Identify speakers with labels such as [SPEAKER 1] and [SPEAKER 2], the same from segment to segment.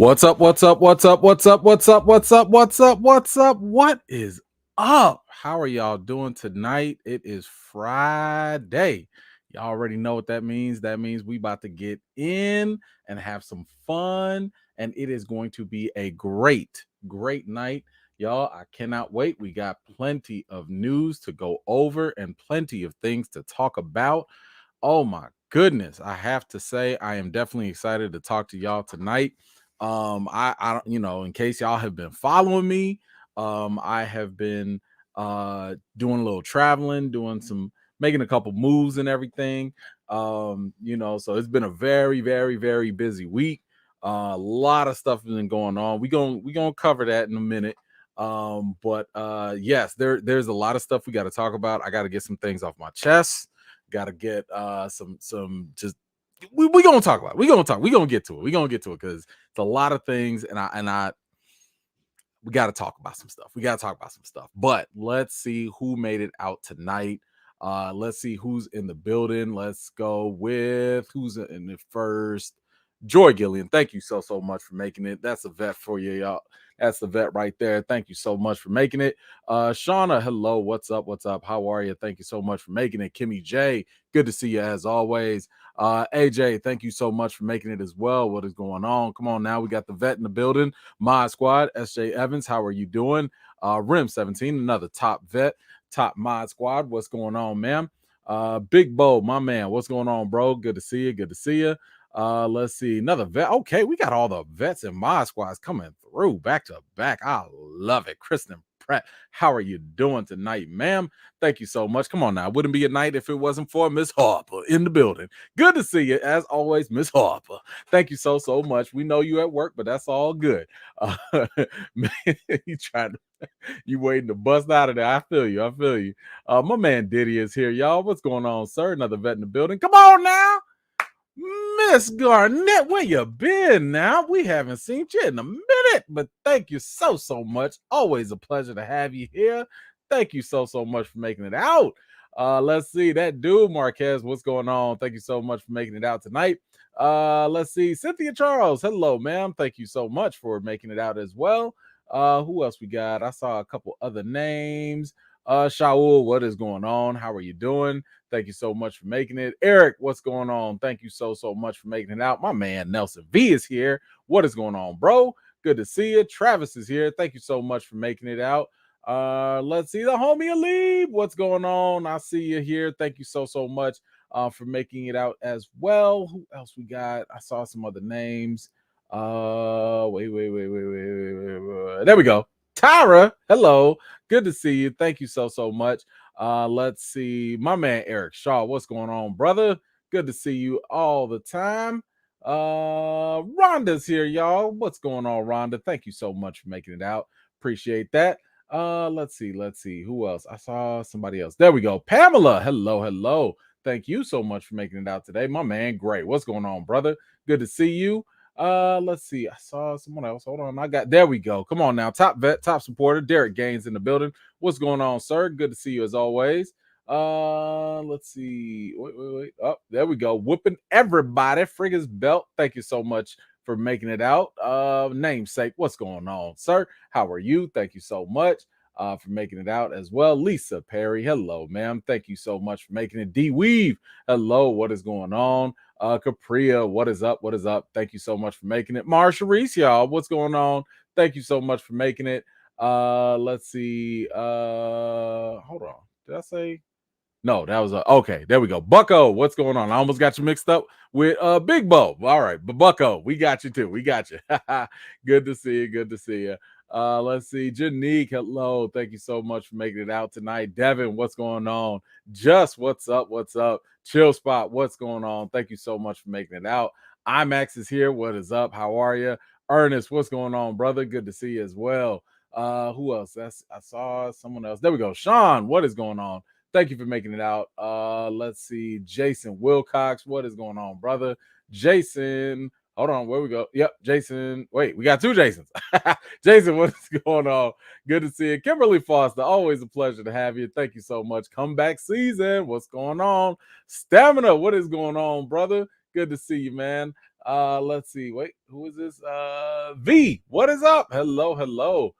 [SPEAKER 1] What's up? What's up? What's up? What's up? What's up? What's up? What's up? What's up? What is up? How are y'all doing tonight? It is Friday. Y'all already know what that means. That means we about to get in and have some fun, and it is going to be a great night. Y'all, I cannot wait. We got plenty of news to go over and plenty of things to talk about. Oh my goodness. I have to say, I am definitely excited to talk to y'all tonight. I don't, in case y'all have been following me, I have been doing a little traveling, doing some making a couple moves and everything. So it's been a very, very, very busy week. A lot of stuff has been going on. We gonna cover that in a minute. But yes, there's a lot of stuff we got to talk about. I got to get some things off my chest. Got to get some just we gonna talk about it. We gonna get to it. We gonna get to it because it's a lot of things, and I we got to talk about some stuff. But let's see who made it out tonight. Let's see who's in the building. Let's go with who's in the first. Joy Gillian, thank you so much for making it. That's a vet for you, y'all. That's the vet right there. Thank you so much for making it. Shauna, hello. What's up? What's up? How are you? Thank you so much for making it. Kimmy J, good to see you as always. AJ, thank you so much for making it as well. What is going on? Come on now. We got the vet in the building. Mod Squad, SJ Evans, how are you doing? Rim 17, another top vet, top Mod Squad. What's going on, ma'am? Big Bo, my man. What's going on, bro? Good to see you. Good to see you. Let's see, another vet. Okay, we got all the vets in my squads coming through back to back. I love it. Kristen Pratt, how are you doing tonight, ma'am? Thank you so much. Come on now, it wouldn't be a night if it wasn't for Miss Harper in the building. Good to see you as always, Miss Harper. Thank you so much. We know you at work, but that's all good. Man, you trying to you waiting to bust out of there. I feel you. My man Diddy is here, y'all. What's going on, sir? Another vet in the building. Come on now. Miss Garnett, where you been now? We haven't seen you in a minute, but thank you so much. Always a pleasure to have you here. Thank you so much for making it out. Let's see that dude, Marquez. What's going on? Thank you so much for making it out tonight. Let's see, Cynthia Charles. Hello, ma'am. Thank you so much for making it out as well. Who else we got? I saw a couple other names. Shaul, what is going on? How are you doing? Thank you so much for making it. Eric, what's going on? Thank you so much for making it out. My man Nelson V is here. What is going on, bro? Good to see you. Travis is here. Thank you so much for making it out. Let's see the homie Alib. What's going on? I see you here. Thank you so much for making it out as well. Who else we got? I saw some other names. Wait. There we go. Tyra, hello. Good to see you. Thank you so much. Let's see. My man Eric Shaw, what's going on, brother? Good to see you all the time. Rhonda's here, y'all. What's going on, Rhonda? Thank you so much for making it out. Appreciate that. Let's see. Who else? I saw somebody else. There we go. Pamela, hello. Thank you so much for making it out today. My man, great. What's going on, brother? Good to see you. Let's see. I saw someone else. Hold on. There we go. Come on now. Top vet, top supporter, Derek Gaines in the building. What's going on, sir? Good to see you as always. Let's see. Wait. Oh, there we go. Whooping everybody. Friggers belt. Thank you so much for making it out. Namesake, what's going on, sir? How are you? Thank you so much for making it out as well. Lisa Perry, hello, ma'am. Thank you so much for making it. D Weave, hello. What is going on? Capria, what is up? Thank you so much for making it. Marsha Reese, y'all, what's going on? Thank you so much for making it. Let's see. Hold on. Did I say? No, that was okay. There we go. Bucko, what's going on? I almost got you mixed up with Big Bo. All right, but Bucko, we got you too. We got you. Good to see you. Let's see. Janique, hello. Thank you so much for making it out tonight. Devin, what's going on? Just what's up? Chill Spot, what's going on? Thank you so much for making it out. IMAX is here. What is up? How are you? Ernest, what's going on, brother? Good to see you as well. Who else? I saw someone else. There we go. Sean, what is going on? Thank you for making it out. Let's see. Jason Wilcox, what is going on, brother? Jason, hold on, where we go? Yep, Jason. Wait, we got two Jasons. Jason, what is going on? Good to see you. Kimberly Foster, always a pleasure to have you. Thank you so much. Comeback season, what's going on? Stamina, what is going on, brother? Good to see you, man. Let's see. Wait, who is this? V, what is up? Hello, hello.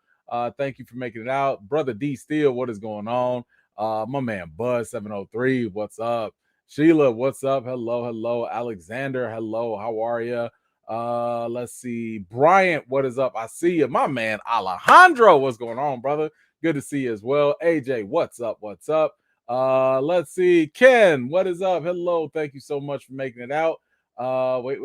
[SPEAKER 1] Thank you for making it out. Brother D Steel, what is going on? My man Buzz 703, what's up? Sheila, what's up? Hello, hello. Alexander, hello. How are you? Let's see. Bryant, what is up? I see you. My man Alejandro, what's going on, brother? Good to see you as well. AJ, what's up? What's up? Let's see. Ken, what is up? Hello. Thank you so much for making it out. Wait.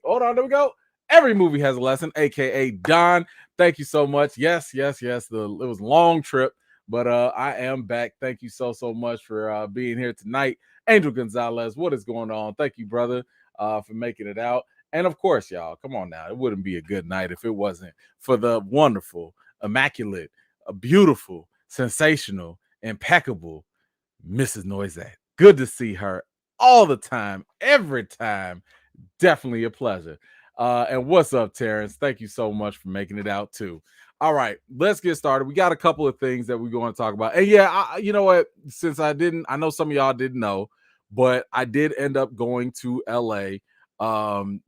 [SPEAKER 1] Hold on. There we go. Every movie has a lesson, aka Don. Thank you so much. Yes. It was a long trip, but I am back. Thank you so much for being here tonight. Angel Gonzalez, what is going on? Thank you, brother, for making it out. And of course, y'all, come on now. It wouldn't be a good night if it wasn't for the wonderful, immaculate, beautiful, sensational, impeccable Mrs. Noisette. Good to see her all the time, every time. Definitely a pleasure. And what's up, Terrence? Thank you so much for making it out too. All right, let's get started. We got a couple of things that we're going to talk about. And yeah, you know what? Since I know some of y'all didn't know, but I did end up going to LA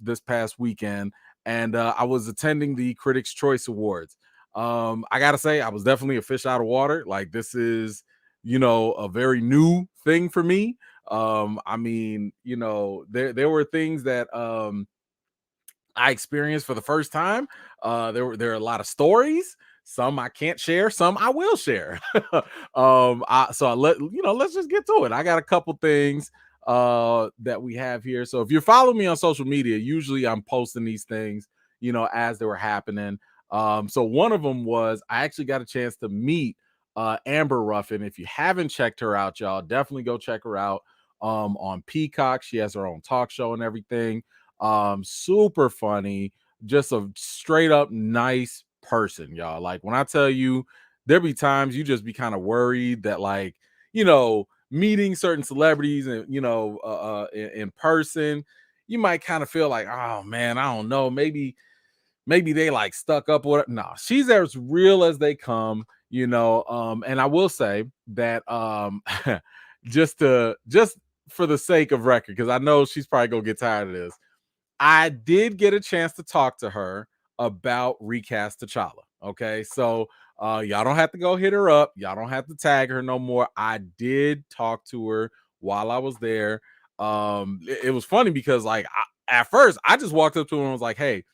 [SPEAKER 1] this past weekend, and I was attending the Critics' Choice Awards. I gotta say, I was definitely a fish out of water. Like, this is, a very new thing for me. I mean, there were things that I experienced for the first time. There are a lot of stories. Some I can't share, some I will share. Let's just get to it. I got a couple things that we have here. So if you're following me on social media, usually I'm posting these things, as they were happening. So one of them was I actually got a chance to meet Amber Ruffin. If you haven't checked her out, y'all, definitely go check her out on Peacock. She has her own talk show and everything. Super funny, just a straight up nice person, y'all. Like, when I tell you, there be times you just be kind of worried that, like, meeting certain celebrities and in person, you might kind of feel like, oh man, I don't know, maybe they like stuck up or no. She's as real as they come, and I will say that just for the sake of record, because I know she's probably gonna get tired of this, I did get a chance to talk to her about Recast T'Challa. Okay, so y'all don't have to go hit her up. Y'all don't have to tag her no more. I did talk to her while I was there. It was funny because, like, at first I just walked up to her and was like, "Hey,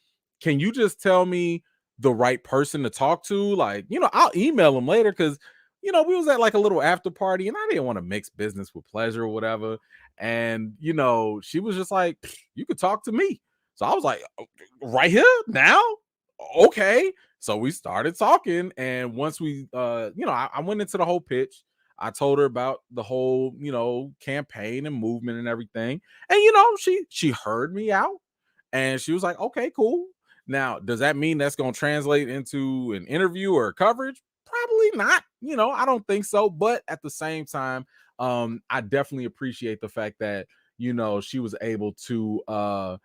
[SPEAKER 1] can you just tell me the right person to talk to? Like, I'll email them later because." We was at like a little after party and I didn't want to mix business with pleasure or whatever. And she was just like, you could talk to me. So I was like, right here now? Okay. So we started talking. And once I went into the whole pitch. I told her about the whole, campaign and movement and everything. And she heard me out and she was like, okay, cool. Now, does that mean that's going to translate into an interview or coverage? Probably not. I don't think so. But at the same time, I definitely appreciate the fact that she was able to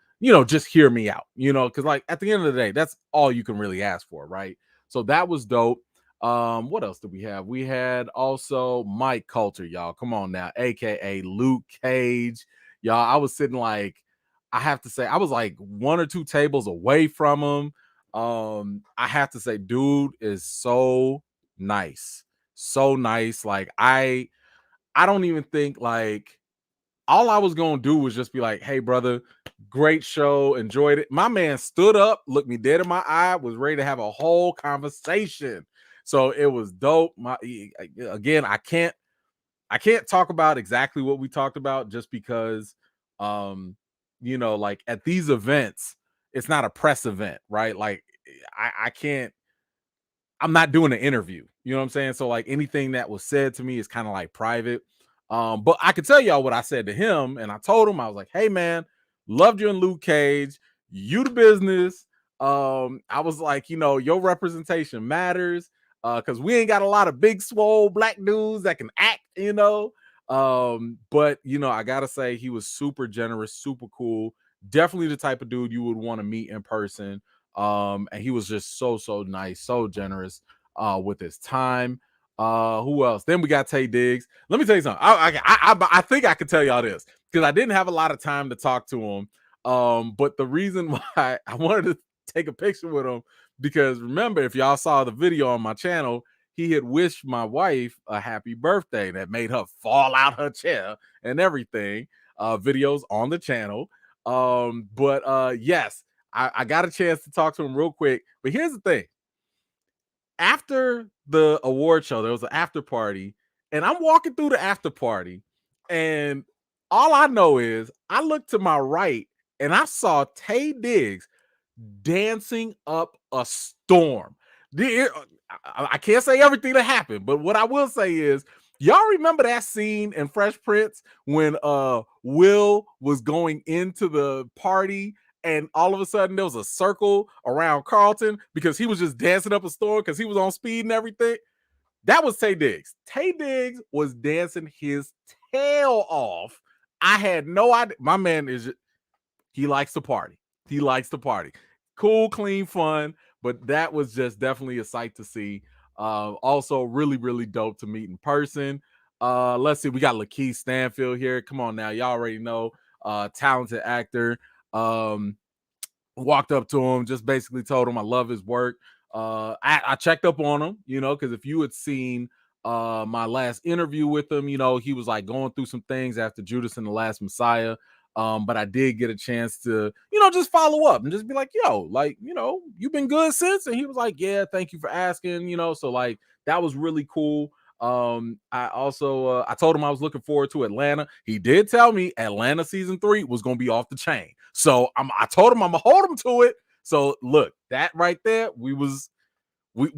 [SPEAKER 1] just hear me out, because, like, at the end of the day, that's all you can really ask for, right? So that was dope. What else did we have? We had also Mike Coulter, y'all. Come on now, aka Luke Cage. Y'all, I was sitting, like, I have to say, I was like one or two tables away from him. I have to say, dude is so nice. So nice. Like, I don't even think, like, all I was gonna do was just be like, hey, brother, great show, enjoyed it. My man stood up, looked me dead in my eye, was ready to have a whole conversation. So it was dope. Again, I can't talk about exactly what we talked about just because like, at these events, it's not a press event, right? Like, I can't I'm not doing an interview. You know what I'm saying? So, like, anything that was said to me is kind of like private. But I could tell y'all what I said to him, and I told him, I was like, hey man, loved you in Luke Cage, you the business. I was like, your representation matters. Because we ain't got a lot of big swole black dudes that can act, but I gotta say, he was super generous, super cool, definitely the type of dude you would want to meet in person. And he was just so nice, so generous with his time. Who else? Then we got Tay Diggs. Let me tell you something. I think I could tell y'all this because I didn't have a lot of time to talk to him. But the reason why I wanted to take a picture with him, because remember, if y'all saw the video on my channel, he had wished my wife a happy birthday that made her fall out her chair and everything. Videos on the channel. But yes, I got a chance to talk to him real quick. But here's the thing. After the award show, there was an after party, and I'm walking through the after party, and all I know is I looked to my right and I saw Tay Diggs dancing up a storm. I can't say everything that happened, but what I will say is, y'all remember that scene in Fresh Prince when Will was going into the party and all of a sudden there was a circle around Carlton because he was just dancing up a storm because he was on speed and everything? That was Tay Diggs. Tay Diggs was dancing his tail off. I had no idea. My man he likes to party. He likes to party. Cool, clean, fun. But that was just definitely a sight to see. Also, really, really dope to meet in person. Let's see. We got Lakeith Stanfield here. Come on now. Y'all already know. Talented actor. Walked up to him, just basically told him I love his work. I checked up on him, because if you had seen my last interview with him, he was like going through some things after Judas and the Last Messiah. But I did get a chance to, just follow up and just be like, yo, like, you've been good since. And he was like, yeah, thank you for asking, so like that was really cool. I also I told him I was looking forward to Atlanta. He did tell me Atlanta season 3 was gonna be off the chain. So I told him I'm gonna hold him to it. So look, that right there, we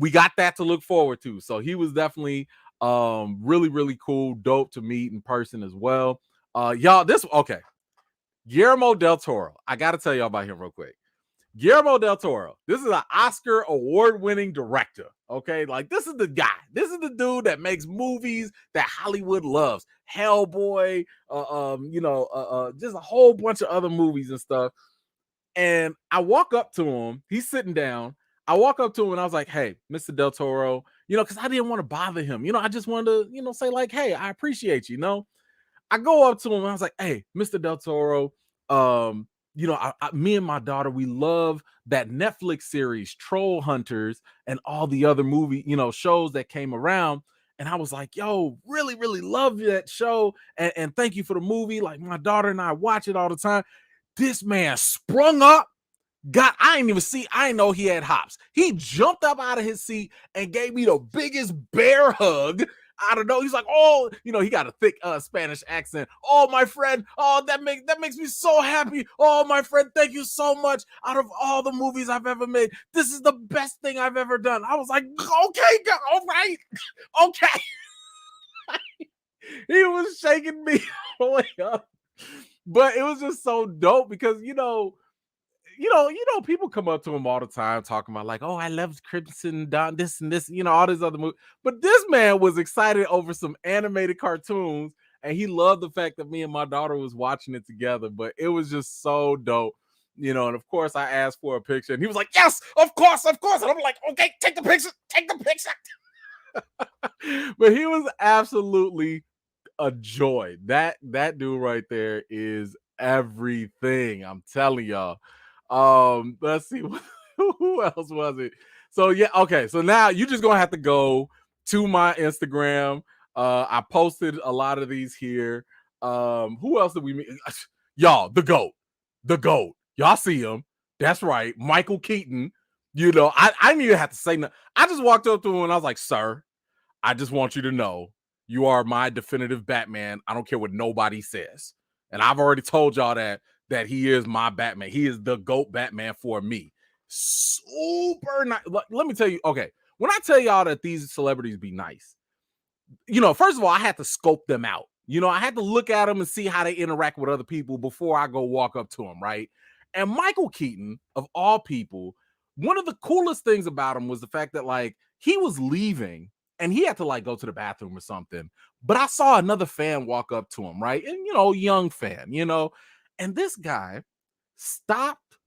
[SPEAKER 1] got that to look forward to. So he was definitely really, really cool, dope to meet in person as well. Y'all, okay. Guillermo del Toro. I gotta tell y'all about him real quick. Guillermo del Toro. This is an Oscar award-winning director. Okay, like this is the guy. This is the dude that makes movies that Hollywood loves. Hellboy, just a whole bunch of other movies and stuff. And I walk up to him. He's sitting down. I walk up to him and I was like, "Hey, Mr. Del Toro," because I didn't want to bother him. I just wanted to, say like, "Hey, I appreciate you." I go up to him and I was like, "Hey, Mr. Del Toro, me and my daughter, we love that Netflix series, Troll Hunters, and all the other movie, shows that came around." And I was like, "Yo, really, really love that show. And thank you for the movie. Like my daughter and I watch it all the time." This man sprung up. I didn't know he had hops. He jumped up out of his seat and gave me the biggest bear hug. I don't know. He's like, "Oh, he got a thick Spanish accent. Oh, my friend. Oh, that makes me so happy. Oh, my friend, thank you so much. Out of all the movies I've ever made, this is the best thing I've ever done." I was like, "Okay, all right, okay." He was shaking me all the way up, but it was just so dope because people come up to him all the time talking about like, "Oh, I love Crimson Dawn, this and this, all these other movies." But this man was excited over some animated cartoons, and he loved the fact that me and my daughter was watching it together. But it was just so dope, And of course, I asked for a picture, and he was like, "Yes, of course, of course." And I'm like, "Okay, take the picture, take the picture." But he was absolutely a joy. That dude right there is everything. I'm telling y'all. Let's see who else was it. So yeah, okay. So now you just gonna have to go to my Instagram. I posted a lot of these here. Who else did we meet? Y'all, the GOAT. The GOAT. Y'all see him. That's right. Michael Keaton. I didn't even have to say nothing. I just walked up to him and I was like, "Sir, I just want you to know you are my definitive Batman. I don't care what nobody says." And I've already told y'all that he is my Batman. He is the GOAT Batman for me. Super nice. Let me tell you, okay, when I tell y'all that these celebrities be nice, first of all, I had to scope them out. I had to look at them and see how they interact with other people before I go walk up to them, right? And Michael Keaton, of all people, one of the coolest things about him was the fact that like he was leaving and he had to like go to the bathroom or something. But I saw another fan walk up to him, right? And young fan, and this guy stopped,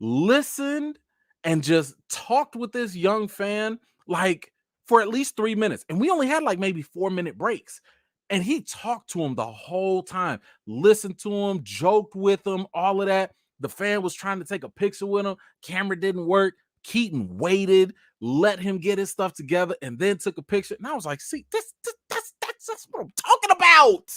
[SPEAKER 1] listened, and just talked with this young fan like for at least 3 minutes. And we only had like maybe 4-minute breaks. And he talked to him the whole time, listened to him, joked with him, all of that. The fan was trying to take a picture with him. Camera didn't work. Keaton waited, let him get his stuff together, and then took a picture. And I was like, see, that's what I'm talking about.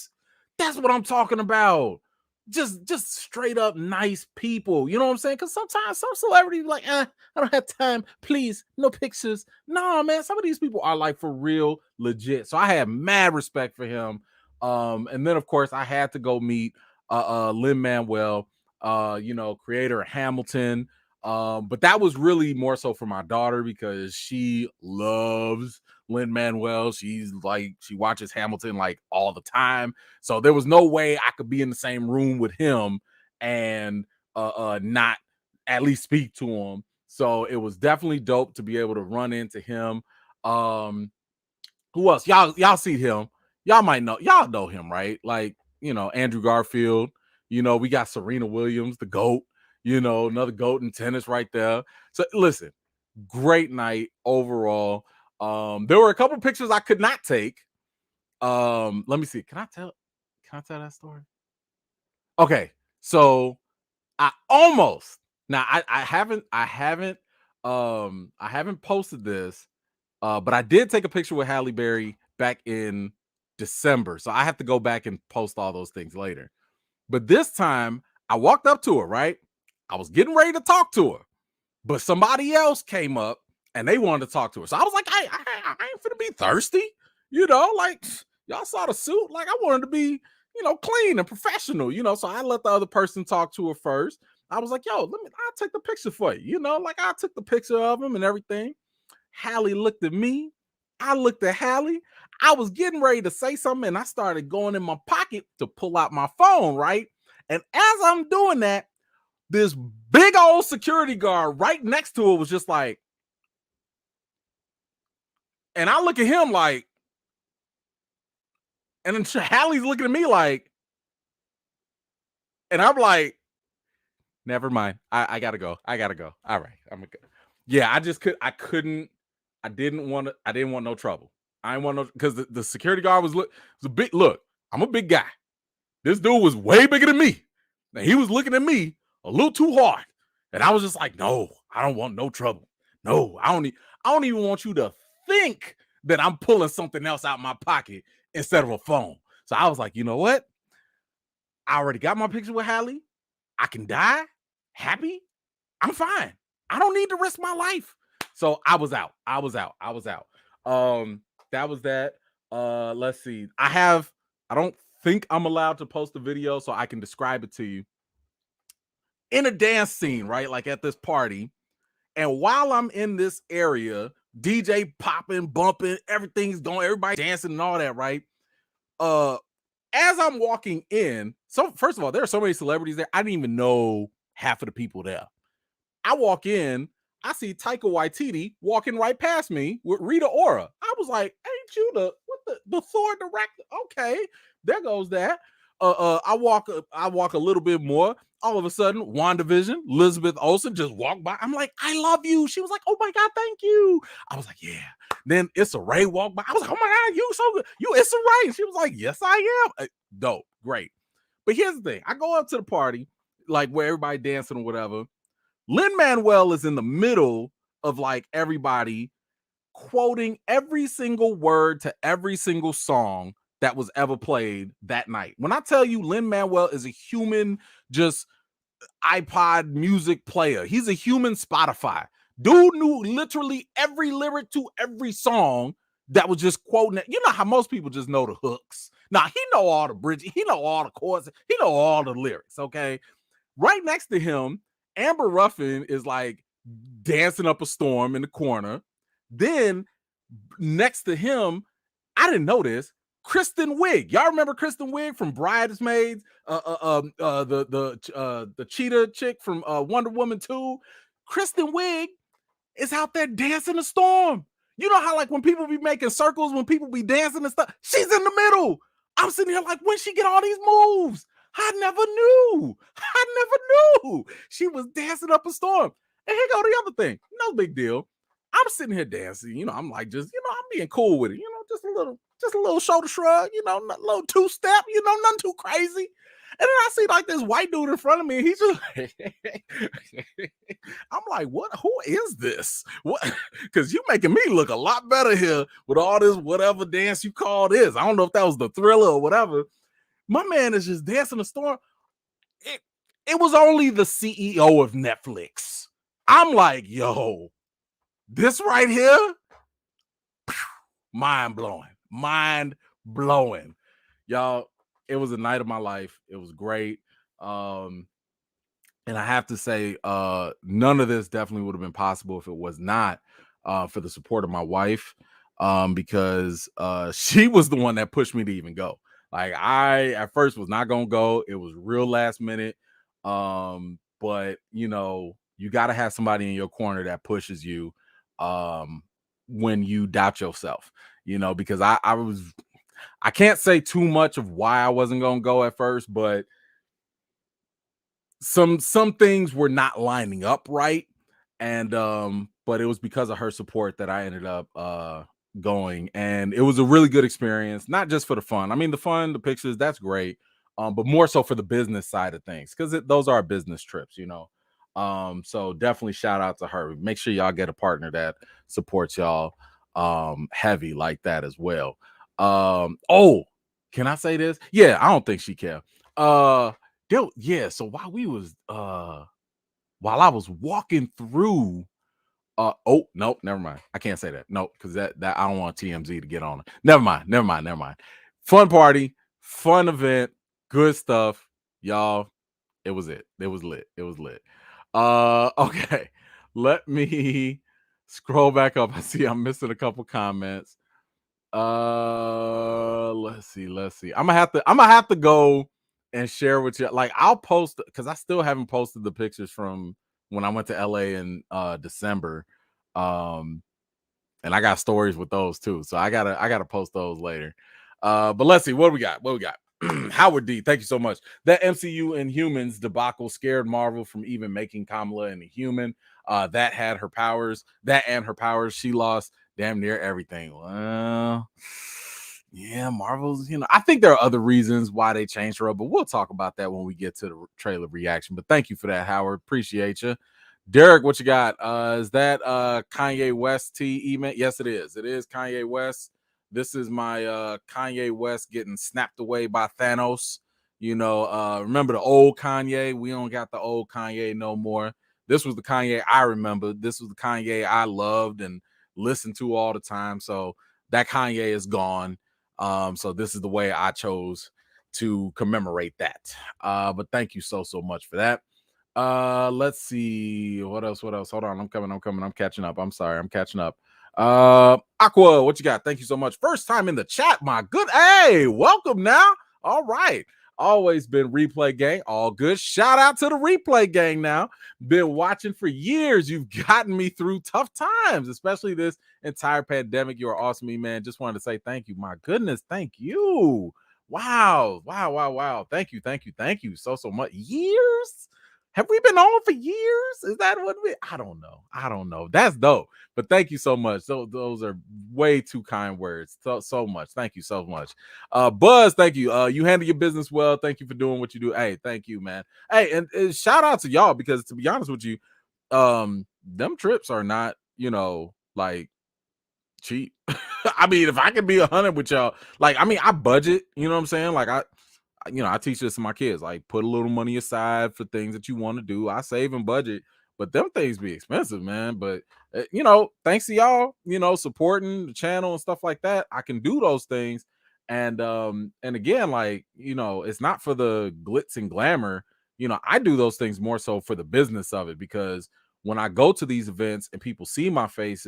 [SPEAKER 1] That's what I'm talking about. Just straight up nice people. You know what I'm saying? Because sometimes some celebrities like, I don't have time. Please, no pictures. No, man, some of these people are like for real legit. So I had mad respect for him. And then of course I had to go meet Lin-Manuel, creator of Hamilton. But that was really more so for my daughter because she loves Lin-Manuel. She's like, she watches Hamilton like all the time. So there was no way I could be in the same room with him and not at least speak to him. So it was definitely dope to be able to run into him. Who else? Y'all see him. Y'all know him, right? Like, Andrew Garfield, we got Serena Williams, the GOAT, another GOAT in tennis right there. So listen, great night overall. There were a couple pictures I could not take. Let me see. Can I tell that story? Okay, so I almost I haven't posted this, but I did take a picture with Halle Berry back in December. So I have to go back and post all those things later. But this time I walked up to her, right? I was getting ready to talk to her, but somebody else came up and they wanted to talk to her. So I was like, I ain't finna be thirsty, like y'all saw the suit. Like I wanted to be, clean and professional, So I let the other person talk to her first. I was like, yo, I'll take the picture for you, like I took the picture of him and everything. Halle looked at me. I looked at Halle. I was getting ready to say something and I started going in my pocket to pull out my phone, right? And as I'm doing that, this big old security guard right next to her was just like, and I look at him like, and then Halle's looking at me like, and I'm like, never mind. I gotta go. All right. I'm good. Yeah, I didn't want no trouble. I didn't want no, because the security guard was a big look. I'm a big guy. This dude was way bigger than me. Now he was looking at me a little too hard. And I was just like, no, I don't want no trouble. No, I don't even want you to think that I'm pulling something else out my pocket instead of a phone. So I was like, you know what? I already got my picture with Halle. I can die happy. I'm fine. I don't need to risk my life. So I was out. That was that. Let's see. I don't think I'm allowed to post the video so I can describe it to you. In a dance scene, right? Like at this party. And while I'm in this area, DJ popping, bumping, everything's going, everybody dancing and all that, right? As I'm walking in, so first of all, there are so many celebrities there. I didn't even know half of the people there. I walk in, I see Taika Waititi walking right past me with Rita Ora. I was like, ain't you the Thor director? Okay, there goes that. I walk a little bit more. All of a sudden, WandaVision, Elizabeth Olsen just walked by. I'm like, I love you. She was like, oh my God, thank you. I was like, yeah. Then Issa Rae walked by. I was like, oh my God, you so good. You Issa Rae. She was like, yes, I am. Dope, great. But here's the thing. I go up to the party, like where everybody dancing or whatever. Lin-Manuel is in the middle of like everybody quoting every single word to every single song that was ever played that night. When I tell you Lin-Manuel is a human, just iPod music player, he's a human Spotify. Dude knew literally every lyric to every song that was just quoting it. You know how most people just know the hooks. Nah, he know all the bridges, he know all the chords, he know all the lyrics, okay? Right next to him, Amber Ruffin is like dancing up a storm in the corner. Then next to him, I didn't know this, Kristen Wiig. Y'all remember Kristen Wiig from Bridesmaids? The cheetah chick from Wonder Woman 2. Kristen Wiig is out there dancing a storm. You know how like when people be making circles, when people be dancing and stuff, she's in the middle. I'm sitting here like, when she get all these moves? I never knew. She was dancing up a storm. And here go the other thing. No big deal. I'm sitting here dancing, I'm like, just, I'm being cool with it, just a little shoulder shrug, a little two-step, nothing too crazy. And then I see like this white dude in front of me, and he's just like, I'm like, what? Who is this? What? Because you making me look a lot better here with all this whatever dance you call this. I don't know if that was the Thriller or whatever. My man is just dancing the storm. It was only the CEO of Netflix. I'm like, yo, this right here, mind blowing, y'all. It was a night of my life. It was great. And I have to say, none of this definitely would have been possible if it was not for the support of my wife, because she was the one that pushed me to even go. Like, I at first was not gonna go. It was real last minute. But you got to have somebody in your corner that pushes you when you doubt yourself, because I can't say too much of why I wasn't gonna go at first, but some things were not lining up right, and but it was because of her support that I ended up going, and it was a really good experience, not just for the fun. I mean, the pictures, that's great, but more so for the business side of things, because those are business trips. So definitely shout out to her. Make sure y'all get a partner that supports y'all heavy like that as well. Oh, can I say this? Yeah, I don't think she can. Yeah, so while I was walking through, oh nope, never mind. I can't say that. Nope, because that I don't want TMZ to get on it. Never mind. Fun party, fun event, good stuff, y'all. It was lit. Okay. Let me scroll back up. I see I'm missing a couple comments. Let's see. I'm gonna have to go and share with you. Like, I'll post, because I still haven't posted the pictures from when I went to LA in December. And I got stories with those too. So I gotta post those later. But let's see what we got. Howard D, thank you so much. That MCU Inhumans debacle scared Marvel from even making Kamala an Inhuman. That and her powers, she lost damn near everything. Well, yeah, Marvel's, I think there are other reasons why they changed her up, but we'll talk about that when we get to the trailer reaction. But thank you for that, Howard. Appreciate you. Derek, what you got? Is that Kanye West email? Yes, it is. It is Kanye West. This is my Kanye West getting snapped away by Thanos. Remember the old Kanye? We don't got the old Kanye no more. This was the Kanye I remember. This was the Kanye I loved and listened to all the time. So that Kanye is gone. So this is the way I chose to commemorate that. But thank you so much for that. Let's see what else. Hold on, I'm coming. I'm catching up. I'm sorry, I'm catching up. Aqua, what you got? Thank you so much. First time in the chat, my good. Hey, welcome now. All right. Always been Replay Gang. All good. Shout out to the Replay Gang now. Been watching for years. You've gotten me through tough times, especially this entire pandemic. You're awesome, man. Just wanted to say thank you. My goodness, thank you. Wow. Thank you so much. Years? Have we been on for years? Is that what I don't know. That's dope. But thank you so much. Those are way too kind words. So much. Thank you so much. Buzz, thank you. You handle your business well. Thank you for doing what you do. Hey, thank you, man. Hey, and shout out to y'all, because to be honest with you, them trips are not, like, cheap. I mean, if I could be 100 with y'all, like, I mean, I budget, you know what I'm saying? Like, I teach this to my kids, like, put a little money aside for things that you want to do. I save and budget, but them things be expensive, man. But thanks to y'all, supporting the channel and stuff like that, I can do those things. And again, like, it's not for the glitz and glamour. I do those things more so for the business of it, because when I go to these events and people see my face,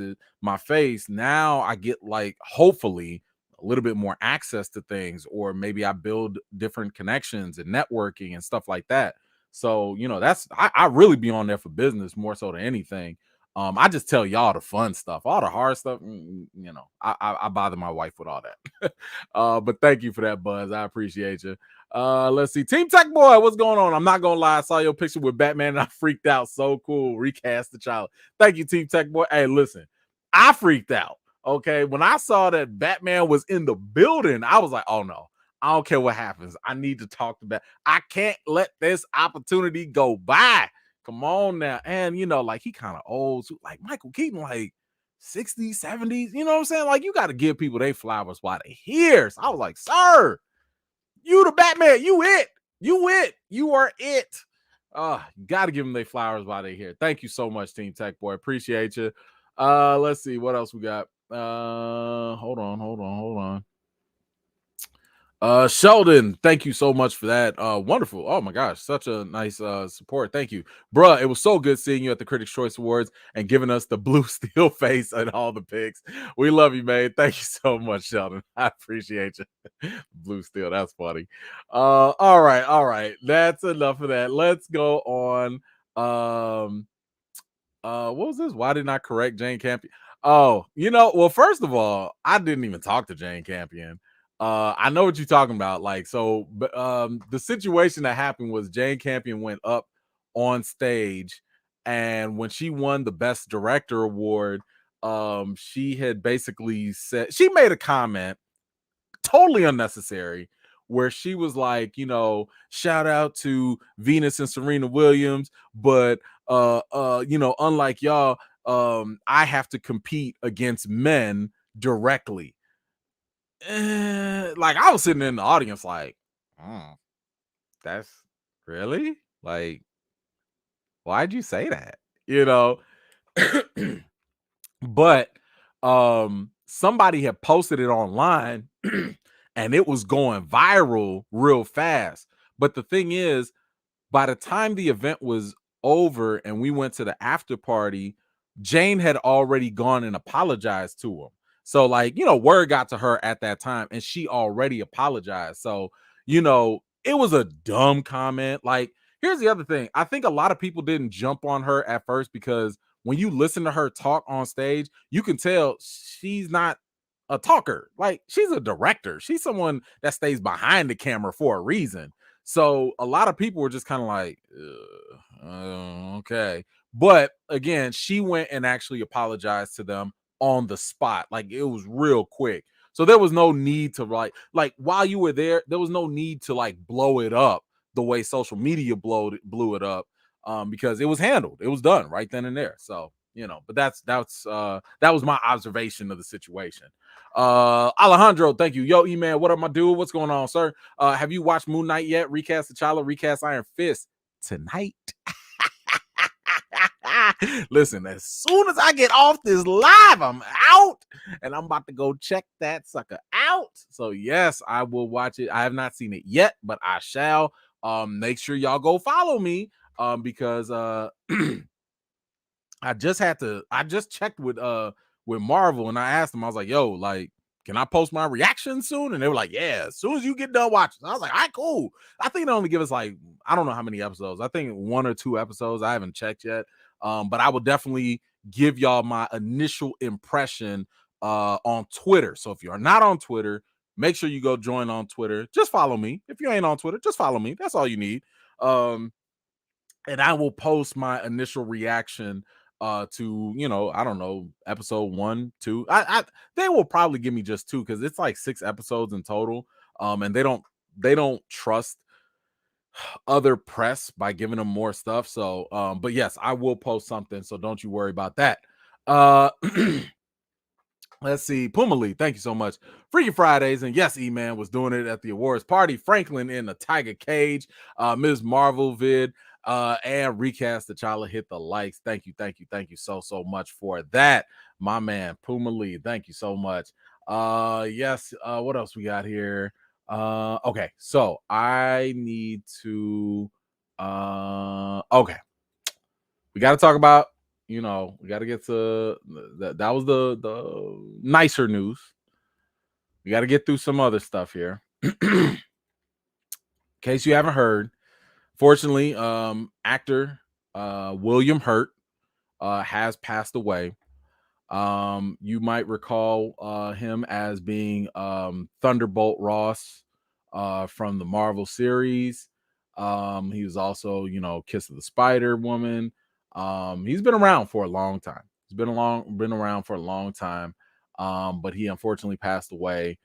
[SPEAKER 1] now I get, like, hopefully a little bit more access to things, or maybe I build different connections and networking and stuff like that. So, that's, I really be on there for business more so than anything. I just tell y'all the fun stuff, all the hard stuff. I bother my wife with all that. But thank you for that, Buzz. I appreciate you. Let's see. Team Tech Boy, what's going on? I'm not gonna lie, I saw your picture with Batman and I freaked out. So cool. Recast Tchalla. Thank you, Team Tech Boy. Hey, listen, I freaked out. Okay. When I saw that Batman was in the building, I was like, oh no, I don't care what happens. I need to talk to Bat. I can't let this opportunity go by. Come on now. And like he kind of old, so, like Michael Keaton, like 60s, 70s. You know what I'm saying? Like you got to give people their flowers while they're here. So I was like, sir, you the Batman, you it. You are it. You gotta give them their flowers while they're here. Thank you so much, Team Tech Boy. Appreciate you. Let's see what else we got. Hold on. Sheldon, thank you so much for that. Wonderful. Oh my gosh, such a nice support. Thank you, bruh. It was so good seeing you at the Critics' Choice Awards and giving us the blue steel face and all the picks. We love you, man. Thank you so much, Sheldon. I appreciate you. Blue steel, that's funny. All right. That's enough of that. Let's go on. What was this? Why didn't I correct Jane Campion? Oh, well, first of all, I didn't even talk to Jane Campion. I know what you're talking about. Like, so, but the situation that happened was Jane Campion went up on stage, and when she won the Best Director award, she had basically said she made a comment totally unnecessary where she was like, shout out to Venus and Serena Williams, but unlike y'all, I have to compete against men directly. Like I was sitting in the audience like, that's really like, why'd you say that? But somebody had posted it online and it was going viral real fast. But the thing is, by the time the event was over and we went to the after party, Jane had already gone and apologized to him. So, like, word got to her at that time and she already apologized. So, it was a dumb comment. Like, here's the other thing. I think a lot of people didn't jump on her at first because when you listen to her talk on stage, you can tell she's not a talker. Like, she's a director. She's someone that stays behind the camera for a reason. So a lot of people were just kind of like, okay. But again, she went and actually apologized to them on the spot. Like it was real quick. So there was no need to like while you were there was no need to like blow it up the way social media blew it up, because it was handled. It was done right then and there. So, but that was my observation of the situation. Alejandro, thank you. Yo, E-Man, what up, my dude? What's going on, sir? Have you watched Moon Knight yet? Recast Tchalla, recast Iron Fist tonight. Listen, as soon as I get off this live, I'm out and I'm about to go check that sucker out. So yes, I will watch it. I have not seen it yet, but I shall. Make sure y'all go follow me, because I just checked with Marvel and I asked them, I was like, yo, like, can I post my reaction soon? And they were like, yeah, as soon as you get done watching. I was like, all right, cool. I think they only give us like, I don't know how many episodes. I think 1 or 2 episodes. I haven't checked yet. But I will definitely give y'all my initial impression on Twitter. So if you're not on Twitter, make sure you go join on Twitter. Just follow me. If you ain't on Twitter, just follow me. That's all you need. And I will post my initial reaction to, I don't know, episode 1, 2. They will probably give me just 2 because it's like 6 episodes in total. And they don't trust other press by giving them more stuff. So but yes, I will post something, so don't you worry about that. Let's see. Puma Lee, thank you so much. Freaky Fridays. And yes, E-Man was doing it at the awards party. Franklin in the Tiger Cage. Ms. Marvel vid. And Recast Tchalla hit the likes. Thank you so much for that, my man. Puma Lee, thank you so much. Yes, what else we got here? Okay, so I need to okay. We got to talk about, we got to get to that was the nicer news. We got to get through some other stuff here. In case you haven't heard, fortunately, actor William Hurt has passed away. You might recall him as being Thunderbolt Ross from the Marvel series. He was also, Kiss of the Spider Woman. He's been around for a long time. He's been around for a long time. But he unfortunately passed away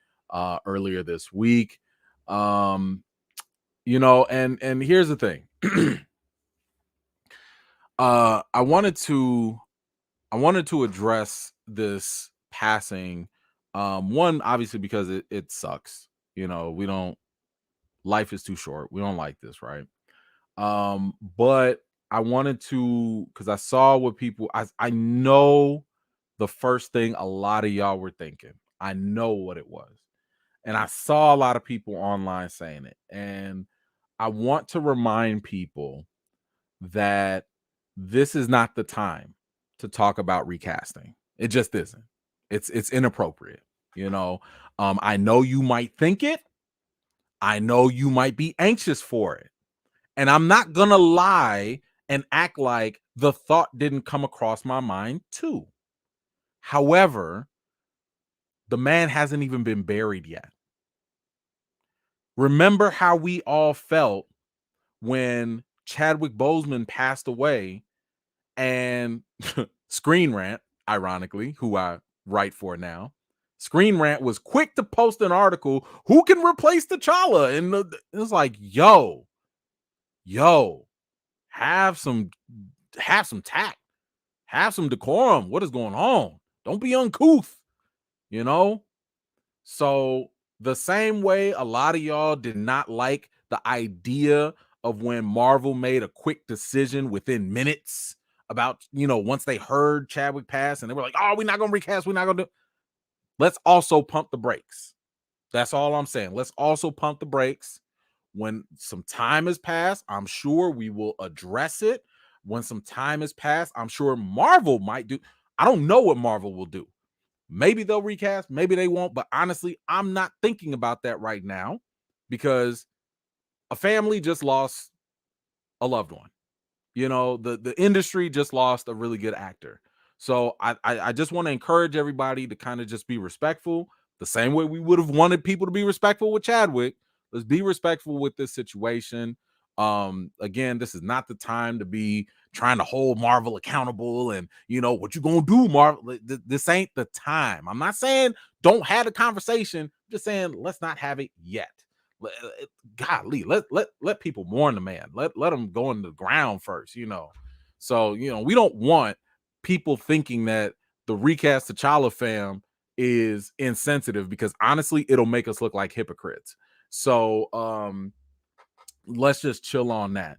[SPEAKER 1] earlier this week. Um, and here's the thing. I wanted to address this passing. One, obviously, because it sucks. We don't life is too short. We don't like this, right? But I wanted to, because I saw what I know the first thing a lot of y'all were thinking. I know what it was. And I saw a lot of people online saying it. And I want to remind people that this is not the time to talk about recasting. It just isn't. It's inappropriate. I know you might think it. I know you might be anxious for it. And I'm not gonna lie and act like the thought didn't come across my mind too. However, the man hasn't even been buried yet. Remember how we all felt when Chadwick Boseman passed away, and Screen Rant, ironically, who I write for now, Screen Rant was quick to post an article, who can replace T'Challa? And it was like, yo, have some tact, have some decorum. What is going on? Don't be uncouth, you know? So the same way a lot of y'all did not like the idea of when Marvel made a quick decision within minutes about, once they heard Chadwick pass, and they were like, oh, we're not going to recast. We're not going to. Let's also pump the brakes. That's all I'm saying. Let's also pump the brakes. When some time has passed, I'm sure we will address it. When some time has passed, I'm sure Marvel might do. I don't know what Marvel will do. Maybe they'll recast, maybe they won't. But honestly, I'm not thinking about that right now, because a family just lost a loved one. The industry just lost a really good actor. So I just want to encourage everybody to kind of just be respectful, the same way we would have wanted people to be respectful with Chadwick. Let's be respectful with this situation. Again, this is not the time to be trying to hold Marvel accountable, and what you gonna do, Marvel. This ain't the time. I'm not saying don't have a conversation. I'm just saying let's not have it yet. Golly, let people mourn the man. Let them go in the ground first. So we don't want people thinking that the recast T'Challa fam is insensitive, because honestly, it'll make us look like hypocrites. So let's just chill on that.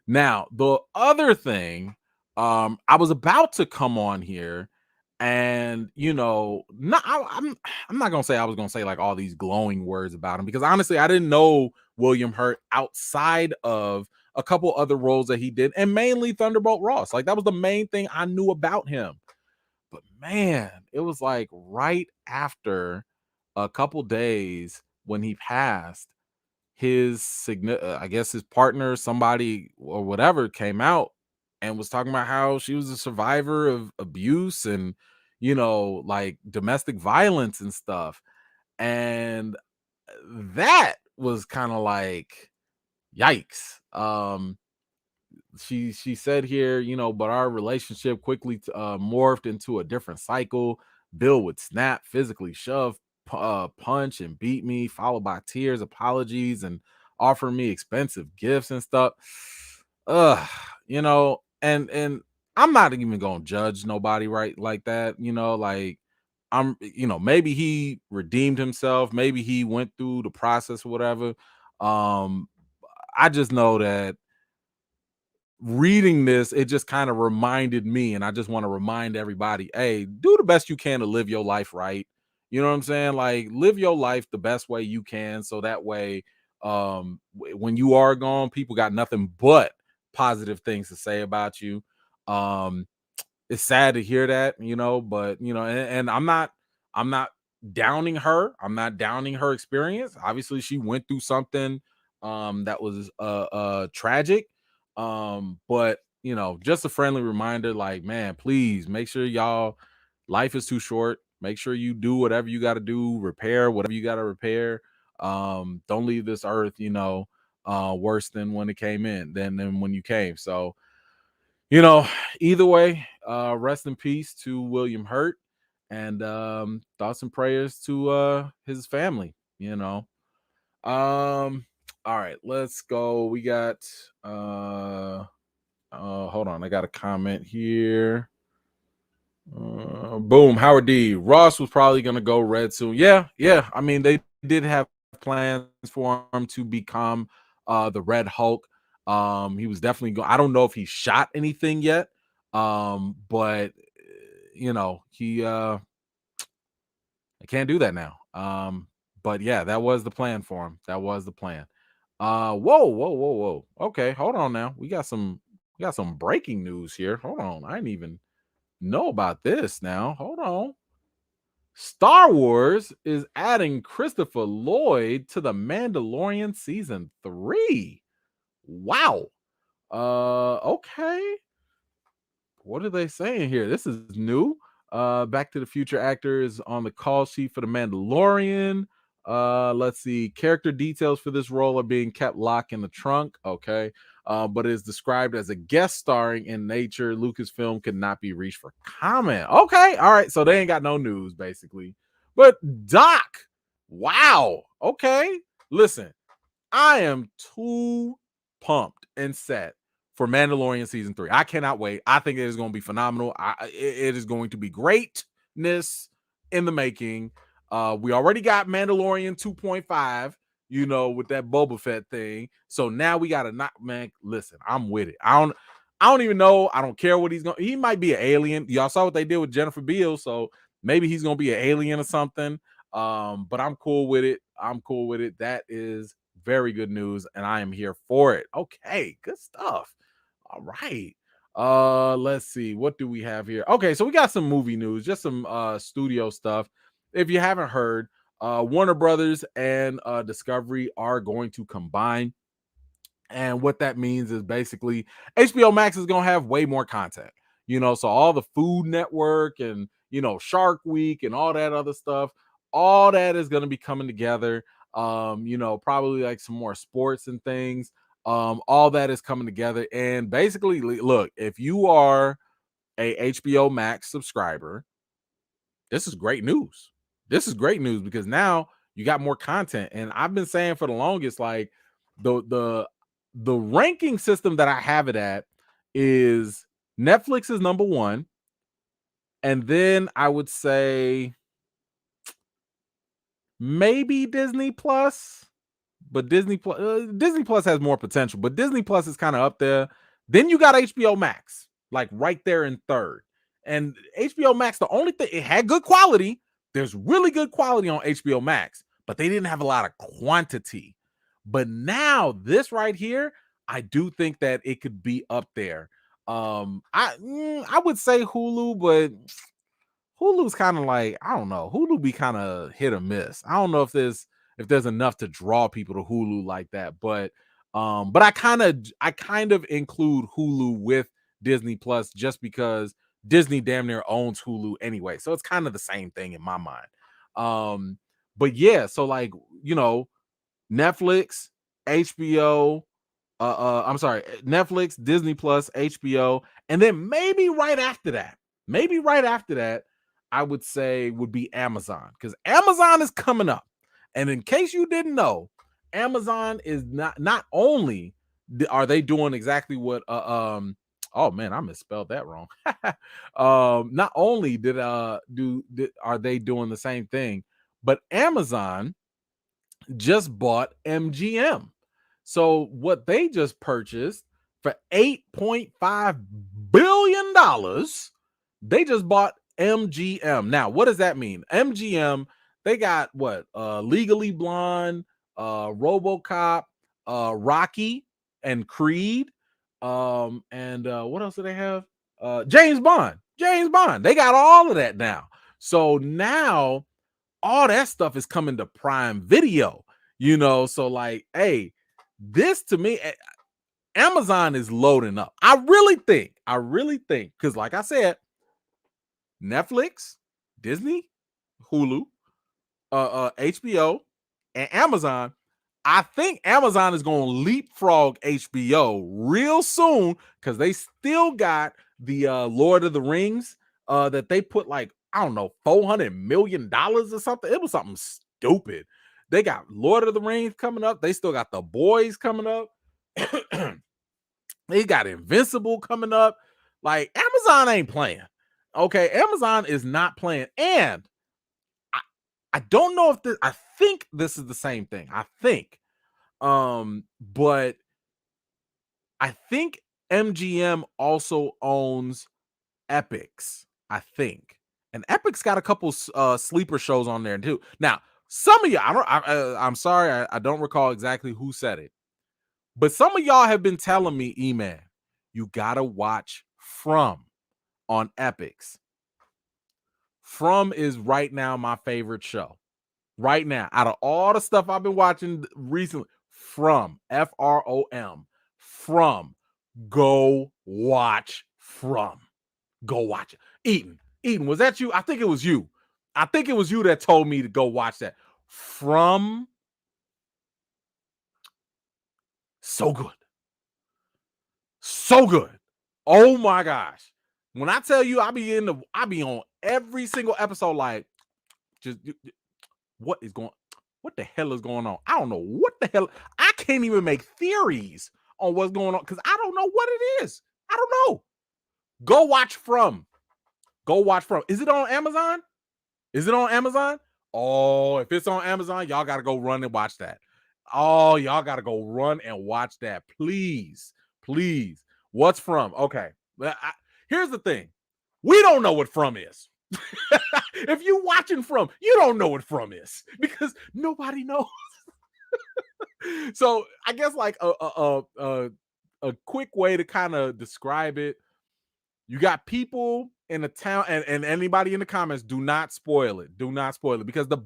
[SPEAKER 1] Now, the other thing, I was about to come on here and not I'm not gonna say I was gonna say like all these glowing words about him, because honestly I didn't know William Hurt outside of a couple other roles that he did, and mainly Thunderbolt Ross. Like, that was the main thing I knew about him. But man, it was like right after a couple days when he passed, I guess his partner, somebody or whatever, came out and was talking about how she was a survivor of abuse and like domestic violence and stuff. And that was kind of like, yikes. She said here, but our relationship quickly morphed into a different cycle. Bill would snap, physically shove, punch, and beat me, followed by tears, apologies, and offer me expensive gifts and stuff. And I'm not even gonna judge nobody right like that. Like, maybe he redeemed himself, maybe he went through the process or whatever. I just know that reading this, it just kind of reminded me, and I just want to remind everybody, hey, do the best you can to live your life right. You know what I'm saying? Like, live your life the best way you can, so that way, when you are gone, people got nothing but positive things to say about you. um it's sad to hear that, but and I'm not downing her. I'm not downing her experience. Obviously, she went through something that was tragic. But just a friendly reminder, like, man, please make sure y'all, life is too short. Make sure you do whatever you got to do, repair whatever you got to repair. Don't leave this earth, worse than when it came in, than when you came. So, you know, either way, rest in peace to William Hurt, and thoughts and prayers to his family. All right, let's go. We got hold on, I got a comment here. Boom, Howard D. Ross was probably gonna go red soon. Yeah. I mean, they did have plans for him to become the Red Hulk. He was definitely going. I don't know if he shot anything yet. But he I can't do that now. But yeah, that was the plan for him. That was the plan. Whoa. Okay, hold on now. We got some breaking news here. Hold on. I didn't even know about this now. Hold on. Star Wars is adding Christopher Lloyd to the Mandalorian season 3. Wow. Okay. What are they saying here? This is new. Back to the Future actors on the call sheet for the Mandalorian. Let's see. Character details for this role are being kept locked in the trunk. Okay. But is described as a guest starring in nature. Lucasfilm could not be reached for comment. Okay. All right. So they ain't got no news, basically. But Doc, wow. Okay. Listen, I am too pumped and set for Mandalorian season 3. I cannot wait. I think it is going to be phenomenal. It is going to be greatness in the making. We already got Mandalorian 2.5, with that Boba Fett thing. So now we got to not, man. Listen, I'm with it. I don't even know. I don't care what he's going. He might be an alien. Y'all saw what they did with Jennifer Beals, so maybe he's going to be an alien or something. But I'm cool with it. That is very good news, and I am here for it. Okay, good stuff. All right. Let's see. What do we have here? Okay, so we got some movie news, just some studio stuff. If you haven't heard, Warner Brothers and Discovery are going to combine. And what that means is basically HBO Max is going to have way more content. So all the Food Network and, Shark Week and all that other stuff, all that is going to be coming together. Probably like some more sports and things. All that is coming together. And basically, look, if you are a HBO Max subscriber, this is great news. This is great news because now you got more content. And I've been saying for the longest, like the ranking system that I have it at is Netflix is number 1. And then I would say maybe Disney Plus, but Disney Plus has more potential, but Disney Plus is kind of up there. Then you got HBO Max, like right there in third. And HBO Max, the only thing, it had good quality. There's really good quality on HBO Max, but they didn't have a lot of quantity. But now this right here, I do think that it could be up there. I would say Hulu, but Hulu's kind of like, I don't know. Hulu be kind of hit or miss. I don't know if there's enough to draw people to Hulu like that, but I kind of include Hulu with Disney Plus just because Disney damn near owns Hulu anyway. So it's kind of the same thing in my mind. But yeah, so like, Netflix, HBO, I'm sorry, Netflix, Disney Plus, HBO, and then maybe right after that, I would say would be Amazon, because Amazon is coming up. And in case you didn't know, Amazon is not only are they doing exactly what oh man, I misspelled that wrong. Not only are they doing the same thing, but Amazon just bought MGM. So what they just purchased for $8.5 billion, they just bought MGM. Now, what does that mean? MGM, they got what? Legally Blonde, RoboCop, Rocky, and Creed. And what else do they have? James Bond. They got all of that now. So now all that stuff is coming to Prime Video, so like, hey, this to me, Amazon is loading up. I really think, because like I said, Netflix, Disney, Hulu, HBO, and Amazon. I think Amazon is going to leapfrog HBO real soon because they still got the Lord of the Rings that they put like, I don't know, $400 million or something. It was something stupid. They got Lord of the Rings coming up. They still got The Boys coming up. They got Invincible coming up. Like, Amazon ain't playing. Okay, Amazon is not playing. And I don't know if I think this is the same thing. I think. But I think MGM also owns Epix, I think. And Epix got a couple sleeper shows on there too. Now, some of you, I'm sorry, I don't recall exactly who said it, but some of y'all have been telling me, E-Man, you gotta watch From on Epix. From is right now my favorite show. Right now, out of all the stuff I've been watching recently, From, From, From, go watch From. Go watch it. Eden, was that you? I think it was you. I think it was you that told me to go watch that. From, so good. So good. Oh my gosh. When I tell you I be on every single episode, like, just what the hell is going on? I don't know what the hell. I can't even make theories on what's going on because I don't know what it is. I don't know. Go watch From. Go watch From. Is it on Amazon? Is it on Amazon? Oh, if it's on Amazon, y'all got to go run and watch that. Oh, y'all got to go run and watch that. Please, please. What's From? Okay. Here's the thing. We don't know what From is. If you watching From, you don't know what From is because nobody knows. So I guess like a quick way to kind of describe it. You got people in the town, and anybody in the comments, do not spoil it. Do not spoil it because the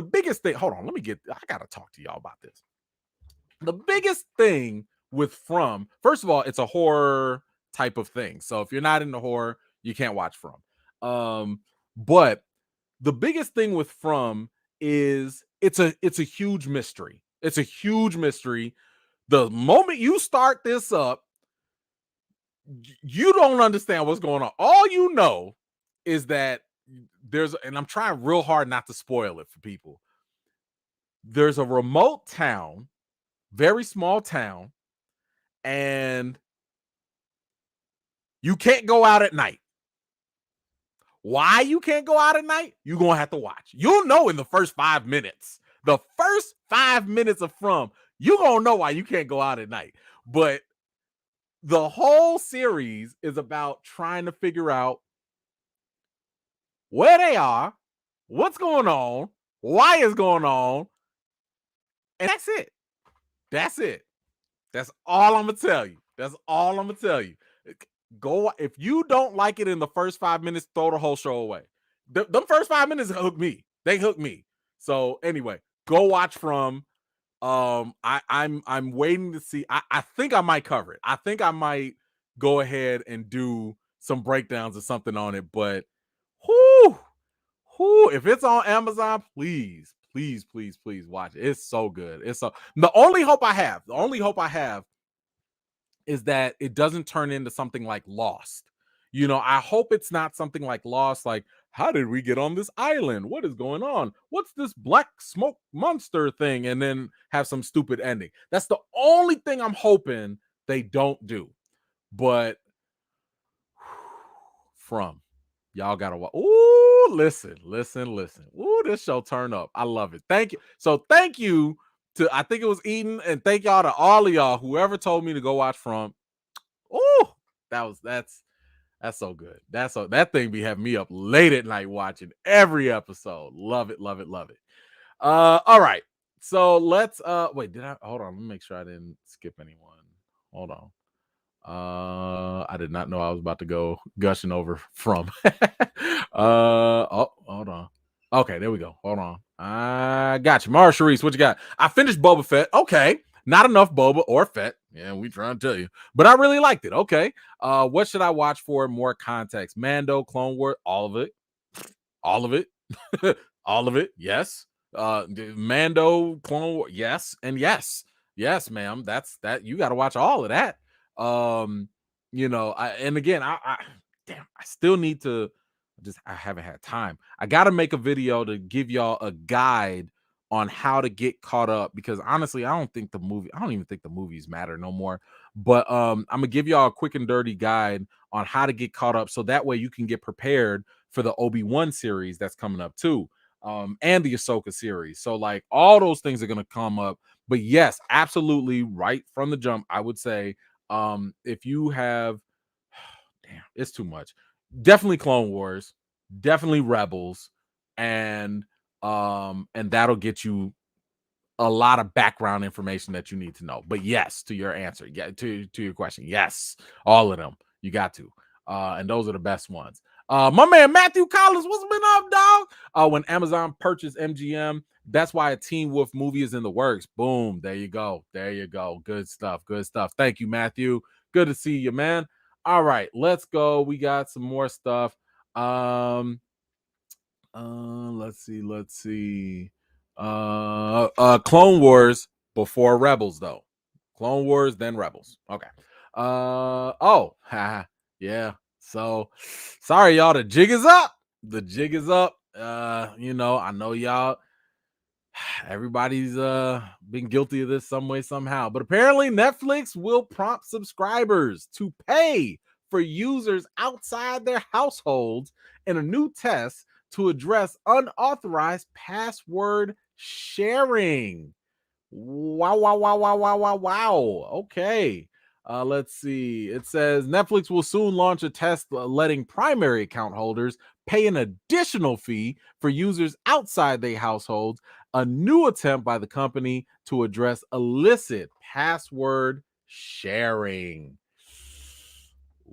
[SPEAKER 1] biggest thing. Hold on, I gotta talk to y'all about this. The biggest thing with From, first of all, it's a horror type of thing. So if you're not into horror, you can't watch From. But the biggest thing with From is it's a huge mystery. It's a huge mystery. The moment you start this up, you don't understand what's going on. All you know is that and I'm trying real hard not to spoil it for people. There's a remote town, very small town, and you can't go out at night. Why you can't go out at night? You're going to have to watch. You'll know in the first 5 minutes. The first 5 minutes of From, you're going to know why you can't go out at night. But the whole series is about trying to figure out where they are, what's going on, why it's going on, and that's it. That's it. That's all I'm gonna tell you. That's all I'm gonna tell you. Go if you don't like it in the first 5 minutes, throw the whole show away. Them first 5 minutes hooked me. They hooked me. So anyway, go watch From. I'm waiting to see. I think I might cover it. I think I might go ahead and do some breakdowns or something on it. But if it's on Amazon, please watch it. It's so good. The only hope I have is that it doesn't turn into something like Lost. I hope it's not something like Lost, like, how did we get on this island? What is going on? What's this black smoke monster thing? And then have some stupid ending. That's the only thing I'm hoping they don't do. But From, y'all gotta watch. Ooh, listen. Ooh, this show turn up. I love it. Thank you. So thank you to, I think it was Eden, and thank y'all to all of y'all, whoever told me to go watch From. Ooh, that's so good. That thing be having me up late at night watching every episode. Love it. All right. So let's wait, hold on, let me make sure I didn't skip anyone. Hold on. I did not know I was about to go gushing over From. Hold on. Okay, there we go. Hold on. I got you. Mara Sharice, what you got? I finished Boba Fett. Okay. Not enough Boba or Fett. Yeah, we trying to tell you. But I really liked it. Okay. What should I watch for more context? Mando, Clone Wars, all of it. All of it. All of it. Yes. Mando, Clone Wars, yes, and yes. Yes, ma'am. That's that. You got to watch all of that. and again, I still need to I haven't had time. I got to make a video to give y'all a guide on how to get caught up, because honestly, I don't even think the movies matter no more. But I'm gonna give y'all a quick and dirty guide on how to get caught up, so that way you can get prepared for the Obi-Wan series that's coming up too. And the Ahsoka series. So like all those things are gonna come up. But yes, absolutely, right from the jump, I would say, if you have damn, it's too much. Definitely Clone Wars, definitely Rebels, and that'll get you a lot of background information that you need to know. But yes, to your answer, yeah, to your question, yes, all of them. You got to. And those are the best ones. My man Matthew Collins, what's been up, dog? When Amazon purchased MGM, that's why a Teen Wolf movie is in the works. Boom, there you go. There you go. Good stuff. Good stuff. Thank you, Matthew. Good to see you, man. All right, let's go. We got some more stuff. Let's see. Clone Wars before Rebels, though. Clone Wars, then Rebels. Okay. Yeah. So sorry, y'all. The jig is up. The jig is up. I know y'all. Everybody's been guilty of this some way, somehow. But apparently, Netflix will prompt subscribers to pay for users outside their households in a new test to address unauthorized password sharing. Wow. Okay. Let's see. It says Netflix will soon launch a test letting primary account holders pay an additional fee for users outside their households, a new attempt by the company to address illicit password sharing. Ooh,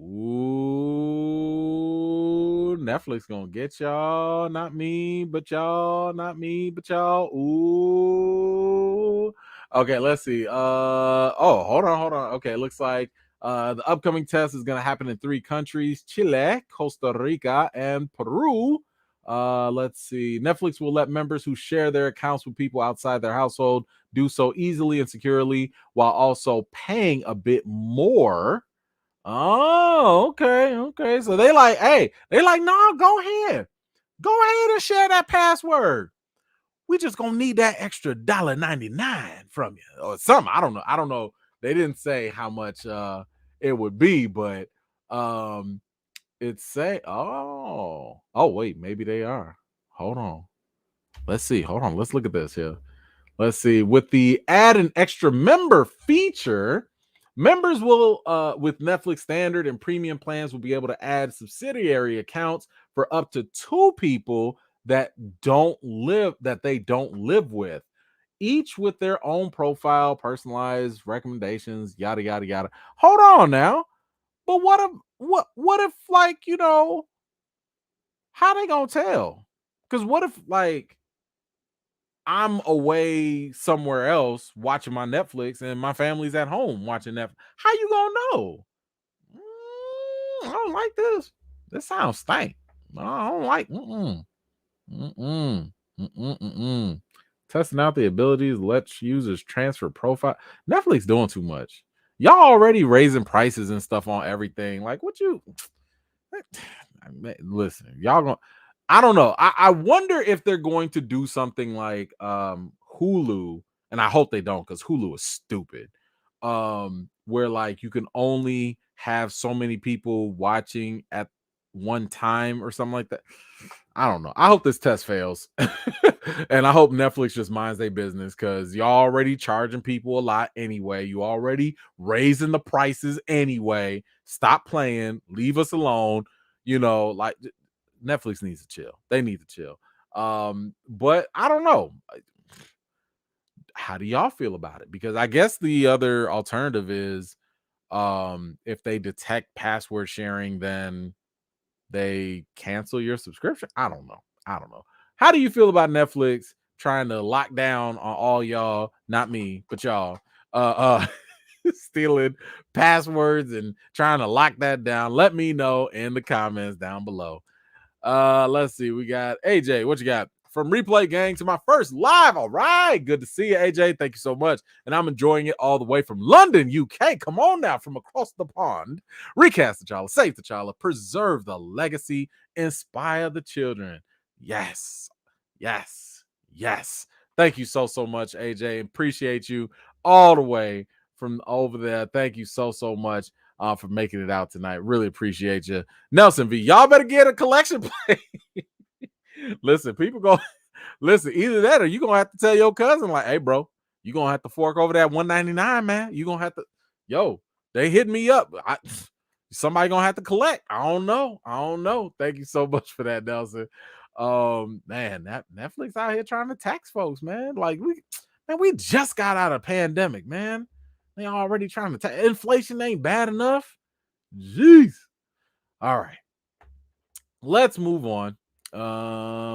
[SPEAKER 1] Netflix gonna get y'all, not me, but y'all, not me, but y'all. Ooh. Okay, let's see. Hold on. Okay, it looks like the upcoming test is gonna happen in 3 countries: Chile, Costa Rica, and Peru. Let's see. Netflix will let members who share their accounts with people outside their household do so easily and securely while also paying a bit more. Oh, okay. So they like, no, go ahead. Go ahead and share that password. We just gonna need that extra $1.99 from you or something. I don't know. They didn't say how much it would be, but it's say wait, maybe they are. Hold on. Let's see. Hold on. Let's look at this here. Let's see. With the add an extra member feature, members will, with Netflix standard and premium plans, will be able to add subsidiary accounts for up to 2 people that they don't live with, each with their own profile, personalized recommendations, yada yada yada. Hold on now. But what if like, how they gonna tell? Because what if like I'm away somewhere else watching my Netflix and my family's at home watching Netflix? How you gonna know? I don't like this. This sounds stank. I don't like. Mm-mm. Testing out the abilities lets users transfer profile. Netflix doing too much. Y'all already raising prices and stuff on everything. Like what you listen, y'all going I don't know. I wonder if they're going to do something like Hulu, and I hope they don't because Hulu is stupid. Where like you can only have so many people watching at one time or something like that. I don't know. I hope this test fails. And I hope Netflix just minds their business because you're already charging people a lot anyway. You already raising the prices anyway. Stop playing. Leave us alone. Like Netflix needs to chill. They need to chill. But I don't know. How do y'all feel about it? Because I guess the other alternative is if they detect password sharing, then they cancel your subscription. I don't know. How do you feel about Netflix trying to lock down on all y'all, not me, but y'all, stealing passwords and trying to lock that down? Let me know in the comments down below. Let's see. We got AJ. What you got? from Replay Gang to my first live. All right, good to see you, AJ. Thank you so much. And I'm enjoying it all the way from London, UK. Come on now, from across the pond. Recast Tchalla, save Tchalla, preserve the legacy, inspire the children. Yes, yes, yes. Thank you so much, AJ. Appreciate you all the way from over there. Thank you so much for making it out tonight. Really appreciate you. Nelson V, y'all better get a collection plate. Listen, people go listen, either that or you gonna have to tell your cousin, like, hey, bro, you gonna have to fork over that $199, man. You gonna have to, they hit me up. Somebody gonna have to collect. I don't know. Thank you so much for that, Nelson. Man, that Netflix out here trying to tax folks, man. Like we just got out of pandemic, man. They already trying to tax. Inflation ain't bad enough. Jeez. All right. Let's move on.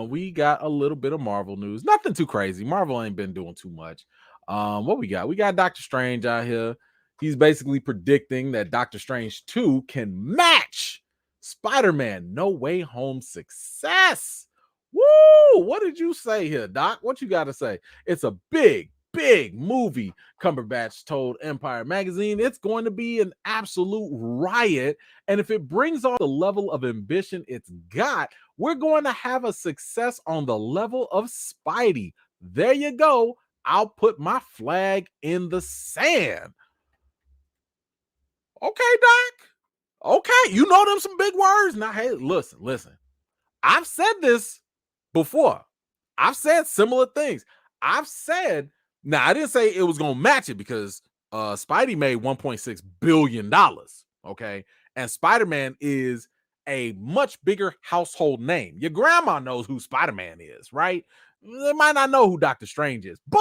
[SPEAKER 1] We got a little bit of Marvel news. Nothing too crazy. Marvel ain't been doing too much. What we got? We got Doctor Strange out here. He's basically predicting that Doctor Strange 2 can match Spider-Man No Way Home success. Woo! What did you say here, Doc? What you got to say? It's a big movie, Cumberbatch told Empire Magazine. It's going to be an absolute riot. And if it brings on the level of ambition it's got, we're going to have a success on the level of Spidey. There you go. I'll put my flag in the sand. Okay, Doc. Okay, you know them some big words. Now, hey, listen. I've said this before. I've said similar things. I've said, now I didn't say it was going to match it because Spidey made $1.6 billion. Okay. And Spider-Man is a much bigger household name. Your grandma knows who Spider-Man is, right? They might not know who Doctor Strange is, but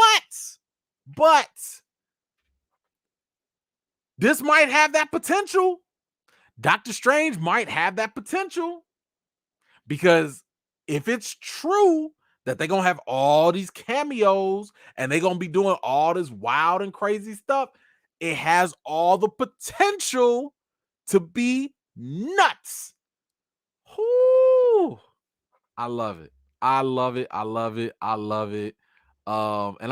[SPEAKER 1] this might have that potential. Doctor Strange might have that potential because if it's true that they're going to have all these cameos and they're going to be doing all this wild and crazy stuff, it has all the potential to be nuts. Whoo! I love it. And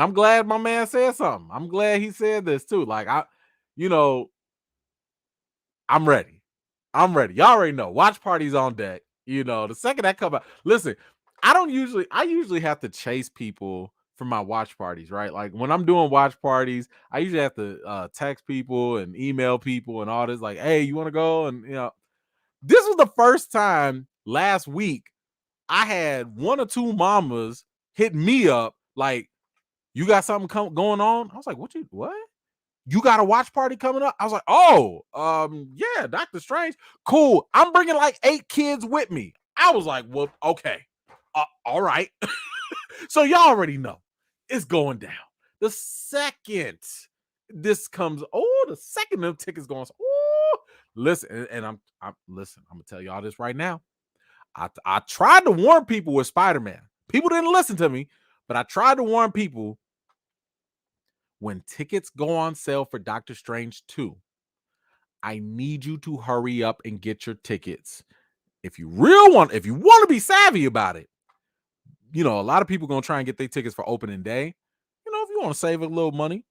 [SPEAKER 1] I'm glad my man said something. I'm glad he said this too. Like, I'm ready. Y'all already know. Watch parties on deck. The second that come out. Listen, I usually have to chase people for my watch parties, right? Like when I'm doing watch parties, I usually have to text people and email people and all this, like, hey, you want to go? And this was the first time last week I had one or two mamas hit me up like, you got something going on? I was like, what? You got a watch party coming up? I was like, oh, yeah, Doctor Strange. Cool. I'm bringing like 8 kids with me. I was like, well, okay. All right. So y'all already know it's going down. The second this comes, the second them tickets going, listen, and I'm gonna tell y'all this right now. I tried to warn people with Spider-Man. People didn't listen to me, but I tried to warn people. When tickets go on sale for Doctor Strange 2, I need you to hurry up and get your tickets. If you want to be savvy about it, a lot of people going to try and get their tickets for opening day. If you want to save a little money,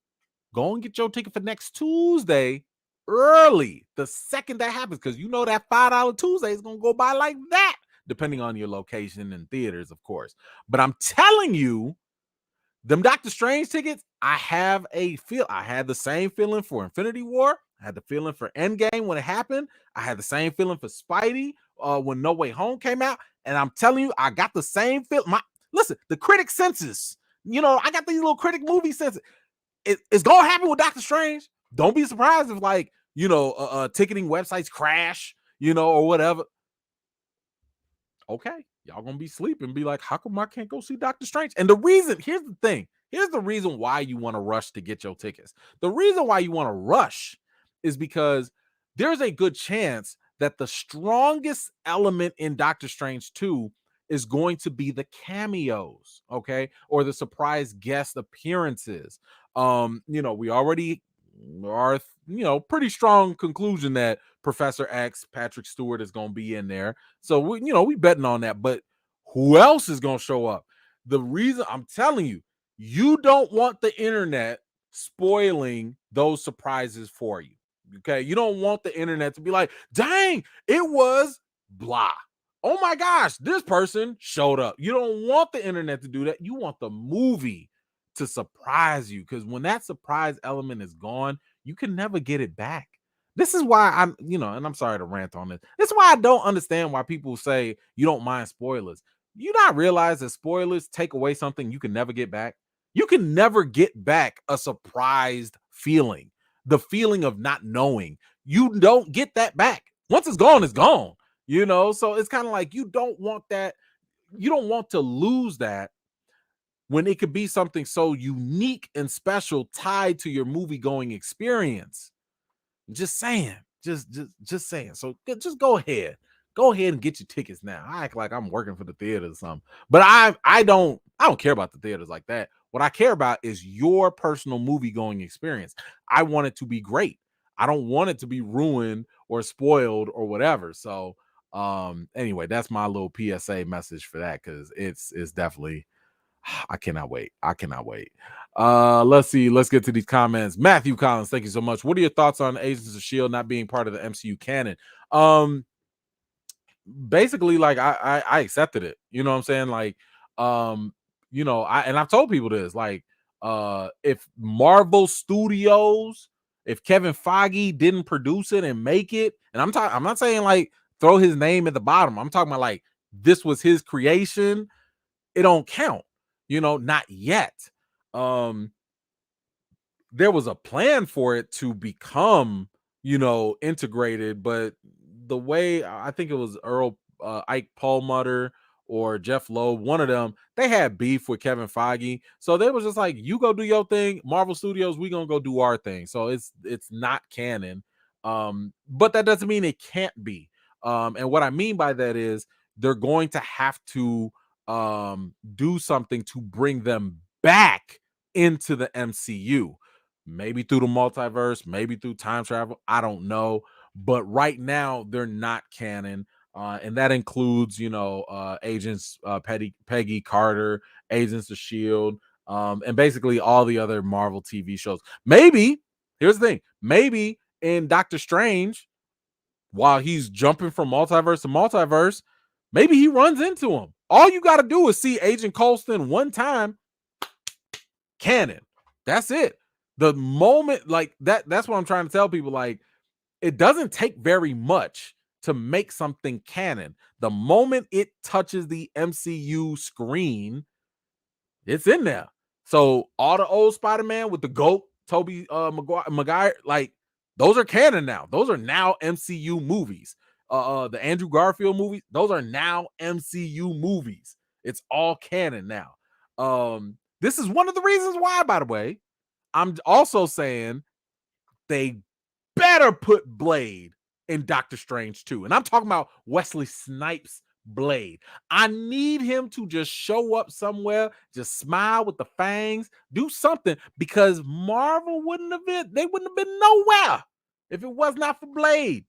[SPEAKER 1] go and get your ticket for next Tuesday early. The second that happens, because that $5 Tuesday is going to go by like that, depending on your location and theaters, of course. But I'm telling you, them Doctor Strange tickets, I had the same feeling for Infinity War. I had the feeling for Endgame when it happened. I had the same feeling for Spidey when No Way Home came out. And I'm telling you, I got the same feeling. Listen, the critic census, I got these little critic movie census. It's going to happen with Doctor Strange. Don't be surprised if ticketing websites crash, or whatever. Okay, y'all gonna be sleeping, be like, how come I can't go see Doctor Strange? And here's the reason why you want to rush to get your tickets. The reason why you want to rush is because there's a good chance that the strongest element in Doctor Strange 2 is going to be the cameos, okay, or the surprise guest appearances. We already are, pretty strong conclusion that Professor X, Patrick Stewart, is going to be in there. So we betting on that. But who else is going to show up? The reason I'm telling you, you don't want the internet spoiling those surprises for you. Okay. You don't want the internet to be like, dang, it was blah. Oh my gosh, this person showed up. You don't want the internet to do that. You want the movie to surprise you, because when that surprise element is gone, you can never get it back. This is why and I'm sorry to rant on this. This is why I don't understand why people say you don't mind spoilers. You not realize that spoilers take away something you can never get back? You can never get back a surprised feeling, the feeling of not knowing. You don't get that back. Once it's gone, it's gone. So it's kind of like you don't want that. You don't want to lose that when it could be something so unique and special tied to your movie going experience. Just saying. Just saying. So just go ahead. Go ahead and get your tickets now. I act like I'm working for the theater or something. But I don't care about the theaters like that. What I care about is your personal movie going experience. I want it to be great. I don't want it to be ruined or spoiled or whatever. So anyway, that's my little PSA message for that, because it's definitely I cannot wait. I cannot wait. Let's see. Let's get to these comments. Matthew Collins, thank you so much. What are your thoughts on Agents of S.H.I.E.L.D. not being part of the MCU canon? Basically, like I accepted it. You know what I'm saying? Like, I've told people this, like, if Marvel Studios, if Kevin Feige didn't produce it and make it, and I'm not saying like throw his name at the bottom. I'm talking about like this was his creation. It don't count, not yet. There was a plan for it to become, integrated, but the way I think it was Ike Perlmutter or Jeff Loeb, one of them, they had beef with Kevin Feige. So they was just like, you go do your thing, Marvel Studios, we gonna go do our thing. So it's not canon. But that doesn't mean it can't be. And what I mean by that is they're going to have to do something to bring them back into the MCU. Maybe through the multiverse, maybe through time travel. I don't know. But right now, they're not canon. And that includes, Agents Peggy Carter, Agents of S.H.I.E.L.D., and basically all the other Marvel TV shows. Maybe, here's the thing, maybe in Doctor Strange, while he's jumping from multiverse to multiverse, maybe he runs into him. All you got to do is see Agent Coulson one time, canon. That's it. The moment, like that's what I'm trying to tell people. Like, it doesn't take very much to make something canon. The moment it touches the MCU screen, it's in there. So all the old Spider-Man with the GOAT, Tobey Maguire, like those are canon now. Those are now MCU movies. The Andrew Garfield movies, those are now MCU movies. It's all canon now. This is one of the reasons why, by the way, I'm also saying they better put Blade in Doctor Strange 2. And I'm talking about Wesley Snipes' Blade. I need him to just show up somewhere, just smile with the fangs, do something, because Marvel wouldn't have been nowhere if it was not for Blade.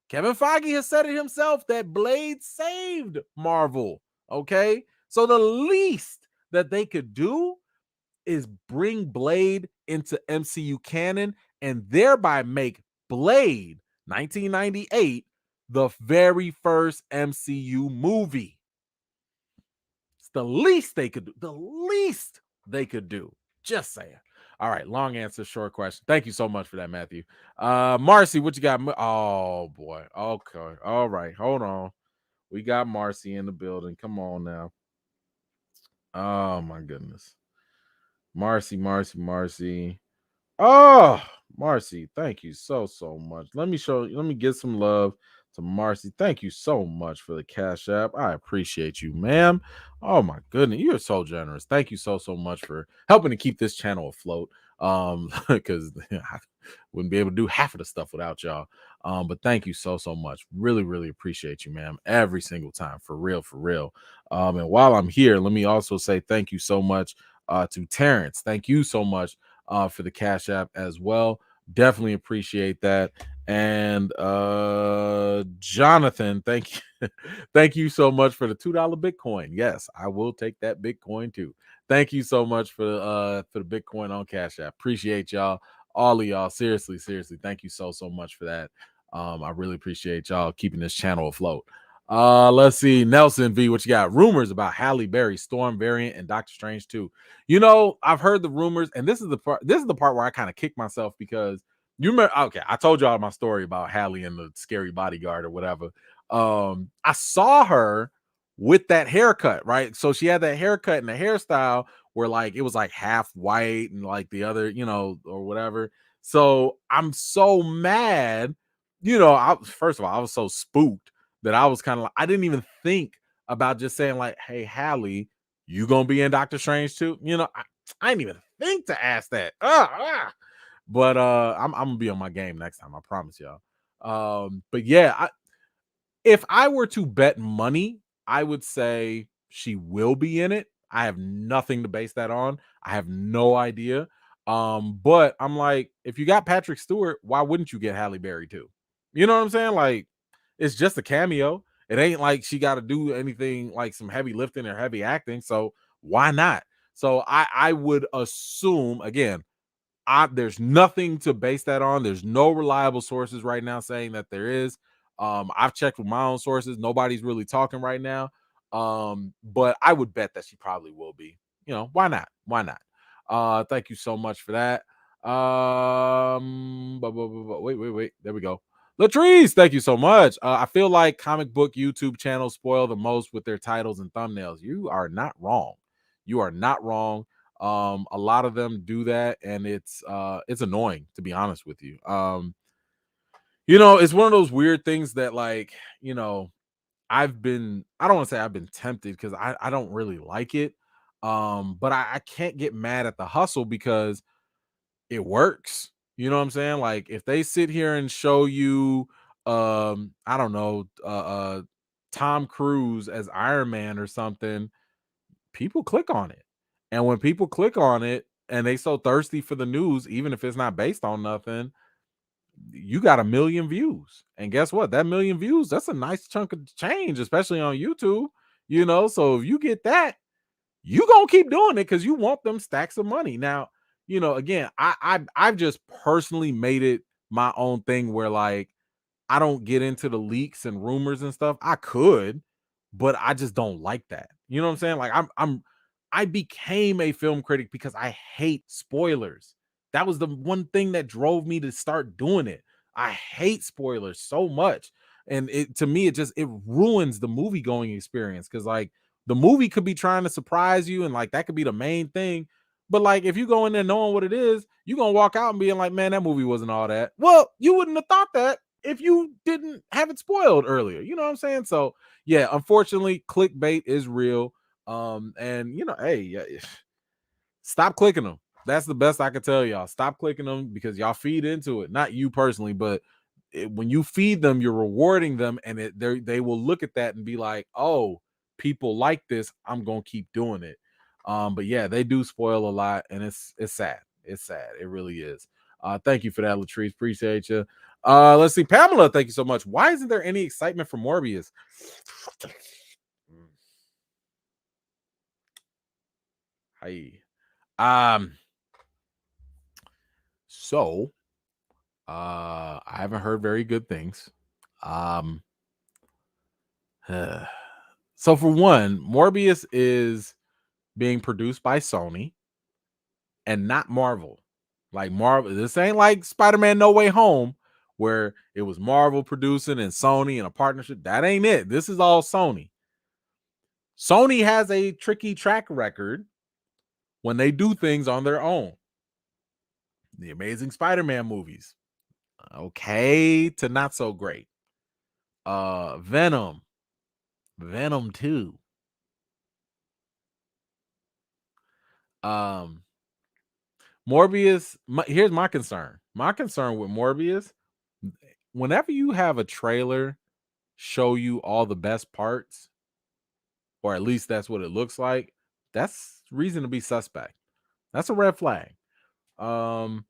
[SPEAKER 1] Kevin Feige has said it himself that Blade saved Marvel. Okay. So the least that they could do is bring Blade into MCU canon and thereby make Blade 1998 the very first MCU movie. It's the least they could do. The least they could do. Just saying. All right, long answer, short question. Thank you so much for that, Matthew. Marcy, what you got? Oh boy. Okay. All right. Hold on. We got Marcy in the building. Come on now. Oh my goodness. Marcy. Oh, Marcy, thank you so much. Let me get some love to Marcy. Thank you so much for the Cash App. I appreciate you, ma'am. Oh my goodness, you're so generous. Thank you so much for helping to keep this channel afloat. Because I wouldn't be able to do half of the stuff without y'all. But thank you so much. Really appreciate you, ma'am. Every single time, for real. And while I'm here, let me also say thank you so much to Terrence. Thank you so much for the Cash App as well. Definitely appreciate that. And Jonathan, thank you. Thank you so much for the $2 Bitcoin. Yes, I will take that Bitcoin too. Thank you so much for the Bitcoin on Cash App. Appreciate y'all, all of y'all. Seriously, seriously, thank you so much for that. I really appreciate y'all keeping this channel afloat. Let's see, Nelson V, what you got? Rumors about Halle Berry, Storm variant, and Doctor Strange too. You know, I've heard the rumors, and this is the part. This is the part where I kind of kick myself because you remember, okay, I told y'all my story about Halle and the scary bodyguard or whatever. I saw her with that haircut, right? So she had that haircut and the hairstyle where like it was like half white and like the other, or whatever. So I'm so mad, first of all, I was so spooked that I was kind of like, I didn't even think about just saying, like, hey, Halle, you gonna be in Doctor Strange too? I didn't even think to ask that. But I'm gonna be on my game next time, I promise y'all. But yeah, if I were to bet money, I would say she will be in it. I have nothing to base that on. I have no idea. But I'm like, if you got Patrick Stewart, why wouldn't you get Halle Berry too? You know what I'm saying? Like, it's just a cameo. It ain't like she got to do anything like some heavy lifting or heavy acting. So why not? So I would assume again, there's nothing to base that on. There's no reliable sources right now saying that there is. I've checked with my own sources. Nobody's really talking right now. But I would bet that she probably will be. Why not? Why not? Thank you so much for that. Wait. There we go. Latrice, thank you so much. I feel like comic book YouTube channels spoil the most with their titles and thumbnails. You are not wrong. You are not wrong. A lot of them do that, and it's annoying, to be honest with you. It's one of those weird things that, like, I don't want to say I've been tempted because I don't really like it. But I can't get mad at the hustle because it works. You know what I'm saying? Like, if they sit here and show you I don't know, Tom Cruise as Iron Man or something, people click on it. And when people click on it and they so thirsty for the news, even if it's not based on nothing, you got 1 million views. And guess what? That 1 million views, that's a nice chunk of change, especially on YouTube. So if you get that, you gonna keep doing it because you want them stacks of money. Now, again, I've just personally made it my own thing where, like, I don't get into the leaks and rumors and stuff. I could, but I just don't like that. You know what I'm saying? Like, I became a film critic because I hate spoilers. That was the one thing that drove me to start doing it. I hate spoilers so much. And to me, it ruins the movie going experience because, like, the movie could be trying to surprise you and, like, that could be the main thing. But, like, if you go in there knowing what it is, you're gonna walk out and being like, man, that movie wasn't all that. Well, you wouldn't have thought that if you didn't have it spoiled earlier. You know what I'm saying? So yeah, unfortunately, clickbait is real. And hey, yeah, stop clicking them. That's the best I can tell y'all. Stop clicking them because y'all feed into it. Not you personally, but when you feed them, you're rewarding them, and they will look at that and be like, "Oh, people like this. I'm gonna keep doing it." But yeah, they do spoil a lot, and it's sad. It's sad. It really is. Thank you for that, Latrice. Appreciate you. Let's see, Pamela. Thank you so much. Why isn't there any excitement for Morbius? Hi. Um. So, I haven't heard very good things. Um. So for one, Morbius is being produced by Sony and not Marvel. Like, Marvel, this ain't like Spider-Man No Way Home, where it was Marvel producing and Sony in a partnership. That ain't it. This is all Sony. Sony has a tricky track record when they do things on their own. The Amazing Spider-Man movies, okay, to not so great. Venom 2. Um, Morbius. Here's my concern. My concern with Morbius: whenever you have a trailer show you all the best parts, or at least that's what it looks like, that's reason to be suspect. That's a red flag. Um,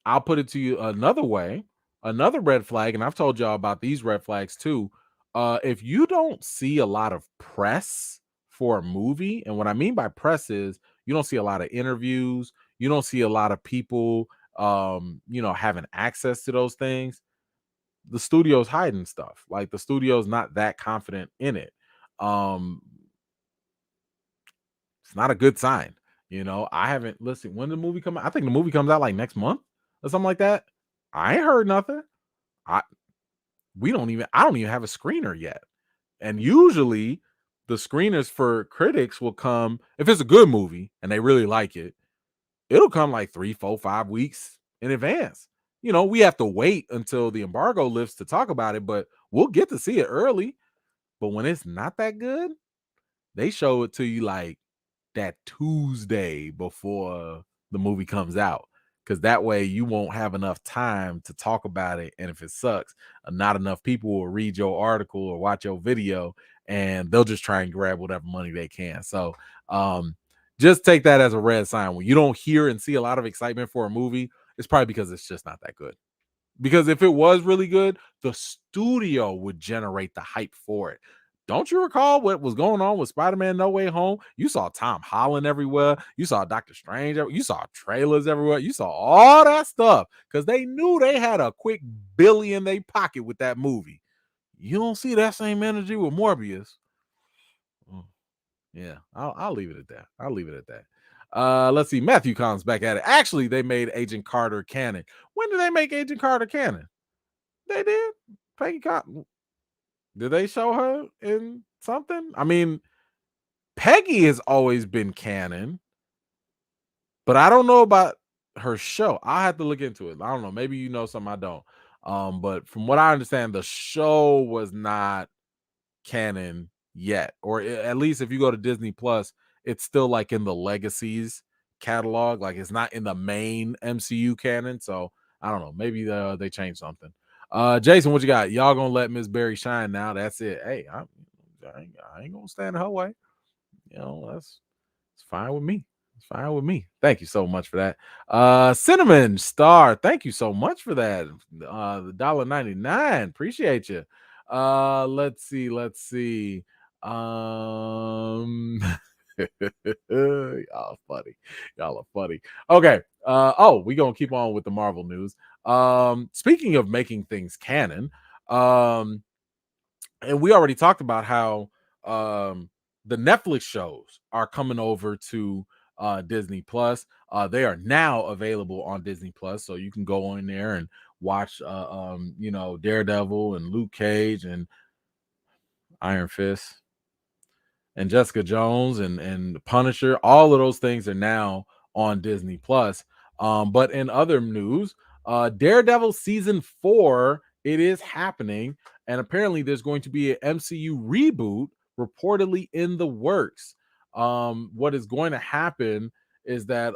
[SPEAKER 1] I'll put it to you another way. Another red flag, and I've told y'all about these red flags too. If you don't see a lot of press for a movie, and what I mean by press is you don't see a lot of interviews, you don't see a lot of people having access to those things. The studio's hiding stuff. Like the studio's not that confident in it. Um, it's not a good sign. I haven't listened when the movie come out. I think the movie comes out like next month or something like that. I ain't heard nothing. I I don't even have a screener yet. And usually the screeners for critics will come if it's a good movie and they really like it, it'll come like 3, 4, 5 weeks in advance. We have to wait until the embargo lifts to talk about it, but we'll get to see it early. But when it's not that good, they show it to you like that Tuesday before the movie comes out. Because that way you won't have enough time to talk about it. And if it sucks, not enough people will read your article or watch your video, and they'll just try and grab whatever money they can. So just take that as a red sign. When you don't hear and see a lot of excitement for a movie, it's probably because it's just not that good. Because if it was really good, the studio would generate the hype for it. Don't you recall what was going on with Spider-Man No Way Home? You saw Tom Holland everywhere. You saw Doctor Strange. You saw trailers everywhere. You saw all that stuff because they knew they had a quick billion in their pocket with that movie. You don't see that same energy with Morbius. Yeah, I'll leave it at that. I'll leave it at that. Let's see. Matthew Collins back at it. Actually, they made Agent Carter canon. When did they make Agent Carter canon? They did. Peggy Carter. Did they show her in something? I mean, Peggy has always been canon, but I don't know about her show. I have to look into it. I don't know. Maybe you know something I don't. But from what I understand, the show was not canon yet, or at least if you go to Disney Plus, it's still like in the Legacies catalog, like it's not in the main MCU canon. So I don't know, maybe they changed something. Jason, what you got? Y'all gonna let Miss Berry shine now? That's it. Hey, I ain't gonna stand in her way. That's it's fine with me. It's fine with me. Thank you so much for that. Cinnamon Star, thank you so much for that. The $1.99. Appreciate you. Let's see. Y'all funny. Y'all are funny. Okay. We gonna keep on with the Marvel news. Speaking of making things canon, and we already talked about how the Netflix shows are coming over to Disney Plus. They are now available on Disney Plus, so you can go in there and watch Daredevil and Luke Cage and Iron Fist and Jessica Jones and Punisher. All of those things are now on Disney Plus. But in other news, Daredevil season 4, it is happening, and apparently there's going to be an MCU reboot reportedly in the works. What is going to happen is that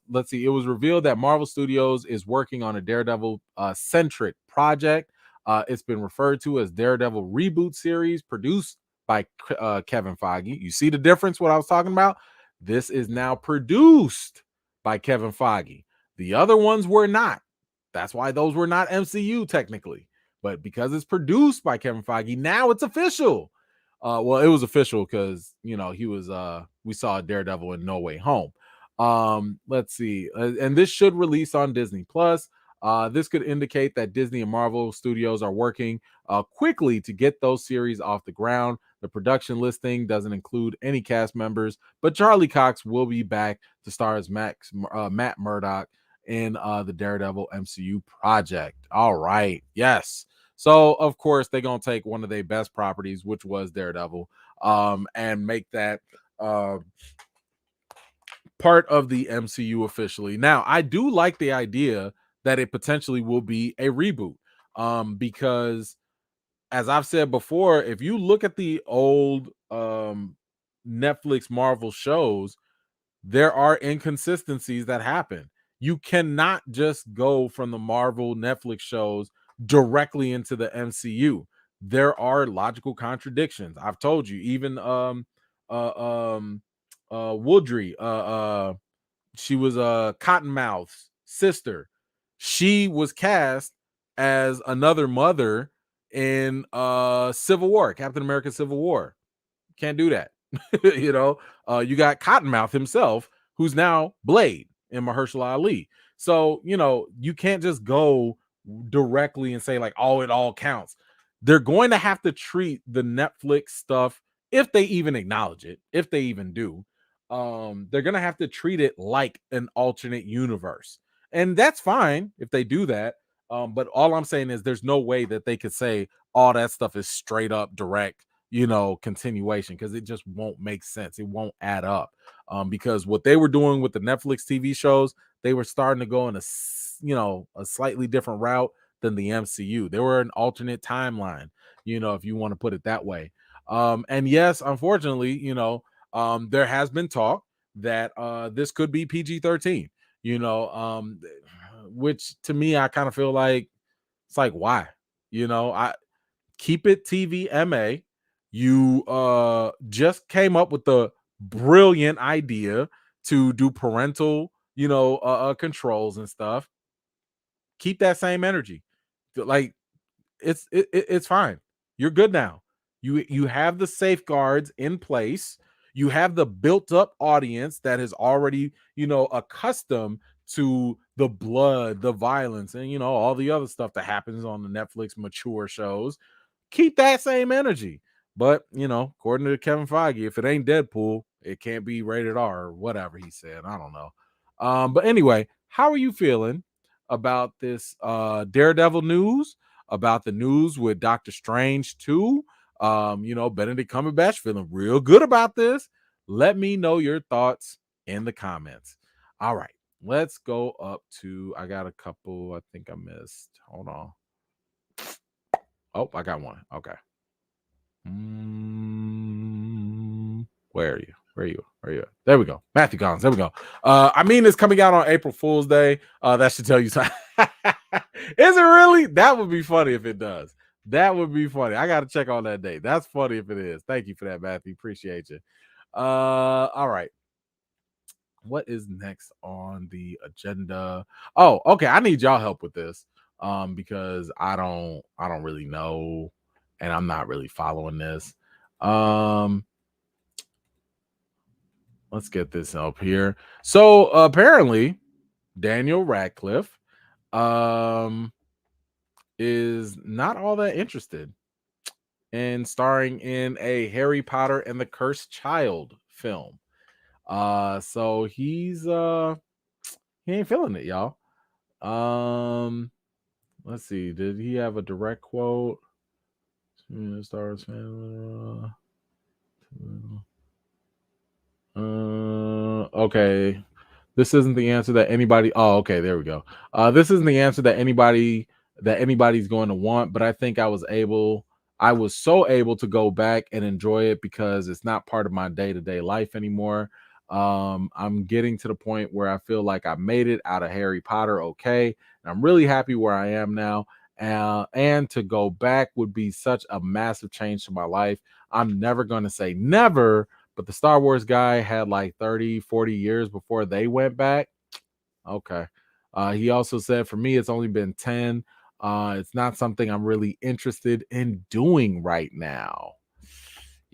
[SPEAKER 1] let's see, it was revealed that Marvel Studios is working on a Daredevil centric project. It's been referred to as Daredevil reboot series produced by Kevin Feige. You see the difference, what I was talking about? This is now produced by Kevin Feige. The other ones were not. That's why those were not MCU technically. But because it's produced by Kevin Feige, now it's official. Well, it was official because he was we saw Daredevil in No Way Home. Let's see. And this should release on Disney Plus. This could indicate that Disney and Marvel Studios are working quickly to get those series off the ground. The production listing doesn't include any cast members, but Charlie Cox will be back to star as Matt Murdock in the Daredevil MCU project. All right. Yes. So, of course, they're going to take one of their best properties, which was Daredevil, and make that part of the MCU officially. Now, I do like the idea that it potentially will be a reboot, because as I've said before, if you look at the old Netflix Marvel shows, there are inconsistencies that happen. You cannot just go from the Marvel Netflix shows directly into the MCU. There are logical contradictions. I've told you, even Woodry, she was Cottonmouth's sister. She was cast as another mother in Civil War, Captain America Civil War. Can't do that. you know, you got Cottonmouth himself, who's now Blade in Mahershala Ali. So, you can't just go directly and say, like, oh, it all counts. They're going to have to treat the Netflix stuff, if they even acknowledge it, if they even do. They're going to have to treat it like an alternate universe. And that's fine if they do that. But all I'm saying is there's no way that they could say all that stuff is straight up direct continuation, because it just won't make sense. It won't add up. Because what they were doing with the Netflix TV shows, they were starting to go in a slightly different route than the MCU. They were an alternate timeline, if you want to put it that way. And yes, unfortunately, there has been talk that this could be PG-13, which to me, I kind of feel like it's like, why? I keep it TVMA. You just came up with the brilliant idea to do parental, controls and stuff. Keep that same energy. Like, it's fine. You're good now. You have the safeguards in place. You have the built up audience that is already, accustomed to the blood, the violence, and all the other stuff that happens on the Netflix mature shows. Keep that same energy. But, according to Kevin Feige, if it ain't Deadpool, it can't be rated R or whatever he said. I don't know. But anyway, how are you feeling about this Daredevil news, about the news with Doctor Strange 2? Benedict Cumberbatch feeling real good about this. Let me know your thoughts in the comments. All right, let's go up to, I got a couple I think I missed. Hold on. Oh, I got one. Okay. Where are you? Where are you? Where are you? There we go. Matthew Collins. There we go. It's coming out on April Fool's Day. That should tell you something. Is it really? That would be funny if it does. That would be funny. I got to check on that date. That's funny if it is. Thank you for that, Matthew. Appreciate you. All right. What is next on the agenda? Oh, okay. I need y'all help with this. Because I don't really know, and I'm not really following this. Let's get this up here. So apparently Daniel Radcliffe is not all that interested in starring in a Harry Potter and the Cursed Child film. So he ain't feeling it, y'all. Let's see. Did he have a direct quote? Stars okay. This isn't the answer that anybody. Oh, okay, there we go. This isn't the answer that anybody's going to want, but I think I was so able to go back and enjoy it because it's not part of my day-to-day life anymore. I'm getting to the point where I feel like I made it out of Harry Potter okay, and I'm really happy where I am now. And to go back would be such a massive change to my life. I'm never going to say never, but the Star Wars guy had like 30, 40 years before they went back. Okay. He also said, for me, it's only been 10. It's not something I'm really interested in doing right now.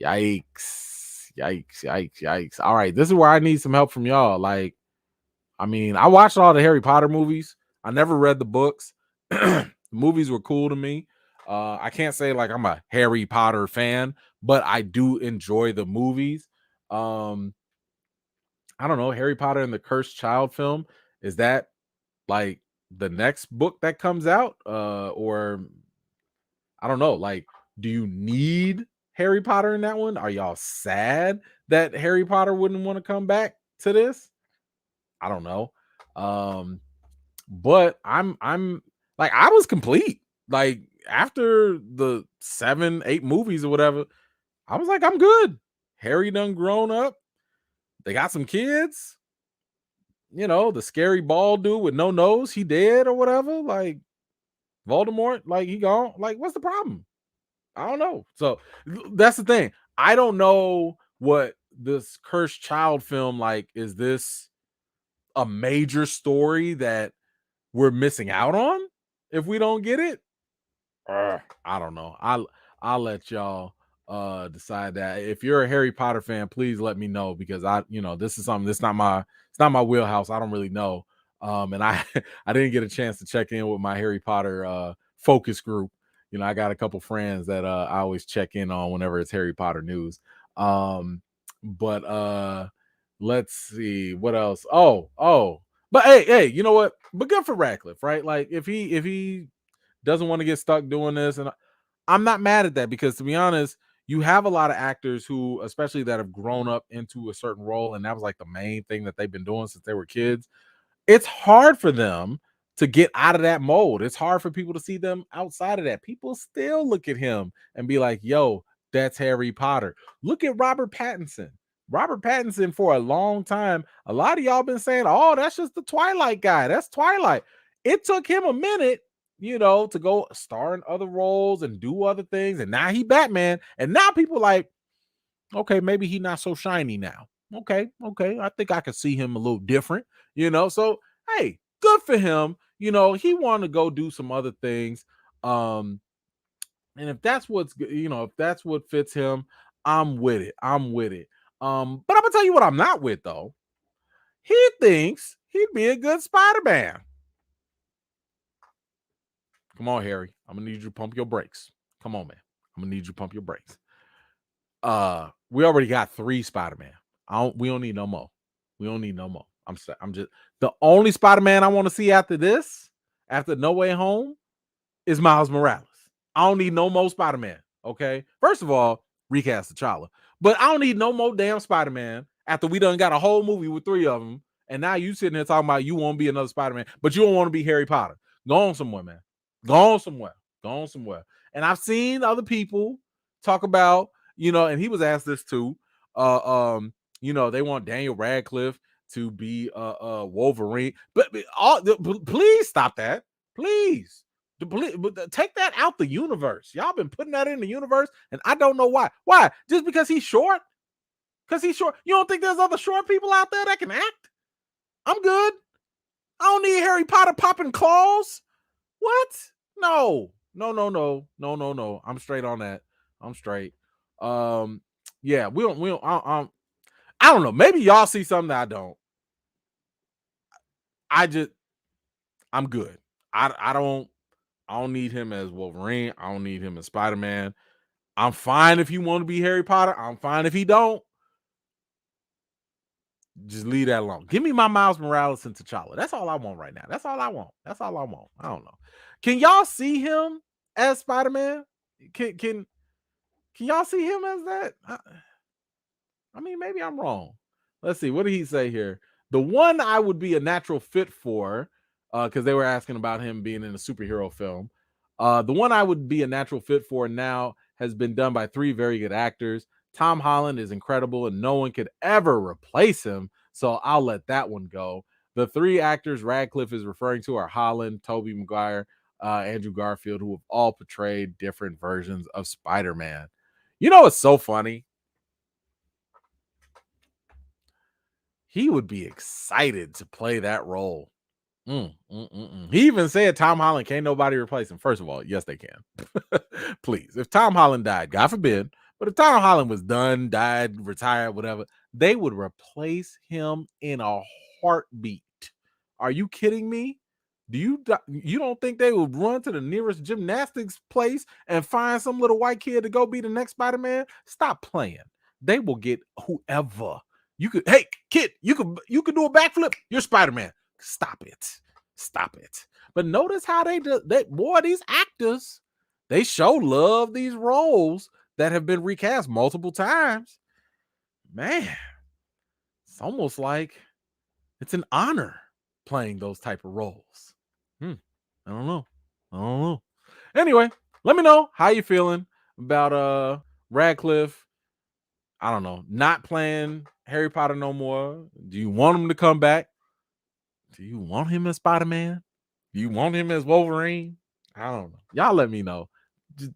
[SPEAKER 1] Yikes. Yikes. Yikes. Yikes. All right. This is where I need some help from y'all. Like, I watched all the Harry Potter movies. I never read the books. The movies were cool to me. I can't say like I'm a Harry Potter fan, but I do enjoy the movies. I don't know. Harry Potter and the Cursed Child film, is that like the next book that comes out? Or I don't know. Like, do you need Harry Potter in that one? Are y'all sad that Harry Potter wouldn't want to come back to this? I don't know. But I'm like, I was complete. Like, after the 7, 8 movies or whatever, I was like, I'm good. Harry done grown up. They got some kids. The scary bald dude with no nose, he dead or whatever. Like, Voldemort, like, he gone. Like, what's the problem? I don't know. So that's the thing. I don't know what this Cursed Child film, like, is this a major story that we're missing out on? if we don't get it, I don't know. I'll let y'all decide that. If you're a Harry Potter fan, please let me know, because this is something that's not my wheelhouse. I don't really know. And I I didn't get a chance to check in with my Harry Potter focus group. I got a couple friends that I always check in on whenever it's Harry Potter news. But let's see what else. But hey, you know what? But good for Radcliffe, right? Like if he doesn't want to get stuck doing this, and I'm not mad at that, because to be honest, you have a lot of actors who, especially that have grown up into a certain role, and that was like the main thing that they've been doing since they were kids. It's hard for them to get out of that mold. It's hard for people to see them outside of that. People still look at him and be like, yo, that's Harry Potter. Look at Robert Pattinson. Robert Pattinson, for a long time, a lot of y'all been saying, oh, that's just the Twilight guy. That's Twilight. It took him a minute, to go star in other roles and do other things. And now he Batman. And now people like, okay, maybe he not so shiny now. Okay. I think I could see him a little different, So hey, good for him. He wanted to go do some other things. And if that's if that's what fits him, I'm with it. But I'm gonna tell you what I'm not with though. He thinks he'd be a good Spider-Man. Come on, Harry. I'm gonna need you to pump your brakes. Come on, man. I'm gonna need you to pump your brakes. We already got 3 Spider-Man. We don't need no more. We don't need no more. I'm just the only Spider-Man I want to see after this, after No Way Home, is Miles Morales. I don't need no more Spider-Man. Okay. First of all, recast Tchalla. But I don't need no more damn Spider-Man after we done got a whole movie with 3 of them. And now you sitting there talking about you want to be another Spider-Man, but you don't want to be Harry Potter. Go on somewhere, man. Go on somewhere. Go on somewhere. And I've seen other people talk about, and he was asked this too. They want Daniel Radcliffe to be Wolverine. But please stop that. Please. Take that out the universe. Y'all been putting that in the universe, and I don't know why. Why? Just because he's short? Because he's short. You don't think there's other short people out there that can act? I'm good. I don't need Harry Potter popping claws. What? No. No. I'm straight on that. I'm straight. Yeah, we don't. I don't know. Maybe y'all see something that I don't. I'm good. I don't need him as Wolverine. I don't need him as Spider-Man. I'm fine if you want to be Harry Potter. I'm fine if he don't. Just leave that alone. Give me my Miles Morales and T'Challa. That's all I want right now. That's all I want. I don't know. Can y'all see him as Spider-Man? Can y'all see him as that? I mean, maybe I'm wrong. Let's see. What did he say here? The one I would be a natural fit for, because they were asking about him being in a superhero film. The one I would be a natural fit for now has been done by 3 very good actors. Tom Holland is incredible, and no one could ever replace him. So I'll let that one go. The 3 actors Radcliffe is referring to are Holland, Tobey Maguire, Andrew Garfield, who have all portrayed different versions of Spider-Man. You know what's so funny? He would be excited to play that role. He even said Tom Holland can't nobody replace him. First of all, yes, they can. Please. If Tom Holland died, God forbid, but if Tom Holland was done, died, retired, whatever, they would replace him in a heartbeat. Are you kidding me? You don't think they would run to the nearest gymnastics place and find some little white kid to go be the next Spider-Man? Stop playing. They will get whoever. Hey kid, you could do a backflip. You're Spider-Man. Stop it. But notice how they do that. Boy, these actors, they show love these roles that have been recast multiple times. Man, it's almost like it's an honor playing those type of roles. I don't know. Anyway, let me know how you feeling about Radcliffe. I don't know, not playing Harry Potter no more. Do you want him to come back? Do you want him as Spider-Man? Do you want him as Wolverine? I don't know. Y'all let me know. Just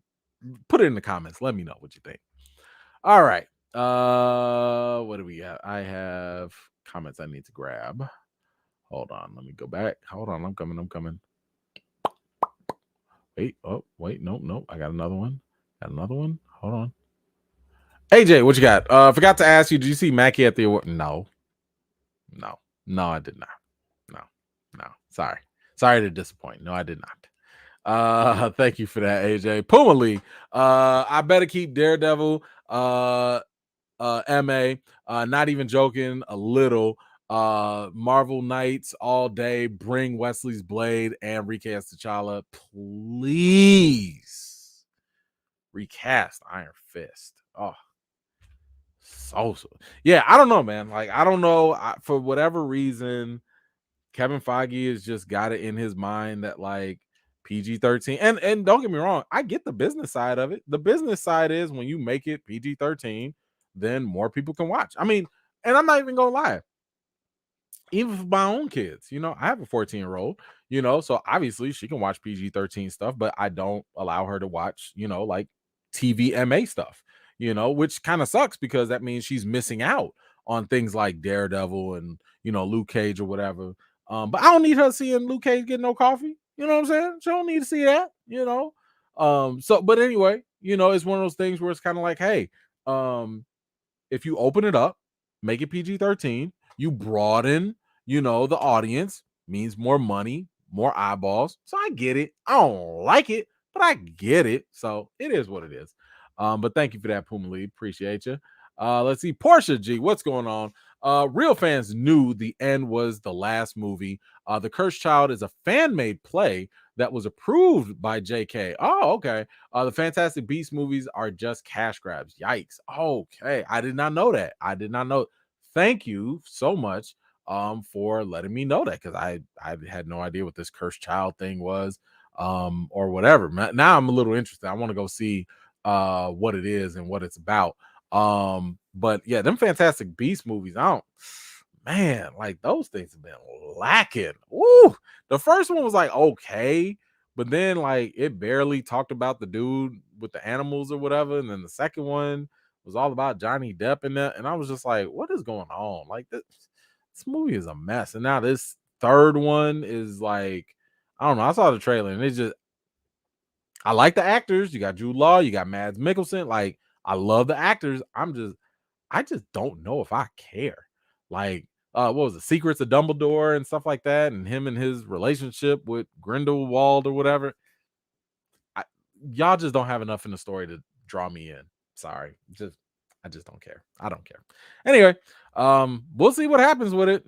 [SPEAKER 1] put it in the comments. Let me know what you think. All right. What do we got? I have comments I need to grab. Hold on. Let me go back. Hold on. I'm coming. Wait, nope. I got another one. Hold on. AJ, what you got? Forgot to ask you, did you see Mackie at the award? No, I did not. No, no. Sorry to disappoint. No, I did not. Thank you for that, AJ. Puma Lee. I better keep Daredevil. MA. Not even joking, a little. Marvel Knights all day. Bring Wesley's Blade and recast Tchalla. Please recast Iron Fist. Oh, so yeah. I don't know, man. Like, I don't know. For whatever reason, Kevin Feige has just got it in his mind that like PG-13, and don't get me wrong, I get the business side of it. The business side is when you make it PG-13, then more people can watch. I mean, and I'm not even gonna lie, even for my own kids, I have a 14-year-old, so obviously she can watch PG-13 stuff, but I don't allow her to watch, like TVMA stuff, which kind of sucks because that means she's missing out on things like Daredevil and Luke Cage or whatever. But I don't need her seeing Luke Cage get no coffee. You know what I'm saying? She don't need to see that. So but anyway, it's one of those things where it's kind of like, hey, if you open it up, make it PG-13, you broaden, the audience, means more money, more eyeballs. So I get it. I don't like it, but I get it. So it is what it is. But thank you for that, Puma Lee. Appreciate you. Let's see. Portia G, what's going on? Real fans knew the end was the last movie. The Cursed Child is a fan-made play that was approved by JK. Oh, okay. The Fantastic Beasts movies are just cash grabs. Yikes. Okay. I did not know that. I did not know. Thank you so much for letting me know that, because I had no idea what this Cursed Child thing was or whatever. Now I'm a little interested. I want to go see what it is and what it's about. But yeah, them Fantastic Beast movies, man, like those things have been lacking. Woo! The first one was like okay, but then like it barely talked about the dude with the animals or whatever, and then the second one was all about Johnny Depp in that, and I was just like, what is going on? Like this movie is a mess. And now this third one is like, I don't know. I saw the trailer and it's just, I like the actors. You got Jude Law, you got Mads Mikkelsen. Like, I love the actors. I just don't know if I care. Like, what was it? Secrets of Dumbledore and stuff like that, and him and his relationship with Grindelwald or whatever. Y'all just don't have enough in the story to draw me in. Sorry. I just don't care. I don't care. Anyway, we'll see what happens with it.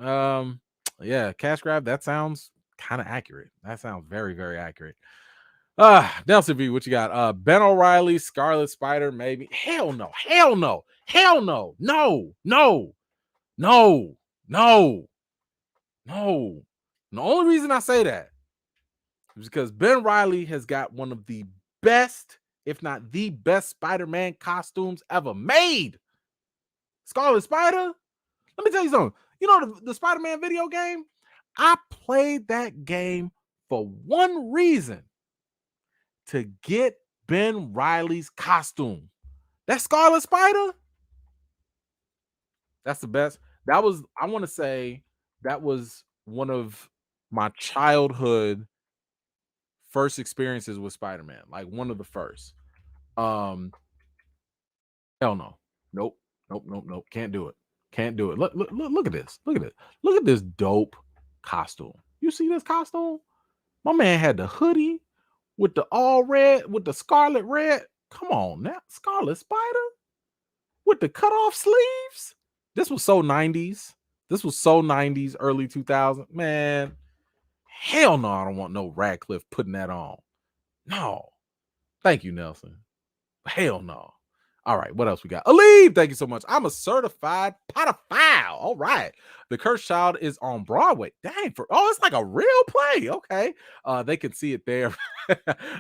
[SPEAKER 1] Yeah, cash grab, that sounds kind of accurate. That sounds very, very accurate. Nelson V, what you got? Ben O'Reilly, Scarlet Spider, maybe. Hell no, hell no, hell no, no, no, no, no, no. The only reason I say that is because Ben Reilly has got one of the best, if not the best, Spider-Man costumes ever made. Scarlet Spider. Let me tell you something. You know the Spider-Man video game? I played that game for one reason: to get Ben Reilly's costume. That Scarlet Spider, that's the best. That was, I want to say, that was one of my childhood first experiences with Spider-Man. Like one of the first. Um, hell no. Nope. Nope. Can't do it. Can't do it. Look at this. Look at it. Look at this dope costume. You see this costume? My man had the hoodie with the all red, with the scarlet red. Come on now. Scarlet Spider with the cut off sleeves. This was so 90s. This was so 90s, early 2000s. Man, hell no, I don't want no Radcliffe putting that on. No. Thank you, Nelson. Hell no. All right, what else we got? Aleve, thank you so much. I'm a certified pedophile. All right. The Cursed Child is on Broadway. Dang, it's like a real play. Okay. They can see it there.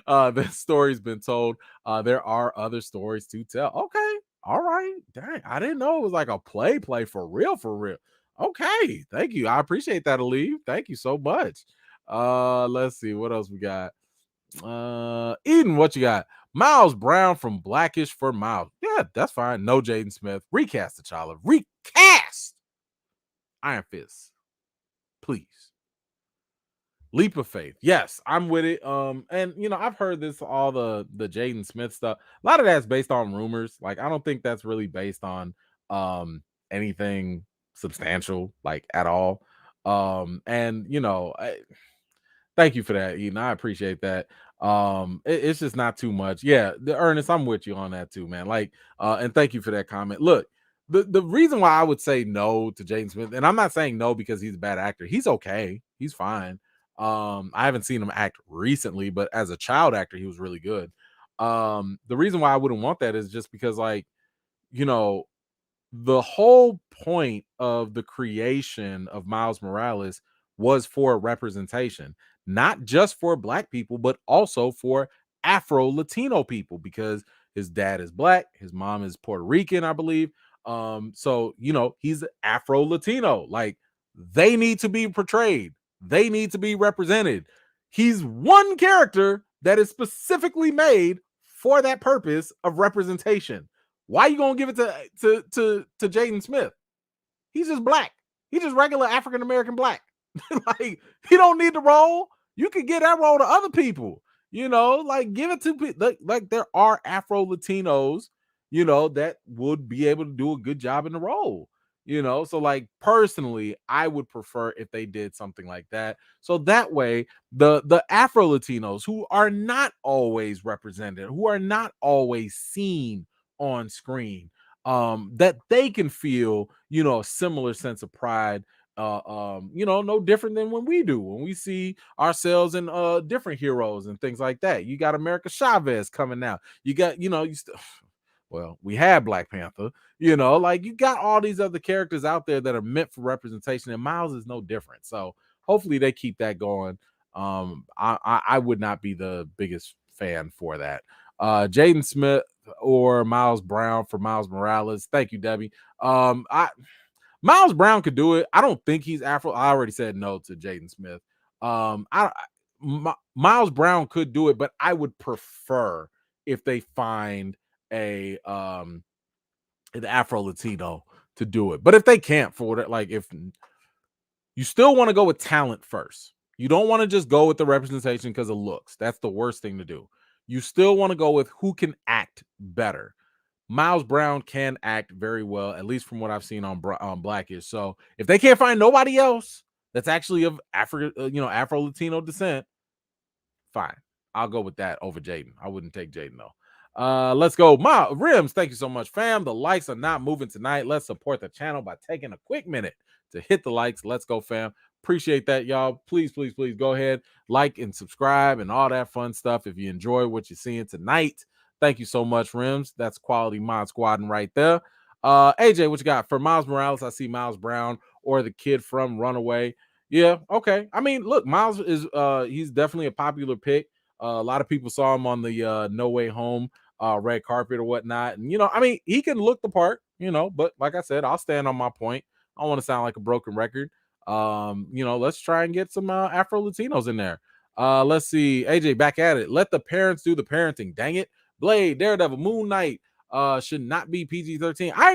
[SPEAKER 1] The story's been told. There are other stories to tell. Okay. All right. Dang, I didn't know it was like a play for real, for real. Okay. Thank you. I appreciate that, Aleve. Thank you so much. Let's see what else we got. Eden, what you got? Miles Brown from Blackish for Miles. Yeah, that's fine. No Jaden Smith. Recast Tchalla. Recast Iron Fist. Please. Leap of faith. Yes, I'm with it. And I've heard this all the Jaden Smith stuff. A lot of that's based on rumors. Like, I don't think that's really based on anything substantial, like, at all. And thank you for that, Eden. I appreciate that. It's just not too much. Yeah, the Ernest, I'm with you on that too, man. Like, and thank you for that comment. Look, the reason why I would say no to Jaden Smith, and I'm not saying no because he's a bad actor. He's okay. He's fine. I haven't seen him act recently, but as a child actor, he was really good. The reason why I wouldn't want that is just because, like, you know, the whole point of the creation of Miles Morales was for representation, not just for black people, but also for Afro Latino people, because his dad is black, his mom is Puerto Rican, I believe. So he's Afro Latino. Like, they need to be portrayed, they need to be represented. He's one character that is specifically made for that purpose of representation. Why you gonna give it to Jaden Smith? He's just black. He's just regular African American black. Like, he don't need the role. You could get that role to other people. Like, give it to people. Like there are Afro Latinos, that would be able to do a good job in the role. So, like, personally, I would prefer if they did something like that. So that way, the Afro Latinos who are not always represented, who are not always seen on screen, that they can feel, a similar sense of pride, no different than when we do, when we see ourselves in different heroes and things like that. You got America Chavez coming out. You got, well, we had Black Panther, like, you got all these other characters out there that are meant for representation, and Miles is no different. So hopefully they keep that going. I would not be the biggest fan for that. Jaden Smith or Miles Brown for Miles Morales. Thank you, Debbie. Miles Brown could do it. I don't think he's Afro. I already said no to Jaden Smith. Miles Brown could do it, but I would prefer if they find a an Afro Latino to do it. But if they can't for it, like, if you still want to go with talent first, you don't want to just go with the representation because of looks. That's the worst thing to do. You still want to go with who can act better. Miles Brown can act very well, at least from what I've seen on Blackish. So if they can't find nobody else that's actually of Afro Latino descent, fine. I'll go with that over Jaden. I wouldn't take Jaden though. Let's go. Rims, thank you so much, fam. The likes are not moving tonight. Let's support the channel by taking a quick minute to hit the likes. Let's go, fam. Appreciate that, y'all. Please, please, please go ahead, like and subscribe and all that fun stuff if you enjoy what you're seeing tonight. Thank you so much, Rims. That's quality mod squadding right there. AJ, what you got? For Miles Morales, I see Miles Brown or the kid from Runaway. Yeah, okay. I mean, look, Miles is he's definitely a popular pick. A lot of people saw him on the No Way Home red carpet or whatnot. And I mean, he can look the part, but like I said, I'll stand on my point. I don't want to sound like a broken record. Let's try and get some Afro Latinos in there. Let's see. AJ back at it. Let the parents do the parenting. Dang it. Blade, Daredevil, Moon Knight should not be PG-13. I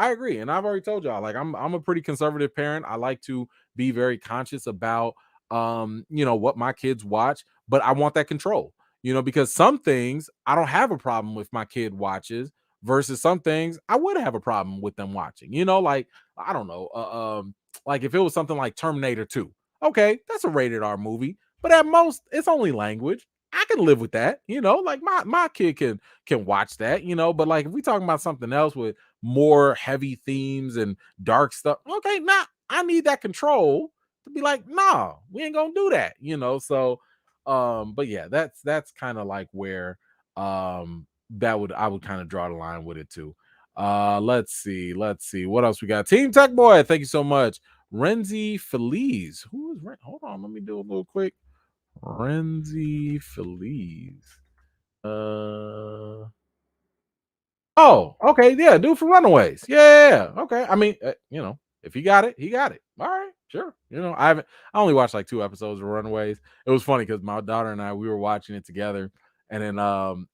[SPEAKER 1] agree. And I've already told y'all, like, I'm a pretty conservative parent. I like to be very conscious about what my kids watch, but I want that control, because some things I don't have a problem with my kid watches versus some things I would have a problem with them watching. Like, I don't know, like if it was something like Terminator 2, okay, that's a rated R movie, but at most it's only language. I can live with that, like my kid can watch that, but like if we talking about something else with more heavy themes and dark stuff, okay, nah, I need that control to be like, nah, we ain't gonna do that, So but yeah, that's kind of like where I would kind of draw the line with it too. Let's see what else we got. Team Tech Boy, thank you so much. Renzi Feliz, who is hold on, let me do a little quick. Renzi Feliz, oh, okay, yeah, dude for Runaways. Yeah, okay. I mean, if he got it, he got it. All right, sure. I only watched like 2 episodes of Runaways. It was funny because my daughter and I, we were watching it together, and then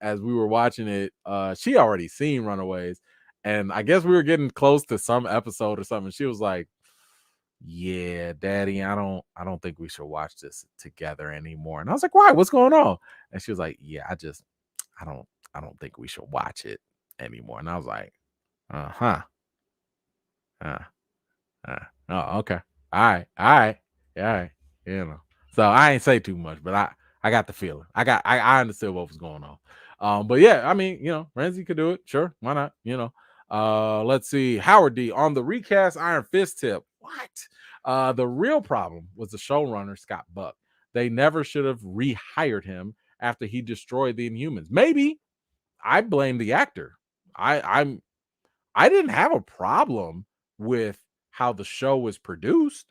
[SPEAKER 1] as we were watching it, she already seen Runaways, and I guess we were getting close to some episode or something. She was like, yeah, Daddy, I don't think we should watch this together anymore. And I was like, why? What's going on? And she was like, yeah, I don't I don't think we should watch it anymore. And I was like, uh-huh. Uh, oh, okay. All right. Yeah, all right. You know. So I ain't say too much, but I got the feeling. I understood what was going on. But yeah, I mean, Renzi could do it. Sure, why not? Let's see. Howard D on the recast Iron Fist tip. What? The real problem was the showrunner Scott Buck. They never should have rehired him after he destroyed the Inhumans. Maybe I blame the actor. I didn't have a problem with how the show was produced.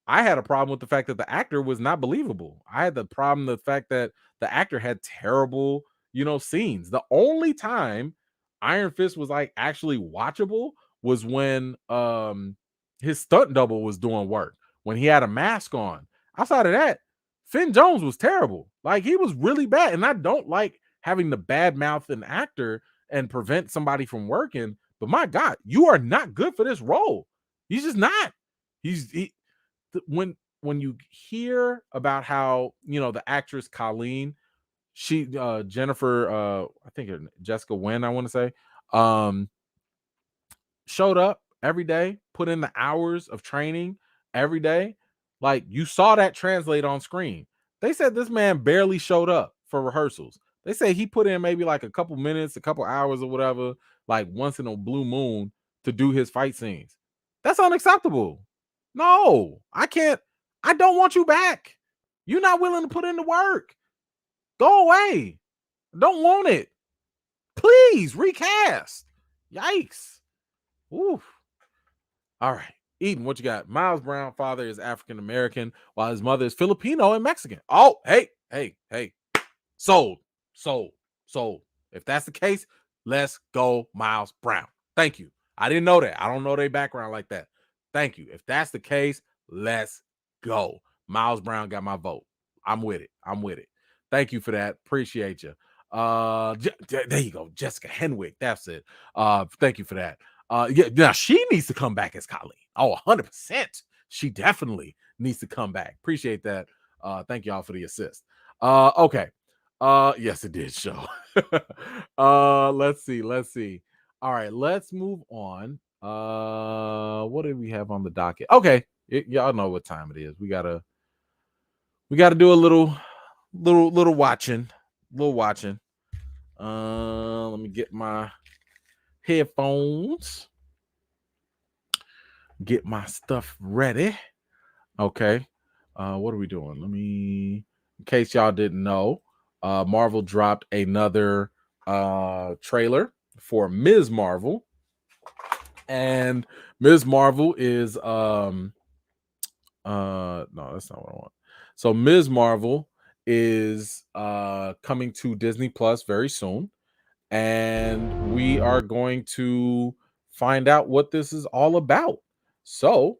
[SPEAKER 1] I had a problem with the fact that the actor was not believable. I had the problem the fact that the actor had terrible, scenes. The only time Iron Fist was like actually watchable was when his stunt double was doing work, when he had a mask on. Outside of that, Finn Jones was terrible. Like, he was really bad. And I don't like having the bad mouth an actor and prevent somebody from working. But my God, you are not good for this role. He's just not. When you hear about how the actress Colleen, she Jennifer, I think Jessica Wen, I want to say, showed up every day, put in the hours of training every day. Like, you saw that translate on screen. They said this man barely showed up for rehearsals. They say he put in maybe like a couple minutes, a couple hours or whatever, like once in a blue moon to do his fight scenes. That's unacceptable. No, I can't. I don't want you back. You're not willing to put in the work. Go away. Don't want it. Please recast. Yikes. Oof. All right. Eden, what you got? Miles Brown father is African American while his mother is Filipino and Mexican. Oh, hey. Sold. If that's the case, let's go Miles Brown. Thank you. I didn't know that. I don't know their background like that. Thank you. If that's the case, let's go. Miles Brown got my vote. I'm with it. Thank you for that. Appreciate you. There you go. Jessica Henwick. That's it. Thank you for that. Yeah, now she needs to come back as Colleen. Oh, 100%. She definitely needs to come back. Appreciate that. Thank y'all for the assist. Okay. Yes, it did show. Let's see. All right, let's move on. What do we have on the docket? Okay, y'all know what time it is. We gotta do a little watching. Let me get my headphones, get my stuff ready. Okay. What are we doing? In case y'all didn't know, Marvel dropped another trailer for Ms. Marvel. And Ms. Marvel is no, that's not what I want. So Ms. Marvel is coming to Disney Plus very soon. And we are going to find out what this is all about. So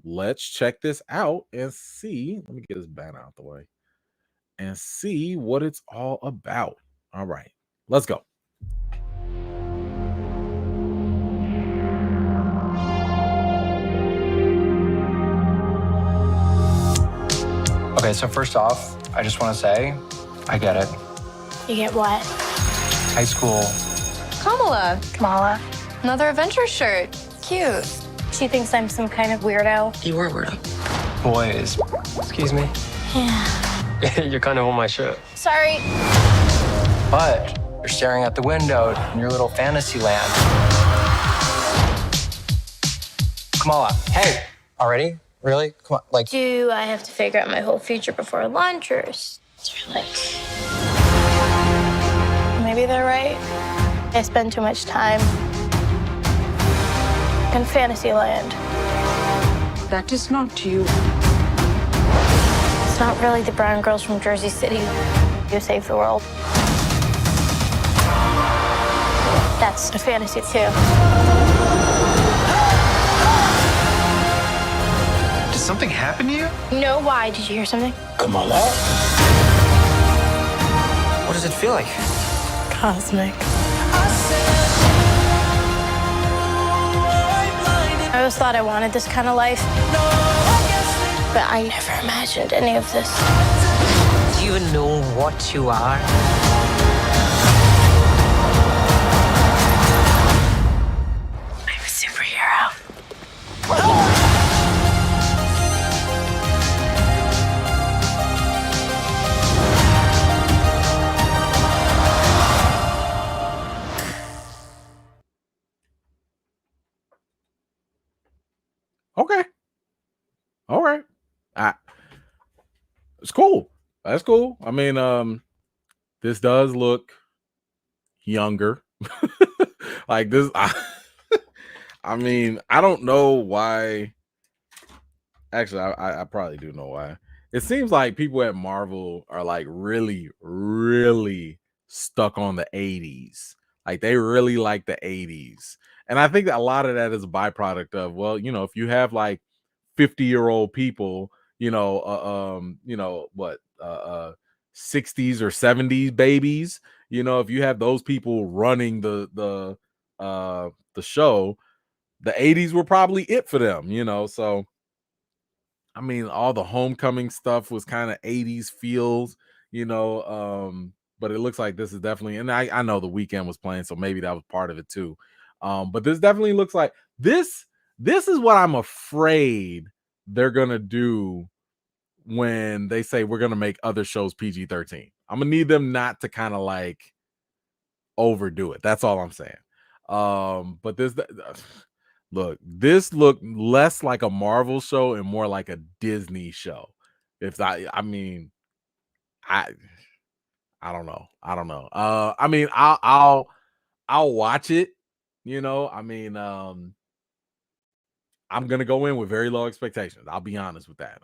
[SPEAKER 1] let's check this out and see. Let me get this banner out the way and see what it's all about. All right, let's go.
[SPEAKER 2] Okay, so first off, I just want to say, I get it.
[SPEAKER 3] You get what?
[SPEAKER 2] High school.
[SPEAKER 3] Kamala.
[SPEAKER 4] Another adventure shirt. Cute.
[SPEAKER 3] She thinks I'm some kind of weirdo.
[SPEAKER 5] You are a weirdo.
[SPEAKER 2] Boys. Excuse me?
[SPEAKER 3] Yeah.
[SPEAKER 5] You're kind of on my shirt.
[SPEAKER 3] Sorry.
[SPEAKER 2] But you're staring out the window in your little fantasy land. Kamala, hey, already? Really? Come on, like...
[SPEAKER 3] Do I have to figure out my whole future before lunch, or is there like... Maybe they're right. I spend too much time in Fantasyland.
[SPEAKER 6] That is not you.
[SPEAKER 3] It's not really the brown girls from Jersey City who save the world. That's a fantasy too.
[SPEAKER 2] Did something happen to you?
[SPEAKER 3] No, why? Did you hear something?
[SPEAKER 2] Kamala? What does it feel like?
[SPEAKER 3] Cosmic. I always thought I wanted this kind of life. But I never imagined any of this.
[SPEAKER 5] Do you know what you are?
[SPEAKER 3] I'm a superhero.
[SPEAKER 1] Okay. All right. It's cool. That's cool. I mean, this does look younger. Like this. I mean, I don't know why. Actually, I probably do know why. It seems like people at Marvel are like really, really stuck on the 80s. Like they really like the 80s. And I think that a lot of that is a byproduct of, well, if you have like 50-year-old people, what 60s or 70s babies, if you have those people running the show, the 80s were probably it for them. So I mean, all the homecoming stuff was kind of 80s feels, but it looks like this is definitely, and I know the weekend was playing, so maybe that was part of it too. But this definitely looks like this is what I'm afraid they're gonna do when they say we're gonna make other shows PG-13. I'm gonna need them not to kind of like overdo it. That's all I'm saying. But this looked less like a Marvel show and more like a Disney show. I mean, I don't know. I don't know. I mean, I'll watch it. I mean, I'm gonna go in with very low expectations. I'll be honest with that.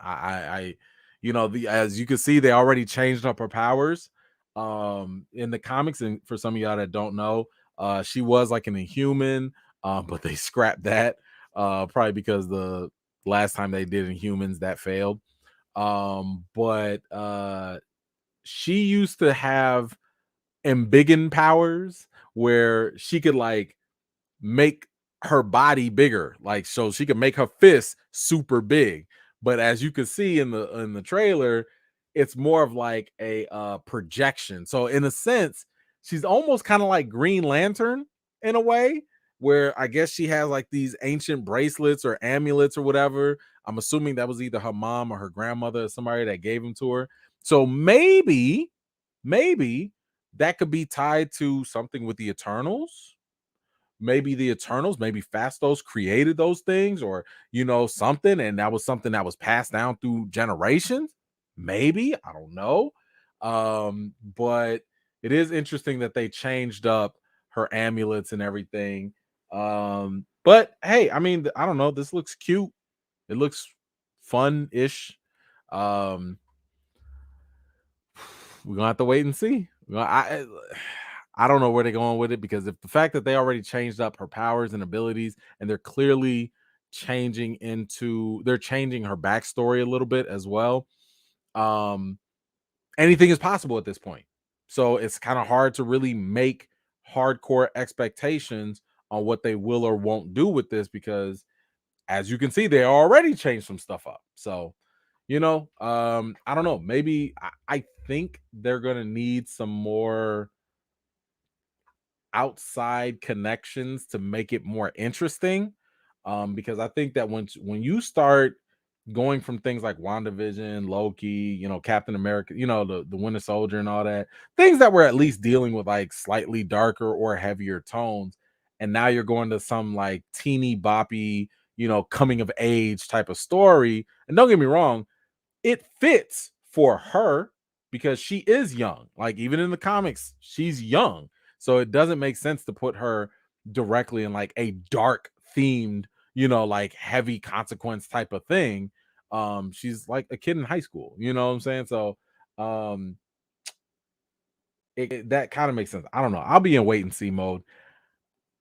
[SPEAKER 1] As you can see, they already changed up her powers. In the comics, and for some of y'all that don't know, she was like an Inhuman, but they scrapped that. Probably because the last time they did Inhumans that failed. But she used to have embiggen powers where she could like make her body bigger, like so she could make her fist super big. But as you can see in the trailer, it's more of like a projection. So in a sense, she's almost kind of like Green Lantern in a way, where I guess she has like these ancient bracelets or amulets or whatever. I'm assuming that was either her mom or her grandmother or somebody that gave them to her. So maybe that could be tied to something with the Eternals. Maybe the Eternals, maybe Fastos created those things, or something, and that was something that was passed down through generations. Maybe, I don't know. But it is interesting that they changed up her amulets and everything. But hey, I mean, I don't know. This looks cute. It looks fun-ish. We're gonna have to wait and see. I don't know where they're going with it, because if the fact that they already changed up her powers and abilities, and they're clearly they're changing her backstory a little bit as well. Anything is possible at this point. So it's kind of hard to really make hardcore expectations on what they will or won't do with this, because as you can see, they already changed some stuff up. So, I don't know. Maybe I think they're gonna need some more outside connections to make it more interesting. Because I think that when you start going from things like WandaVision, Loki, Captain America, the Winter Soldier and all that, things that were at least dealing with like slightly darker or heavier tones, and now you're going to some like teeny boppy, coming of age type of story. And don't get me wrong, it fits for her because she is young. Like even in the comics, she's young. So it doesn't make sense to put her directly in like a dark themed, like heavy consequence type of thing. She's like a kid in high school, you know what I'm saying? So that kind of makes sense. I don't know. I'll be in wait and see mode.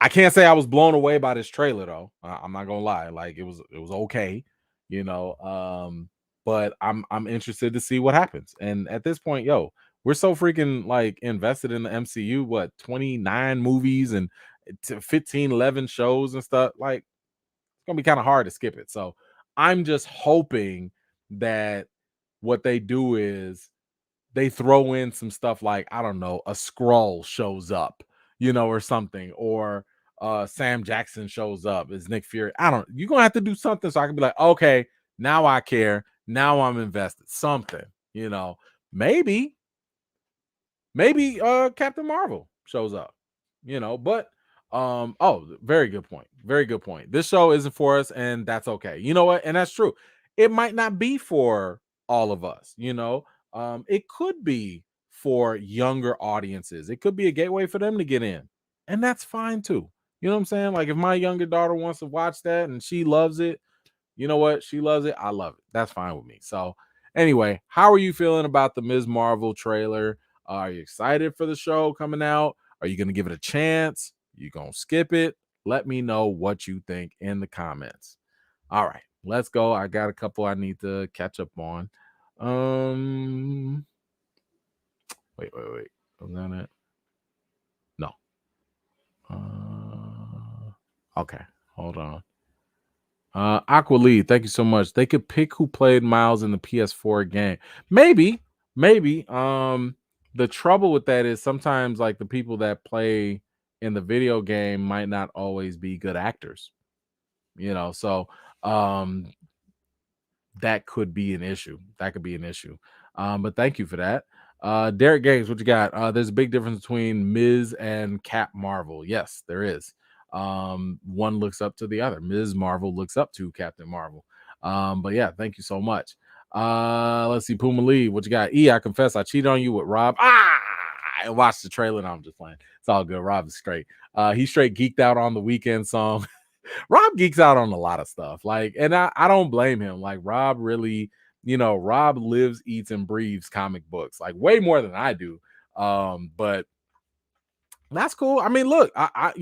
[SPEAKER 1] I can't say I was blown away by this trailer though. I'm not gonna lie. Like it was okay, you know. But I'm interested to see what happens. And at this point, we're so freaking like invested in the MCU. What 29 movies and 15, 11 shows and stuff. Like it's gonna be kind of hard to skip it. So I'm just hoping that what they do is they throw in some stuff like, I don't know, a scroll shows up, or something, or Sam Jackson shows up as Nick Fury. You're gonna have to do something so I can be like, okay, now I care, now I'm invested. Something, maybe Captain Marvel shows up, but very good point. Very good point. This show isn't for us, and that's okay. You know what? And that's true. It might not be for all of us, it could be for younger audiences. It could be a gateway for them to get in, and that's fine too. You know what I'm saying? Like if my younger daughter wants to watch that and she loves it, you know what? She loves it. I love it. That's fine with me. So, anyway, how are you feeling about the Ms. Marvel trailer? Are you excited for the show coming out? Are you going to give it a chance? You going to skip it? Let me know what you think in the comments. All right, let's go. I got a couple I need to catch up on. Wait. Was that it? No. Okay, hold on. Aqua Lee, thank you so much. They could pick who played Miles in the PS4 game. Maybe. The trouble with that is sometimes like the people that play in the video game might not always be good actors. So that could be an issue. But thank you for that. Derek Games, what you got? There's a big difference between Ms. and Cap Marvel. Yes, there is. One looks up to the other. Ms. Marvel looks up to Captain Marvel. But yeah, thank you so much. Let's see, Puma Lee, what you got? I confess I cheated on you with Rob. I watched the trailer and I'm just playing. It's all good. Rob is straight. He straight geeked out on the Weekend song. Rob geeks out on a lot of stuff. And I don't blame him. Like Rob really, Rob lives, eats, and breathes comic books, like way more than I do. But that's cool. I mean, look, I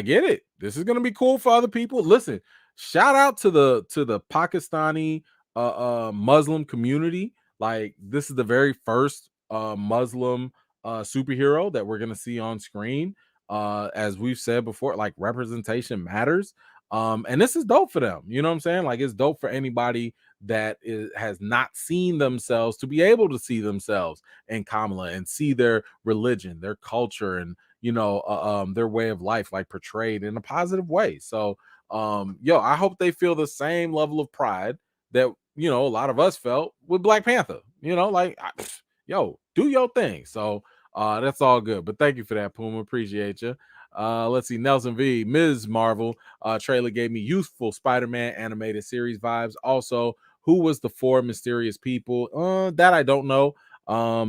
[SPEAKER 1] get it. This is gonna be cool for other people. Listen, shout out to the Pakistani Muslim community. Like this is the very first Muslim superhero that we're gonna see on screen. As we've said before, like representation matters. And this is dope for them. You know what I'm saying? Like it's dope for anybody that has not seen themselves to be able to see themselves in Kamala and see their religion, their culture, and their way of life like portrayed in a positive way. So I hope they feel the same level of pride that a lot of us felt with Black Panther. Do your thing. So that's all good. But thank you for that, Puma. Appreciate you. Let's see, Nelson V. Ms. Marvel trailer gave me youthful Spider-Man animated series vibes. Also, who was the four mysterious people? That I don't know.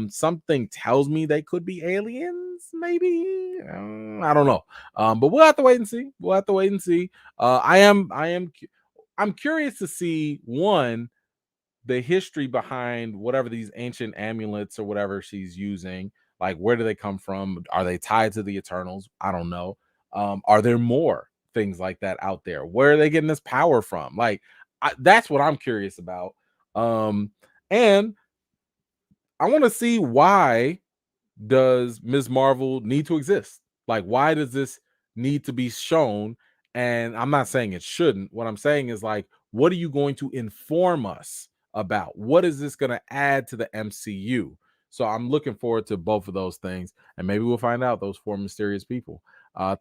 [SPEAKER 1] Something tells me they could be aliens, maybe. I don't know. But we'll have to wait and see. I'm curious to see one, the history behind whatever these ancient amulets or whatever she's using. Like, where do they come from? Are they tied to the Eternals? I don't know. Are there more things like that out there? Where are they getting this power from? Like, that's what I'm curious about. And I want to see, why does Ms. Marvel need to exist? Like, why does this need to be shown? And I'm not saying it shouldn't. What I'm saying is, like, what are you going to inform us about? What is this going to add to the MCU? So I'm looking forward to both of those things, and maybe we'll find out those four mysterious people.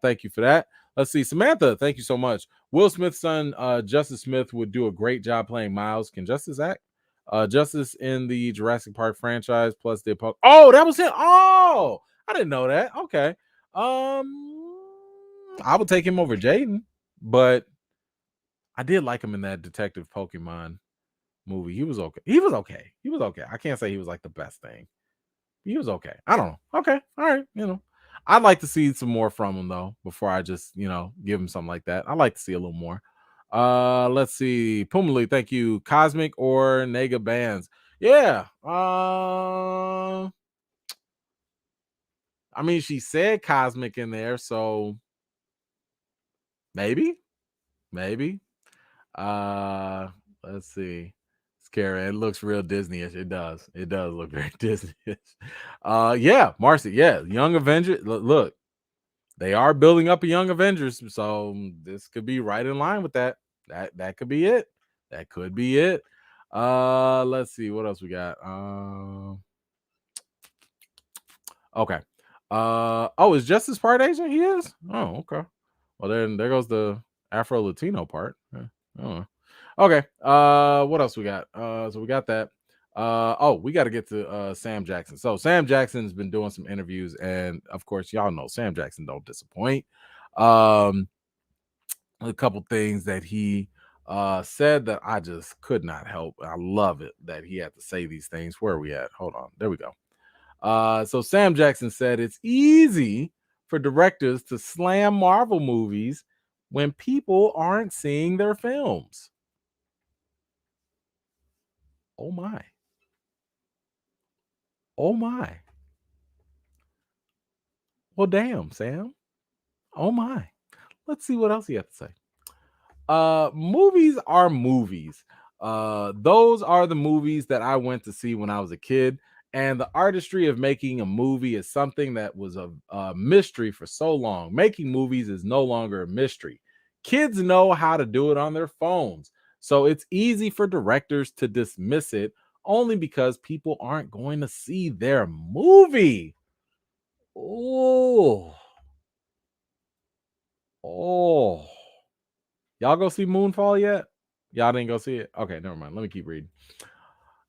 [SPEAKER 1] Thank you for that. Let's see, Samantha, thank you so much. Will Smith's son, Justice Smith, would do a great job playing Miles. Can Justice act? Justice in the Jurassic Park franchise, plus the oh, that was it. Oh, I didn't know that. Okay. I would take him over Jaden, but I did like him in that Detective Pokemon movie. He was okay. I can't say he was like the best thing. He was okay. I don't know. Okay. All right. I'd like to see some more from him though, before I just, give him something like that. I'd like to see a little more. Let's see. Pumali, thank you. Cosmic or Nega bands? Yeah. I mean, she said Cosmic in there, so maybe. Let's see. Scary. It looks real Disney-ish. It does look very Disney-ish. Yeah, Marcy. Yeah, Young Avengers. Look, they are building up a Young Avengers, so this could be right in line with that. That could be it. Let's see what else we got. Okay. Oh, is Justice part Asian? He is? Oh, okay. Well, then there goes the Afro Latino part. Oh. Okay. What else we got? So we got that. We got to get to Sam Jackson. So Sam Jackson's been doing some interviews, and of course, y'all know Sam Jackson don't disappoint. A couple things that he said that I just could not help. I love it that he had to say these things. Where are we at? Hold on. There we go. So Sam Jackson said it's easy for directors to slam Marvel movies when people aren't seeing their films. Oh my. Oh my. Well, damn, Sam. Oh my. Let's see what else he has to say. Movies are movies. Those are the movies that I went to see when I was a kid. And the artistry of making a movie is something that was a mystery for so long. Making movies is no longer a mystery. Kids know how to do it on their phones. So it's easy for directors to dismiss it only because people aren't going to see their movie. Oh. Oh. Y'all go see Moonfall yet? Y'all didn't go see it? Okay, never mind. Let me keep reading.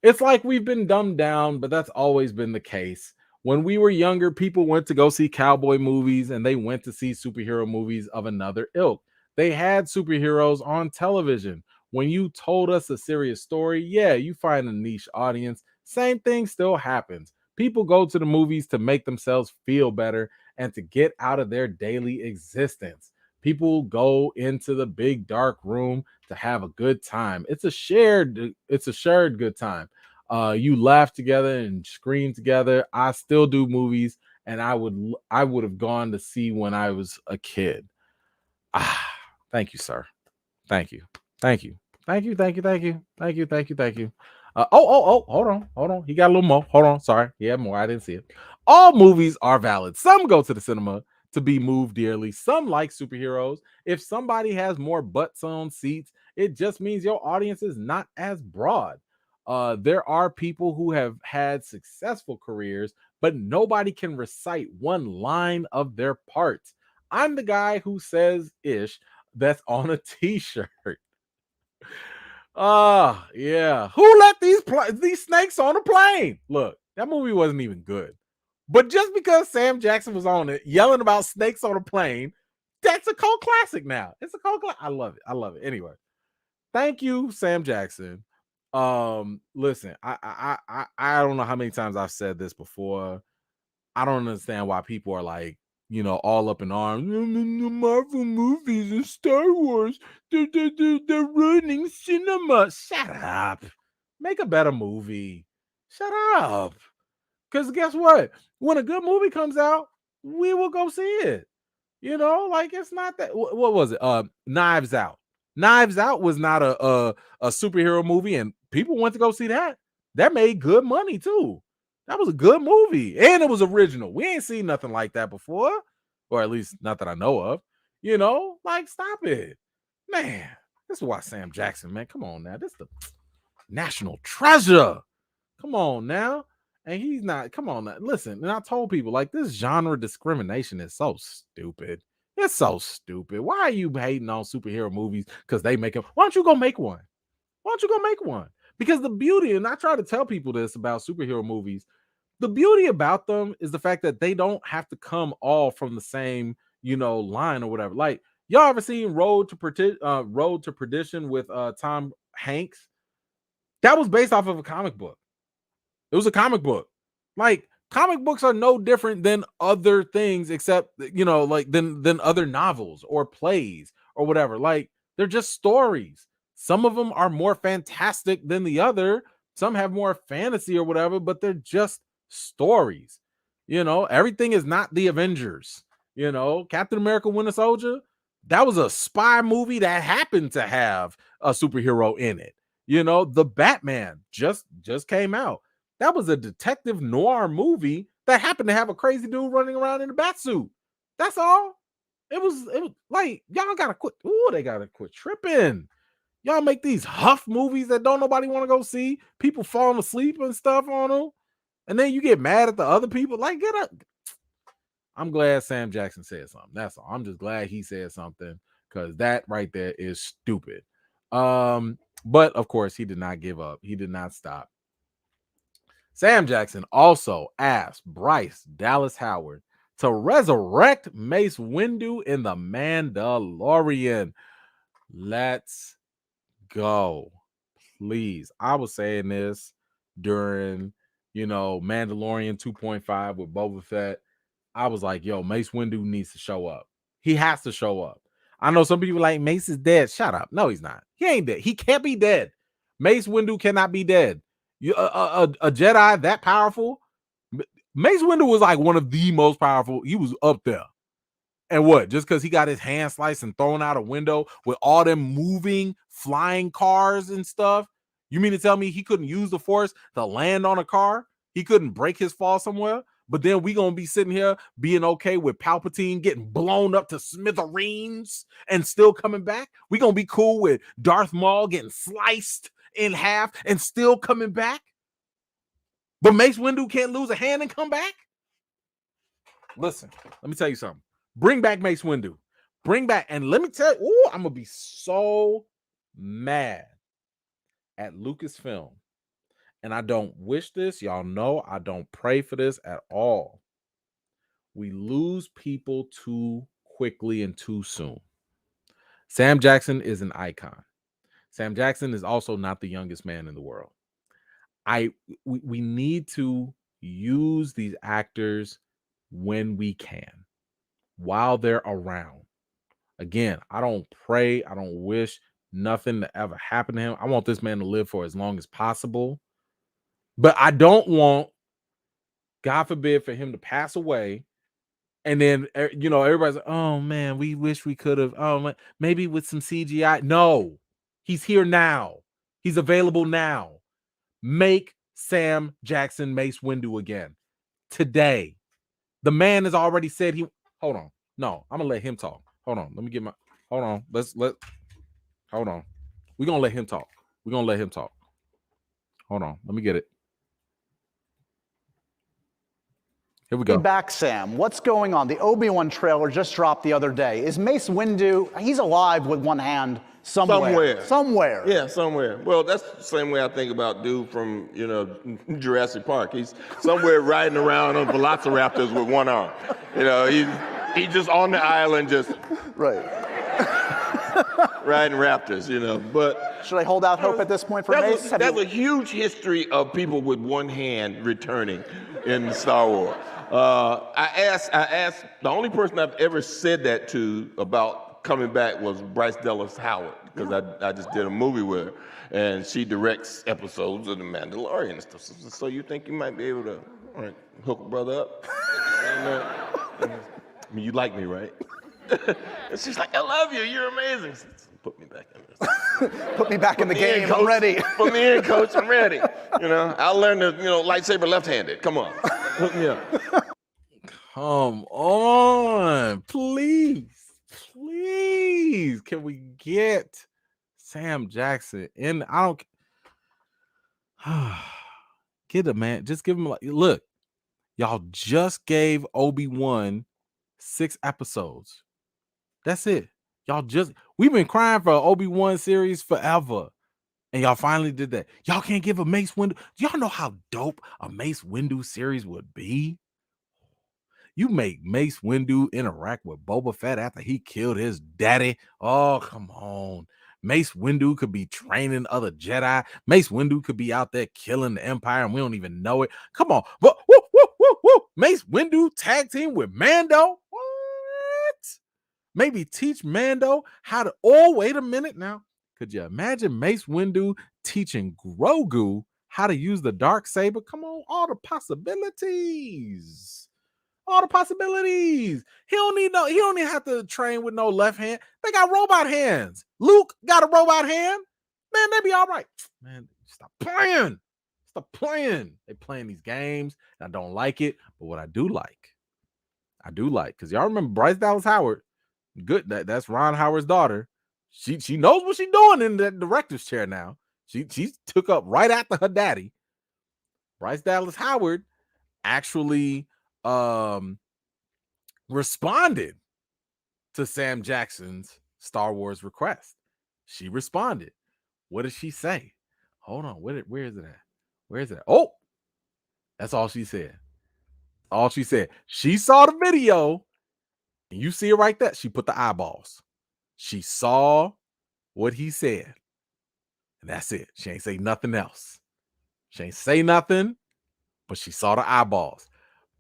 [SPEAKER 1] It's like we've been dumbed down, but that's always been the case. When we were younger, people went to go see cowboy movies and they went to see superhero movies of another ilk. They had superheroes on television. When you told us a serious story, yeah, you find a niche audience. Same thing still happens. People go to the movies to make themselves feel better and to get out of their daily existence. People go into the big dark room to have a good time. It's a shared good time. You laugh together and scream together. I still do movies, and I would have gone to see when I was a kid. Thank you, sir. Thank you. Thank you. Thank you. Thank you. Thank you. Thank you. Thank you. Thank you. Hold on. Hold on. He got a little more. Hold on. Sorry. He had more. I didn't see it. All movies are valid. Some go to the cinema to be moved dearly. Some like superheroes. If somebody has more butts on seats, it just means your audience is not as broad. There are people who have had successful careers, but nobody can recite one line of their parts. I'm the guy who says ish that's on a t-shirt. Yeah. Who let these snakes on a plane? Look, that movie wasn't even good. But just because Sam Jackson was on it yelling about snakes on a plane, that's a cult classic now. It's a cult classic. I love it. I love it. Anyway, thank you, Sam Jackson. Listen, I don't know how many times I've said this before. I don't understand why people are like, all up in arms. The Marvel movies and Star Wars, they're ruining cinema. Shut up. Make a better movie. Shut up. Because guess what? When a good movie comes out, we will go see it. Like it's not that. What was it? Knives Out. Knives Out was not a superhero movie, and people went to go see that. That made good money too. That was a good movie, and it was original. We ain't seen nothing like that before, or at least not that I know of. Like stop it, man. This is why Sam Jackson, man. Come on now, this is the national treasure. Come on now. And he's not, come on now. Listen, and I told people like this genre discrimination is so stupid. It's so stupid. Why are you hating on superhero movies? Because they make them. Why don't you go make one? Why don't you go make one? Because the beauty, and I try to tell people this about superhero movies, the beauty about them is the fact that they don't have to come all from the same, line or whatever. Like, y'all ever seen Road to Perdition with Tom Hanks? That was based off of a comic book. It was a comic book. Like comic books are no different than other things, except like than other novels or plays or whatever. Like they're just stories. Some of them are more fantastic than the other. Some have more fantasy or whatever, but they're just stories. Everything is not the Avengers. Captain America: Winter Soldier, that was a spy movie that happened to have a superhero in it. The Batman just came out. That was a detective noir movie that happened to have a crazy dude running around in a bat suit. That's all. It was like y'all gotta quit. Ooh, they gotta quit tripping. Y'all make these huff movies that don't nobody want to go see. People falling asleep and stuff on them. And then you get mad at the other people. Like, get up. I'm glad Sam Jackson said something. That's all. I'm just glad he said something because that right there is stupid. But of course, he did not give up. He did not stop. Sam Jackson also asked Bryce Dallas Howard to resurrect Mace Windu in The Mandalorian. Let's go. Please. I was saying this during, Mandalorian 2.5 with Boba Fett. I was like, yo, Mace Windu needs to show up. He has to show up. I know some people like Mace is dead. Shut up. No, he's not. He ain't dead. He can't be dead. Mace Windu cannot be dead. A Jedi that powerful. Mace Windu was like one of the most powerful. He was up there. And what? Just because he got his hand sliced and thrown out a window with all them moving, flying cars and stuff? You mean to tell me he couldn't use the Force to land on a car? He couldn't break his fall somewhere? But then we gonna be sitting here being okay with Palpatine getting blown up to smithereens and still coming back? We gonna be cool with Darth Maul getting sliced in half and still coming back? But Mace Windu can't lose a hand and come back? Listen, let me tell you something. Bring back Mace Windu. Bring back, and let me tell you, I'm gonna be so mad at Lucasfilm. And I don't wish this. Y'all know I don't pray for this at all. We lose people too quickly and too soon. Sam Jackson is an icon. Sam Jackson is also not the youngest man in the world. We need to use these actors when we can, while they're around. Again, I don't pray. I don't wish nothing to ever happen to him. I want this man to live for as long as possible. But I don't want, God forbid, for him to pass away. And then, everybody's like, oh, man, we wish we could have. Oh, maybe with some CGI. No, he's here now. He's available now. Make Sam Jackson Mace Windu again. Today. The man has already said he... Hold on. No, I'm going to let him talk. Hold on. Let me get my... Hold on. Hold on. We're going to let him talk. Hold on. Let me get it. Here we go.
[SPEAKER 7] Back, Sam. What's going on? The Obi-Wan trailer just dropped the other day. Is Mace Windu, he's alive with one hand somewhere. Somewhere.
[SPEAKER 8] Yeah, somewhere. Well, that's the same way I think about dude from, Jurassic Park. He's somewhere riding around on velociraptors with one arm. He's just on the island just...
[SPEAKER 7] Right.
[SPEAKER 8] riding raptors, but...
[SPEAKER 7] Should I hold out hope at this point for Mace?
[SPEAKER 8] There's a huge history of people with one hand returning in Star Wars. I asked, the only person I've ever said that to about coming back was Bryce Dallas Howard, because I just did a movie with her, and she directs episodes of The Mandalorian and stuff. So you think you might be able to hook a brother up? I mean, you like me, right? And she's like, I love you, you're amazing. Put me back in this.
[SPEAKER 7] Put me back in the game, I'm ready.
[SPEAKER 8] Put me in, coach, I'm ready. I'll learn to, lightsaber left-handed. Come on. Hook me up.
[SPEAKER 1] Come on. Please. Can we get Sam Jackson in? I don't... Get a man. Just give him look. Y'all just gave Obi-Wan 6 episodes. That's it. We've been crying for an Obi-Wan series forever. And y'all finally did that. Y'all can't give a Mace Windu. Do y'all know how dope a Mace Windu series would be? You make Mace Windu interact with Boba Fett after he killed his daddy. Oh, come on. Mace Windu could be training other Jedi. Mace Windu could be out there killing the Empire and we don't even know it. Come on. But Mace Windu tag team with Mando? What? Maybe teach Mando how to... Oh, wait a minute now. Could you imagine Mace Windu teaching Grogu how to use the Darksaber? Come on, all the possibilities. He don't even have to train with no left hand. They got robot hands. Luke got a robot hand. Man, they be all right. Man, stop playing. They playing these games. I don't like it. But what I do like, because y'all remember Bryce Dallas Howard. Good. That's Ron Howard's daughter. She knows what she's doing in that director's chair now. She took up right after her daddy. Bryce Dallas Howard actually responded to Sam Jackson's Star Wars request. She responded. What did she say? Hold on. Where is it at? Where is it at? Oh, that's all she said. All she said. She saw the video, and you see it right there. She put the eyeballs. She saw what he said, and that's it. She ain't say nothing else. She ain't say nothing, but she saw the eyeballs.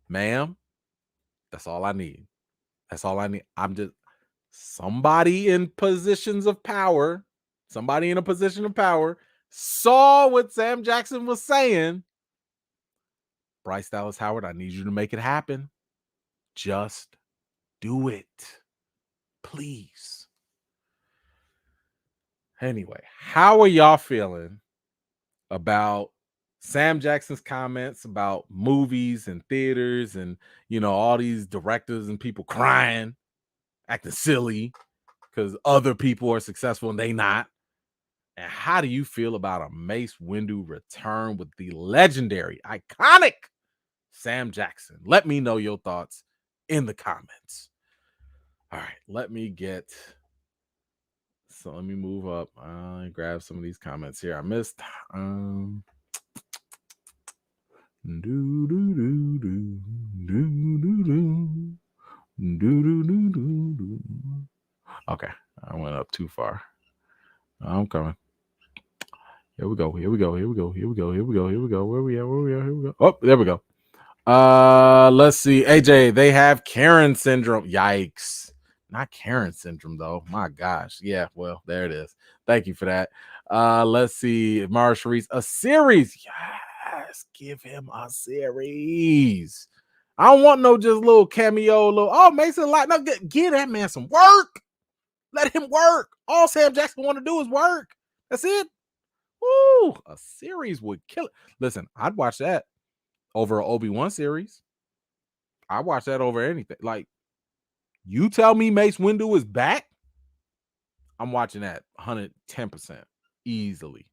[SPEAKER 1] Ma'am, that's all I need. That's all I need. I'm just somebody in positions of power. Somebody in a position of power saw what Sam Jackson was saying. Bryce Dallas Howard, I need you to make it happen. Just do it. Please. Anyway, how are y'all feeling about Sam Jackson's comments about movies and theaters and, all these directors and people crying, acting silly because other people are successful and they not? And how do you feel about a Mace Windu return with the legendary, iconic Sam Jackson? Let me know your thoughts in the comments. All right, let me move up. Grab some of these comments here. I missed. Okay, I went up too far. I'm coming. Here we go. Where we at? Oh, there we go. Let's see. AJ, they have Karen syndrome. Yikes. Not Karen syndrome, though. My gosh. Yeah, well, there it is. Thank you for that. Let's see. Mara Sharice, a series. Yes, give him a series. I don't want no just little cameo, Mason like no, give that man some work. Let him work. All Sam Jackson want to do is work. That's it. Woo, a series would kill it. Listen, I'd watch that over an Obi-Wan series. I watch that over anything. Like, you tell me Mace Windu is back, I'm watching that 110% easily.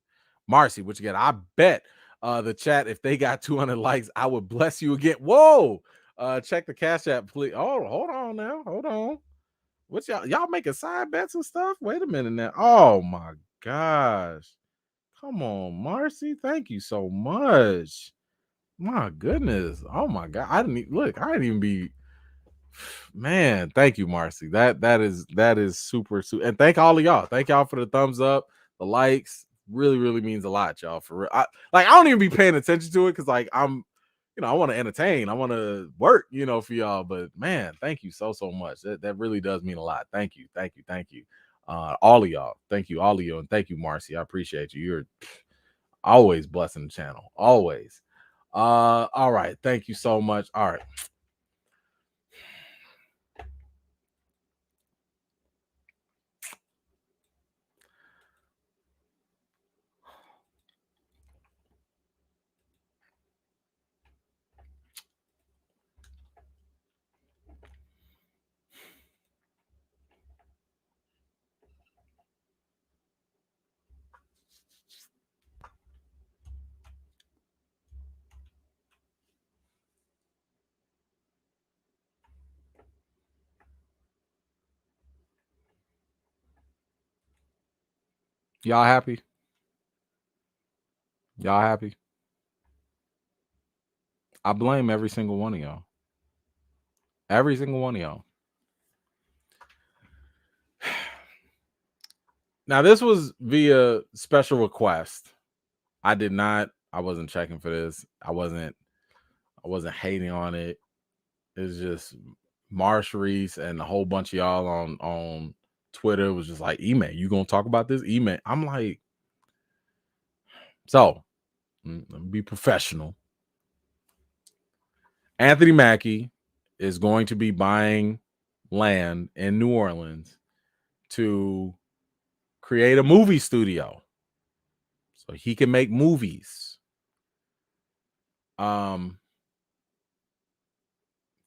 [SPEAKER 1] Marcy, what you get? I bet the chat, if they got 200 likes, I would bless you again. Whoa, check the Cash App, please. Oh, hold on now. Hold on. What's y'all making side bets and stuff? Wait a minute now. Oh my gosh. Come on, Marcy. Thank you so much. My goodness. Oh my God. I didn't even be, man. Thank you, Marcy. That is super. And thank all of y'all. Thank y'all for the thumbs up, the likes. Really, really means a lot, y'all. For real. I don't even be paying attention to it because I'm, I want to entertain. I want to work, for y'all. But man, thank you so much. That really does mean a lot. Thank you. All of y'all. Thank you, all of you, and thank you, Marcy. I appreciate you. You're always blessing the channel. Always. All right. Thank you so much. All right. Y'all happy? Y'all happy? I blame every single one of y'all. Every single one of y'all. Now, this was via special request. I wasn't checking for this. I wasn't hating on it. It's just Marsharies and a whole bunch of y'all on Twitter was just like, "Email, you gonna talk about this?" Email. I'm like, so let me be professional. Anthony Mackie is going to be buying land in New Orleans to create a movie studio so he can make movies.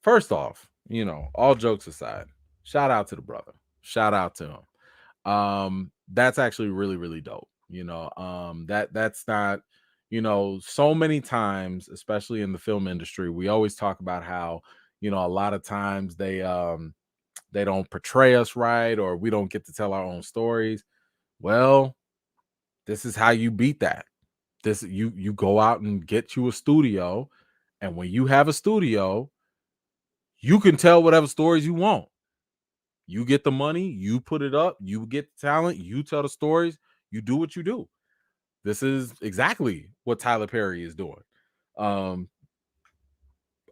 [SPEAKER 1] First off, all jokes aside, shout out to the brother. Shout out to him. That's actually really, really dope. That's not, so many times, especially in the film industry, we always talk about how, a lot of times they don't portray us right, or we don't get to tell our own stories. Well, this is how you beat that. You go out and get you a studio, and when you have a studio, you can tell whatever stories you want. You get the money, you put it up, you get the talent, you tell the stories, you do what you do. This is exactly what Tyler Perry is doing. And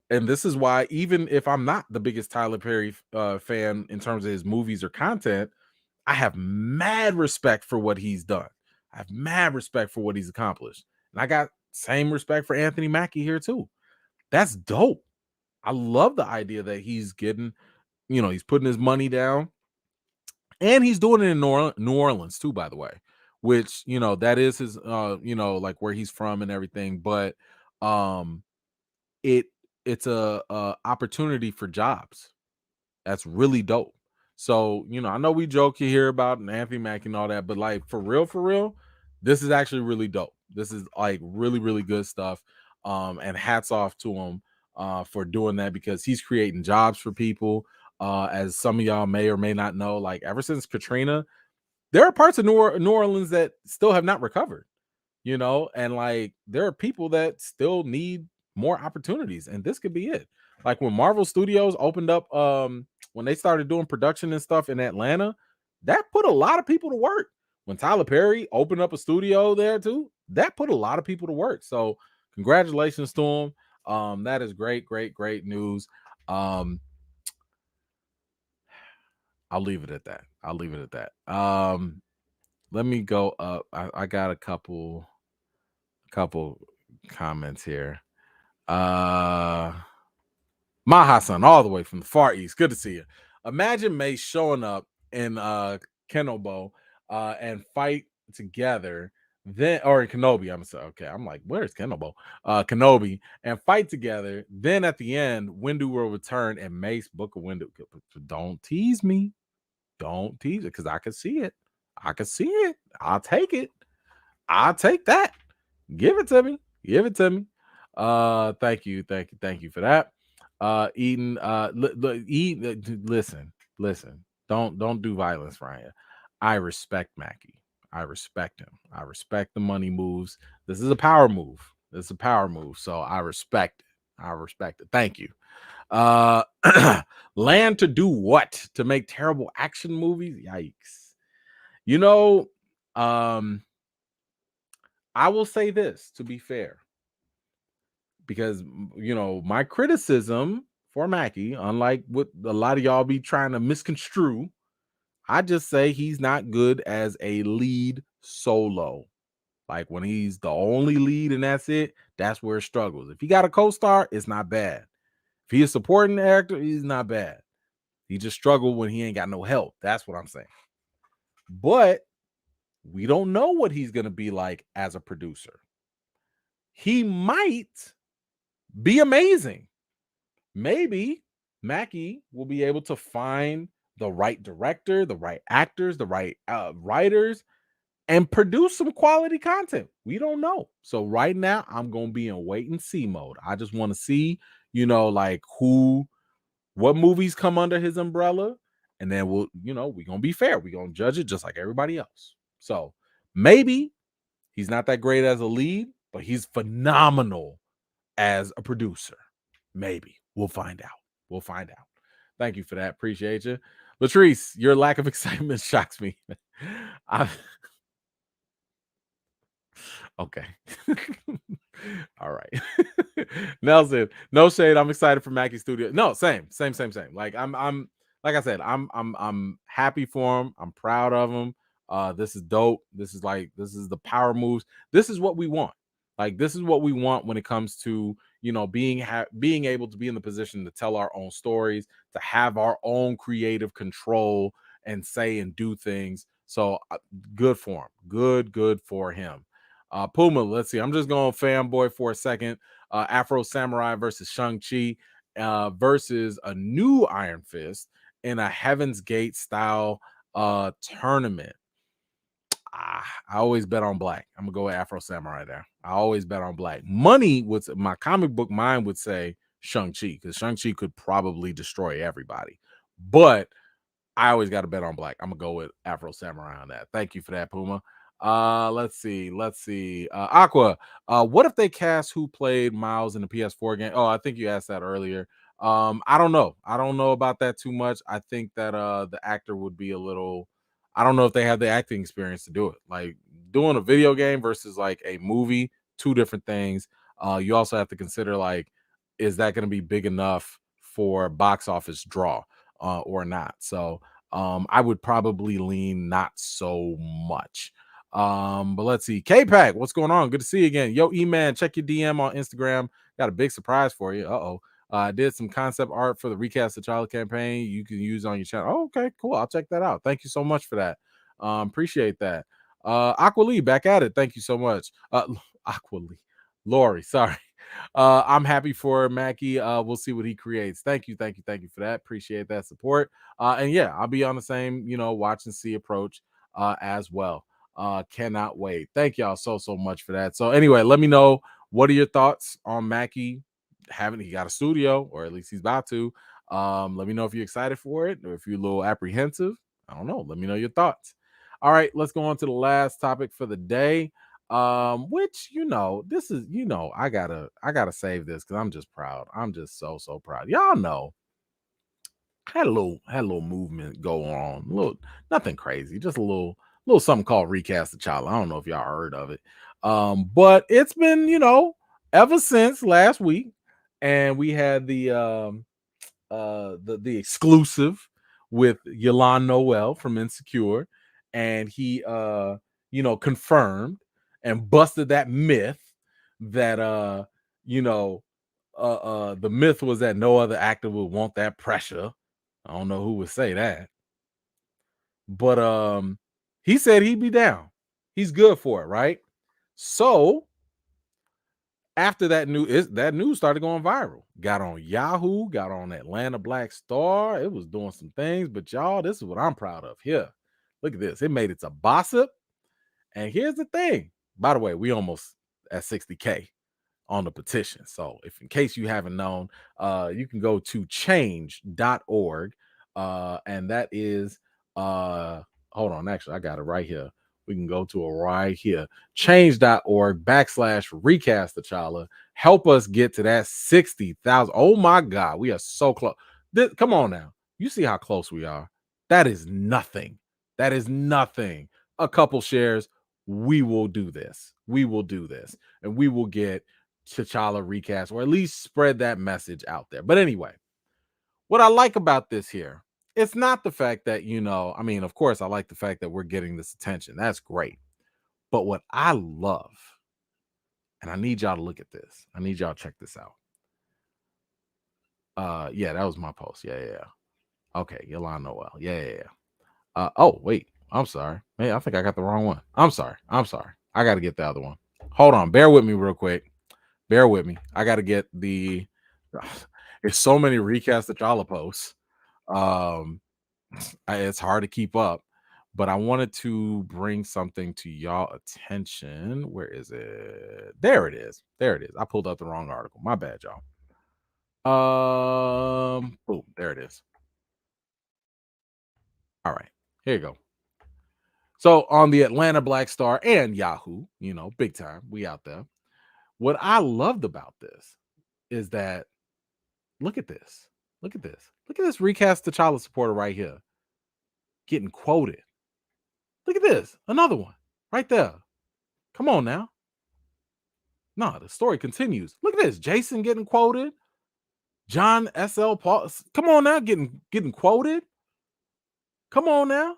[SPEAKER 1] this is why, even if I'm not the biggest Tyler Perry fan in terms of his movies or content, I have mad respect for what he's done. I have mad respect for what he's accomplished. And I got same respect for Anthony Mackie here too. That's dope. I love the idea that he's getting, he's putting his money down, and he's doing it in New Orleans too, by the way, which, that is his, like where he's from and everything. But it it's a opportunity for jobs. That's really dope. So, I know we joke here about Anthony Mackie and all that, but like for real, this is actually really dope. This is like really, really good stuff. And hats off to him for doing that, because he's creating jobs for people. As some of y'all may or may not know, like ever since Katrina, there are parts of New Orleans that still have not recovered, and like there are people that still need more opportunities, and this could be it. Like when Marvel Studios opened up, when they started doing production and stuff in Atlanta, that put a lot of people to work. When Tyler Perry opened up a studio there too, that put a lot of people to work. So congratulations to him. That is great news. I'll leave it at that. Let me go up. I got a couple comments here. Mahasan, all the way from the Far East. Good to see you. Imagine Mace showing up in Kenobo and fight together. Then, or in Kenobi, I'm sorry. Okay, I'm like, where's Kenobo? Kenobi, and fight together. Then at the end, Windu will return and Mace book a Windu. Don't tease me. Don't tease it, because I can see it. I'll take it. I'll take that. Give it to me. Thank you for that. Eden, listen. Don't do violence, Ryan. I respect Mackie. I respect him. I respect the money moves. This is a power move. So I respect it. Thank you. Land to do what? To make terrible action movies? Yikes. I will say this, to be fair, because my criticism for Mackie, unlike what a lot of y'all be trying to misconstrue, I just say he's not good as a lead solo. Like when he's the only lead and that's it, that's where it struggles. If he got a co-star, it's not bad. If he's a supporting actor, he's not bad. He just struggled when he ain't got no help. That's what I'm saying. But we don't know what he's going to be like as a producer. He might be amazing. Maybe Mackie will be able to find the right director, the right actors, the right writers, and produce some quality content. We don't know. So right now, I'm going to be in wait and see mode. I just want to see, like what movies come under his umbrella. And then we're going to be fair. We're going to judge it just like everybody else. So maybe he's not that great as a lead, but he's phenomenal as a producer. Maybe. We'll find out. Thank you for that. Appreciate you. Latrice, your lack of excitement shocks me. Okay. All right. Nelson, no shade. I'm excited for Mackie Studio. No, same. Like I'm like I said, I'm happy for him. I'm proud of him. This is dope. This is the power moves. This is what we want. Like this is what we want when it comes to, being able to be in the position to tell our own stories, to have our own creative control and say and do things. So good for him. Good for him. Puma, let's see. I'm just going fanboy for a second. Afro Samurai versus Shang-Chi versus a new Iron Fist in a Heaven's Gate style tournament. I always bet on black. I'm gonna go with Afro Samurai there. I always bet on black. Money would, my comic book mind would say Shang-Chi, because Shang-Chi could probably destroy everybody. But I always got to bet on black. I'm gonna go with Afro Samurai on that. Thank you for that, Puma. Let's see. Aqua. What if they cast who played Miles in the PS4 game? Oh, I think you asked that earlier. I don't know. I don't know about that too much. I think that the actor would be a little, I don't know if they have the acting experience to do it. Like doing a video game versus like a movie, two different things. You also have to consider, like, is that going to be big enough for box office draw or not? So I would probably lean not so much. But let's see. K-Pack, what's going on? Good to see you again. Yo, E-Man, check your DM on Instagram. Got a big surprise for you. I did some concept art for the Recast Tchalla campaign you can use on your channel. Oh, okay, cool. I'll check that out. Thank you so much for that. Appreciate that. Aqua Lee, back at it. Thank you so much. Aqua Lee. Lori, sorry. I'm happy for Mackie. We'll see what he creates. Thank you for that. Appreciate that support. And yeah, I'll be on the same, watch and see approach as well. Cannot wait. Thank y'all so much for that. So anyway, let me know, what are your thoughts on Mackie he got a studio, or at least he's about to. Let me know if you're excited for it or if you're a little apprehensive. I don't know. Let me know your thoughts. All right, let's go on to the last topic for the day. Which, this is, I gotta save this because I'm just proud. I'm just so proud. Y'all know, had a little movement go on, nothing crazy, just a little something called Recast Tchalla. I don't know if y'all heard of it. But it's been, ever since last week, and we had the exclusive with Yolande Noel from Insecure, and he confirmed and busted that myth that the myth was that no other actor would want that pressure. I don't know who would say that, but he said he'd be down. He's good for it, right? So after that news started going viral, got on Yahoo, got on Atlanta Black Star. It was doing some things, but y'all, this is what I'm proud of here. Look at this. It made it to Gossip. And here's the thing. By the way, we almost at 60K on the petition. So if in case you haven't known, you can go to change.org. And that is hold on, actually, I got it right here. We can go to it right here. Change.org/recast Tchalla. Help us get to that 60,000. Oh my God, we are so close. Come on now. You see how close we are. That is nothing. That is nothing. A couple shares. We will do this. We will do this. And we will get Tchalla recast, or at least spread that message out there. But anyway, what I like about this here, it's not the fact that, of course, I like the fact that we're getting this attention. That's great. But what I love, and I need y'all to look at this. I need y'all to check this out. Yeah, that was my post. Yeah. Okay, Yolande Noel. Yeah. Oh, wait. I'm sorry. Hey, I think I got the wrong one. I'm sorry. I got to get the other one. Hold on. Bear with me real quick. Bear with me. I got to get the... There's so many Recast Tchalla posts. It's hard to keep up, but I wanted to bring something to y'all attention. Where is it? There it is. I pulled up the wrong article. My bad, y'all. Boom. There it is. All right. Here you go. So on the Atlanta Black Star and Yahoo, big time, we out there. What I loved about this is that, look at this. Look at this Recast Tchalla supporter right here getting quoted. Look at this. Another one right there. Come on now. No, the story continues. Look at this. Jason getting quoted. John S.L. Paul. Come on now, getting quoted. Come on now.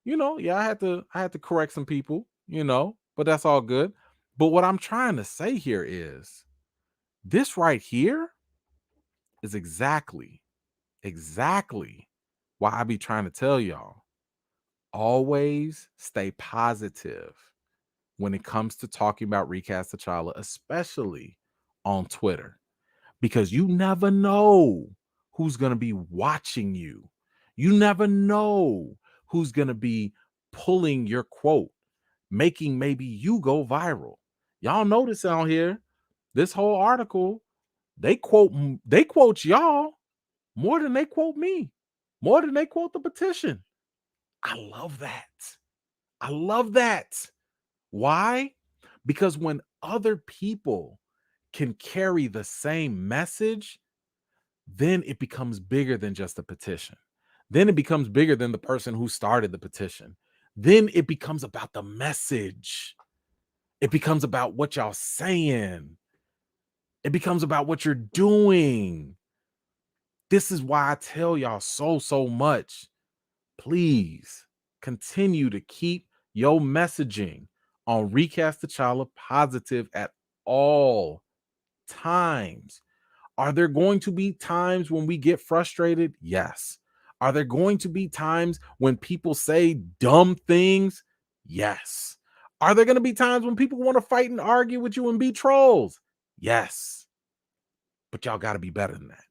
[SPEAKER 1] Yeah, I had to correct some people, but that's all good. But what I'm trying to say here is this right here is exactly why I be trying to tell y'all, always stay positive when it comes to talking about Recast Tchalla, especially on Twitter, because you never know who's going to be watching you. You never know who's going to be pulling your quote, making maybe you go viral. Y'all notice out here, this whole article, they quote y'all more than they quote me, more than they quote the petition. I love that. I love that. Why? Because when other people can carry the same message, then it becomes bigger than just a petition. Then it becomes bigger than the person who started the petition. Then it becomes about the message. It becomes about what y'all saying. It becomes about what you're doing. This is why I tell y'all so much. Please continue to keep your messaging on Recast Tchalla positive at all times. Are there going to be times when we get frustrated? Yes. Are there going to be times when people say dumb things? Yes. Are there going to be times when people want to fight and argue with you and be trolls? Yes. But y'all got to be better than that.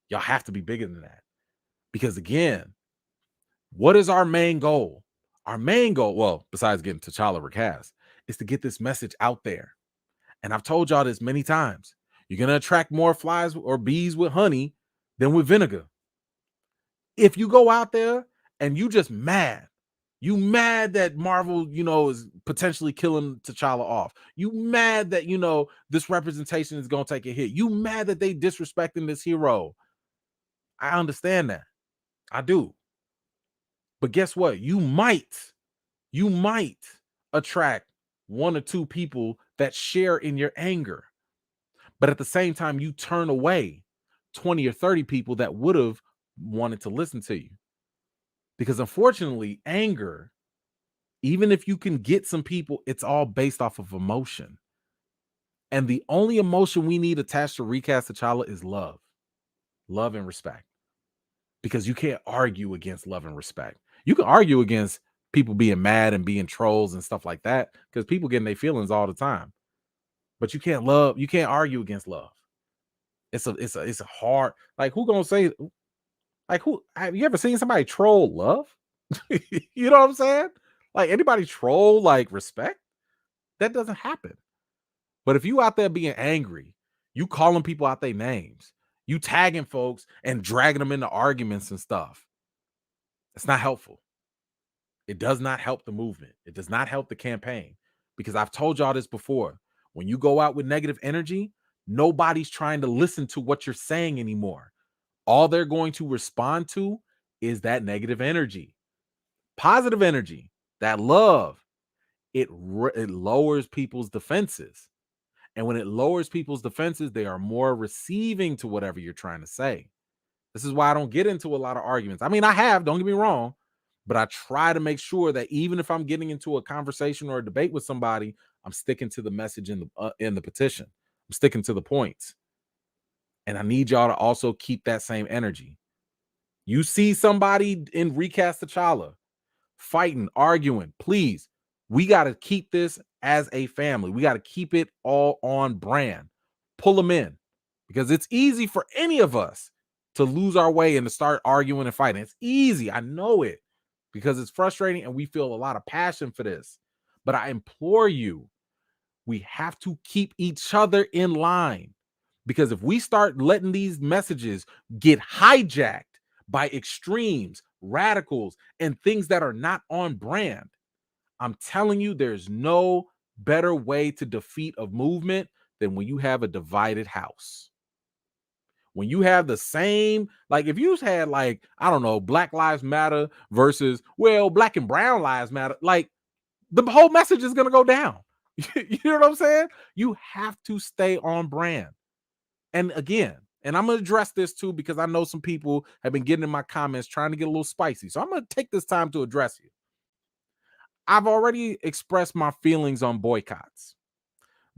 [SPEAKER 1] Y'all have to be bigger than that. Because again, what is our main goal? Our main goal, well, besides getting Tchalla recast, is to get this message out there. And I've told y'all this many times. You're going to attract more flies or bees with honey than with vinegar. If you go out there and you just mad, you mad that Marvel, is potentially killing Tchalla off. You mad that, this representation is going to take a hit. You mad that they disrespecting this hero. I understand that. I do. But guess what? You might attract one or two people that share in your anger. But at the same time, you turn away 20 or 30 people that would have wanted to listen to you. Because unfortunately, anger, even if you can get some people, it's all based off of emotion. And the only emotion we need attached to Recast Tchalla is love. Love and respect. Because you can't argue against love and respect. You can argue against people being mad and being trolls and stuff like that, because people getting their feelings all the time. But you can't argue against love. It's a hard, like, who gonna say, like, who have you ever seen somebody troll love? You know what I'm saying? Like, anybody troll like respect? That doesn't happen. But if you out there being angry, you calling people out their names, you tagging folks and dragging them into arguments and stuff, it's not helpful. It does not help the movement. It does not help the campaign, because I've told y'all this before. When you go out with negative energy, nobody's trying to listen to what you're saying anymore. All they're going to respond to is that negative energy. Positive energy, that love, it lowers people's defenses. And when it lowers people's defenses, they are more receiving to whatever you're trying to say. This is why I don't get into a lot of arguments. I mean, I have, don't get me wrong, but I try to make sure that even if I'm getting into a conversation or a debate with somebody, I'm sticking to the message in the petition. I'm sticking to the points. And I need y'all to also keep that same energy. You see somebody in Recast Tchalla fighting, arguing, please, we got to keep this as a family. We got to keep it all on brand. Pull them in, because it's easy for any of us to lose our way and to start arguing and fighting. It's easy. I know it, because it's frustrating and we feel a lot of passion for this. But I implore you, we have to keep each other in line, because if we start letting these messages get hijacked by extremes, radicals, and things that are not on brand, I'm telling you, there's no better way to defeat a movement than when you have a divided house. When you have the same, like, if you had, like, I don't know, Black Lives Matter versus, well, Black and Brown Lives Matter, like, the whole message is going to go down. You know what I'm saying? You have to stay on brand. And again, and I'm going to address this too, because I know some people have been getting in my comments trying to get a little spicy. So I'm going to take this time to address you. I've already expressed my feelings on boycotts.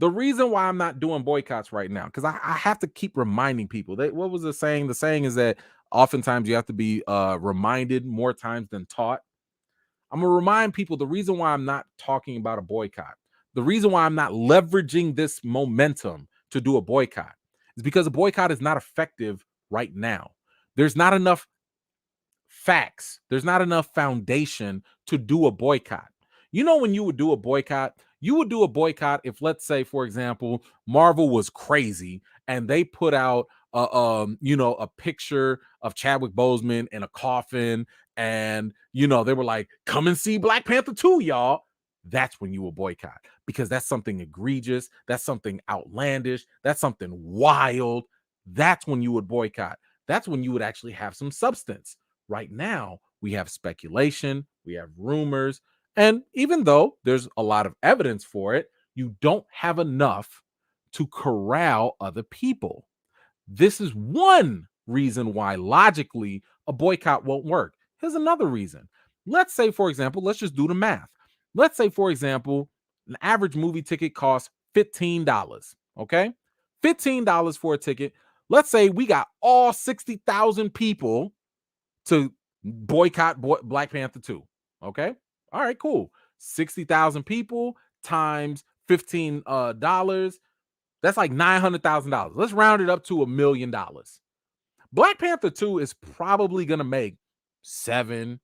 [SPEAKER 1] The reason why I'm not doing boycotts right now, because I have to keep reminding people that, what was the saying? The saying is that oftentimes you have to be reminded more times than taught. I'm going to remind people the reason why I'm not talking about a boycott, the reason why I'm not leveraging this momentum to do a boycott, is because a boycott is not effective right now. There's not enough facts. There's not enough foundation to do a boycott. You know, when you would do a boycott if, let's say, for example, Marvel was crazy and they put out a picture of Chadwick Boseman in a coffin, and they were like, come and see Black Panther 2, y'all. That's when you will boycott, because that's something egregious, that's something outlandish, that's something wild. That's when you would boycott. That's when you would actually have some substance. Right now, we have speculation, we have rumors, and even though there's a lot of evidence for it, you don't have enough to corral other people. This is one reason why logically a boycott won't work. Here's another reason. Let's say, for example, let's just do the math. Let's say, for example, an average movie ticket costs $15. Okay? $15 for a ticket. Let's say we got all 60,000 people to boycott Black Panther 2. Okay? All right, cool. 60,000 people times $15. That's like $900,000. Let's round it up to $1 million. Black Panther 2 is probably going to make $700-800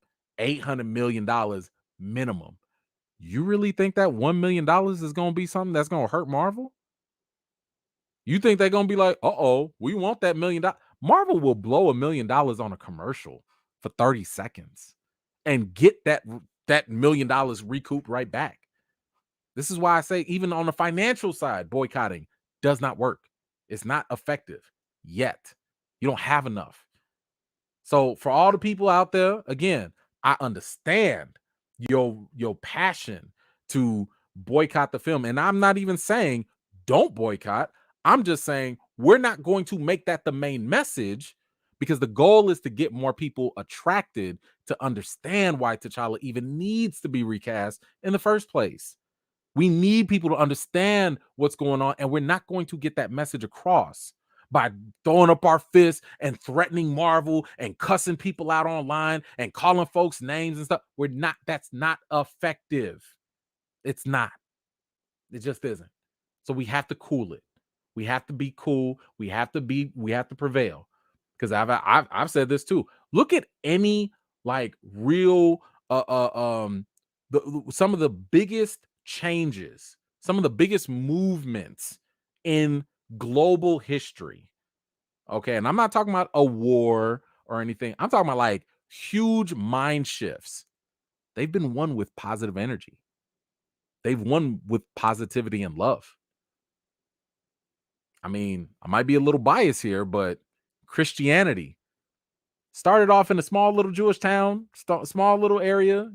[SPEAKER 1] million minimum. You really think that $1 million is going to be something that's going to hurt Marvel? You think they're going to be like, we want that $1 million? Marvel will blow $1 million on a commercial for 30 seconds and get that $1 million recouped right back. This is why I say, even on the financial side, boycotting does not work. It's not effective yet. You don't have enough. So for all the people out there, again, I understand your passion to boycott the film. And I'm not even saying don't boycott. I'm just saying we're not going to make that the main message, because the goal is to get more people attracted to understand why T'Challa even needs to be recast in the first place. We need people to understand what's going on, and we're not going to get that message across by throwing up our fists and threatening Marvel and cussing people out online and calling folks names and stuff. That's not effective. It's not. It just isn't. So we have to cool it. We have to be cool. We have to prevail. Because I've said this too. Look at any like real some of the biggest changes, some of the biggest movements in global history. Okay, and I'm not talking about a war or anything. I'm talking about like huge mind shifts. They've been won with positive energy. They've won with positivity and love. I mean, I might be a little biased here, but Christianity started off in a small little Jewish town, small little area,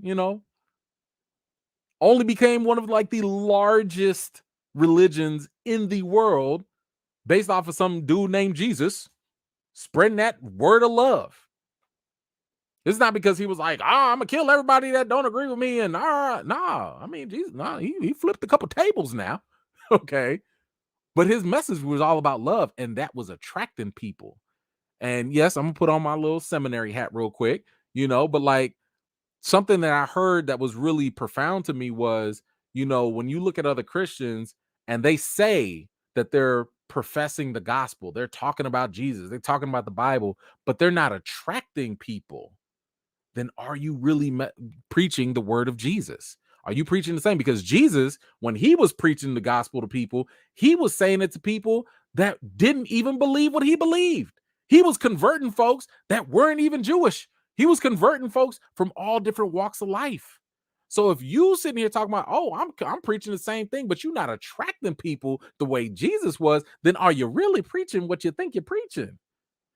[SPEAKER 1] only became one of like the largest religions in the world based off of some dude named Jesus spreading that word of love. It's not because he was like, I'm gonna kill everybody that don't agree with me. And I mean, Jesus, he flipped a couple tables now. Okay. But his message was all about love, and that was attracting people. And yes, I'm gonna put on my little seminary hat real quick, but like something that I heard that was really profound to me was, when you look at other Christians and they say that they're professing the gospel, they're talking about Jesus, they're talking about the Bible, but they're not attracting people, then are you really preaching the word of Jesus? Are you preaching the same? Because Jesus, when he was preaching the gospel to people, he was saying it to people that didn't even believe what he believed. He was converting folks that weren't even Jewish. He was converting folks from all different walks of life. So if you sitting here talking about, I'm preaching the same thing, but you're not attracting people the way Jesus was, then are you really preaching what you think you're preaching?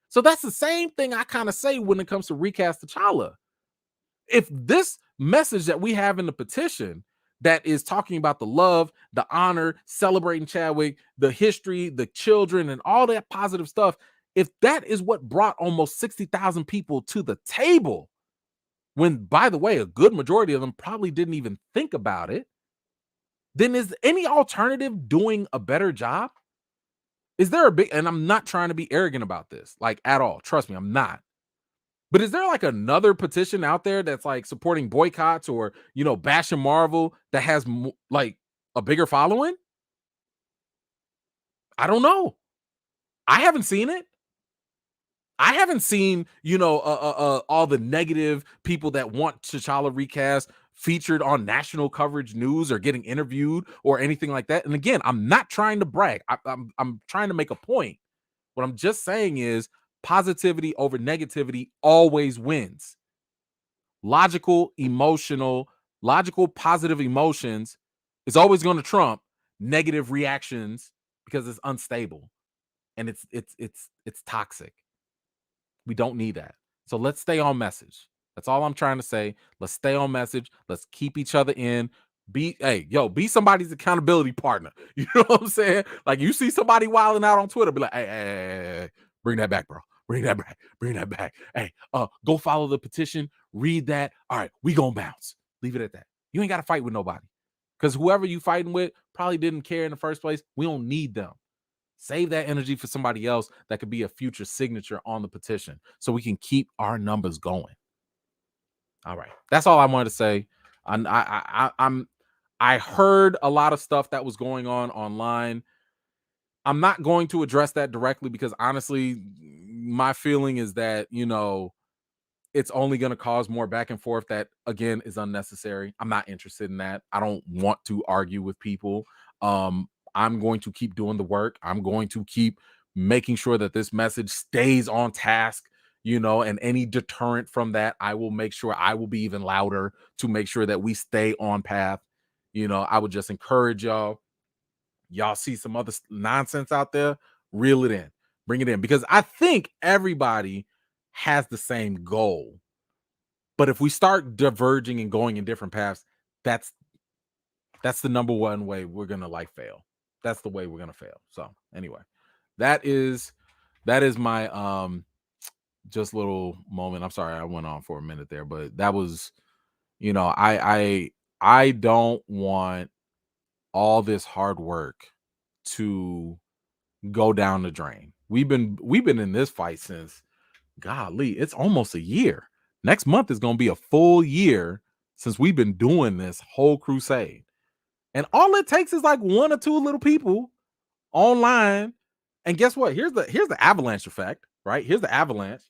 [SPEAKER 1] So that's the same thing I kind of say when it comes to Recast T'Challa. If this message that we have in the petition that is talking about the love, the honor, celebrating Chadwick, the history, the children, and all that positive stuff, if that is what brought almost 60,000 people to the table, when, by the way, a good majority of them probably didn't even think about it, then is any alternative doing a better job? Is there and I'm not trying to be arrogant about this, like at all. Trust me, I'm not. But is there like another petition out there that's like supporting boycotts or, bashing Marvel that has like a bigger following? I don't know. I haven't seen it. I haven't seen, all the negative people that want T'Challa recast featured on national coverage news or getting interviewed or anything like that. And again, I'm not trying to brag. I'm trying to make a point. What I'm just saying is positivity over negativity always wins. Logical, positive emotions is always going to trump negative reactions because it's unstable and it's toxic. We don't need that. So let's stay on message. That's all I'm trying to say. Let's stay on message. Let's keep each other in. Be somebody's accountability partner. You know what I'm saying? Like you see somebody wilding out on Twitter, be like, hey, bring that back, bro. Bring that back. Hey, go follow the petition. Read that. All right, we gonna bounce. Leave it at that. You ain't got to fight with nobody. Because whoever you fighting with probably didn't care in the first place. We don't need them. Save that energy for somebody else that could be a future signature on the petition so we can keep our numbers going. All right. That's all I wanted to say. I heard a lot of stuff that was going on online. I'm not going to address that directly because honestly, my feeling is that, it's only going to cause more back and forth that again is unnecessary. I'm not interested in that. I don't want to argue with people. I'm going to keep doing the work. I'm going to keep making sure that this message stays on task, and any deterrent from that, I will make sure I will be even louder to make sure that we stay on path. I would just encourage y'all see some other nonsense out there, reel it in, bring it in, because I think everybody has the same goal. But if we start diverging and going in different paths, that's the number one way we're going to fail. That's the way we're going to fail. So anyway, that is my just little moment. I'm sorry I went on for a minute there, but that was, I don't want all this hard work to go down the drain. We've been in this fight since, golly, it's almost a year. Next month is going to be a full year since we've been doing this whole crusade. And all it takes is one or two little people online. And guess what? Here's the avalanche effect, right? Here's the avalanche.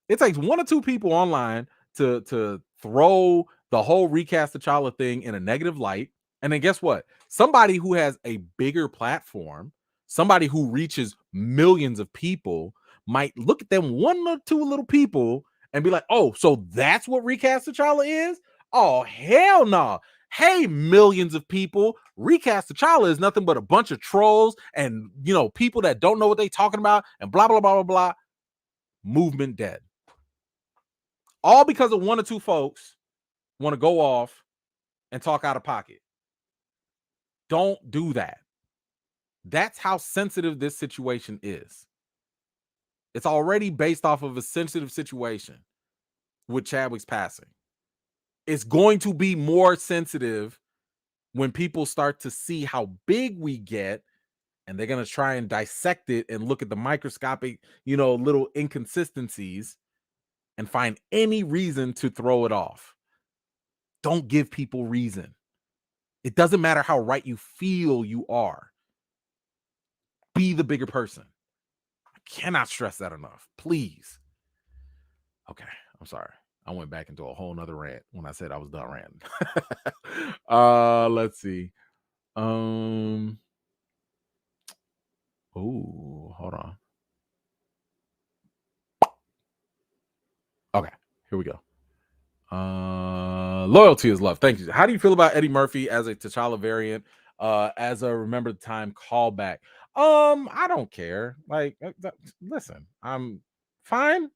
[SPEAKER 1] It takes one or two people online to throw the whole Recast T'Challa thing in a negative light. And then guess what? Somebody who has a bigger platform, somebody who reaches millions of people might look at them one or two little people and be like, oh, so that's what Recast T'Challa is? Oh, hell no. Hey, millions of people, Recast T'Challa is nothing but a bunch of trolls and, people that don't know what they're talking about and blah, blah, blah, blah, blah. Movement dead. All because of one or two folks want to go off and talk out of pocket. Don't do that. That's how sensitive this situation is. It's already based off of a sensitive situation with Chadwick's passing. It's going to be more sensitive when people start to see how big we get, and they're going to try and dissect it and look at the microscopic, little inconsistencies and find any reason to throw it off. Don't give people reason. It doesn't matter how right you feel you are. Be the bigger person. I cannot stress that enough. Please. Okay, I'm sorry. I went back into a whole nother rant when I said I was done ranting. Let's see. Oh, hold on. Okay, here we go. Loyalty is love. Thank you. How do you feel about Eddie Murphy as a T'Challa variant? As a Remember the Time callback. I don't care. Listen, I'm fine.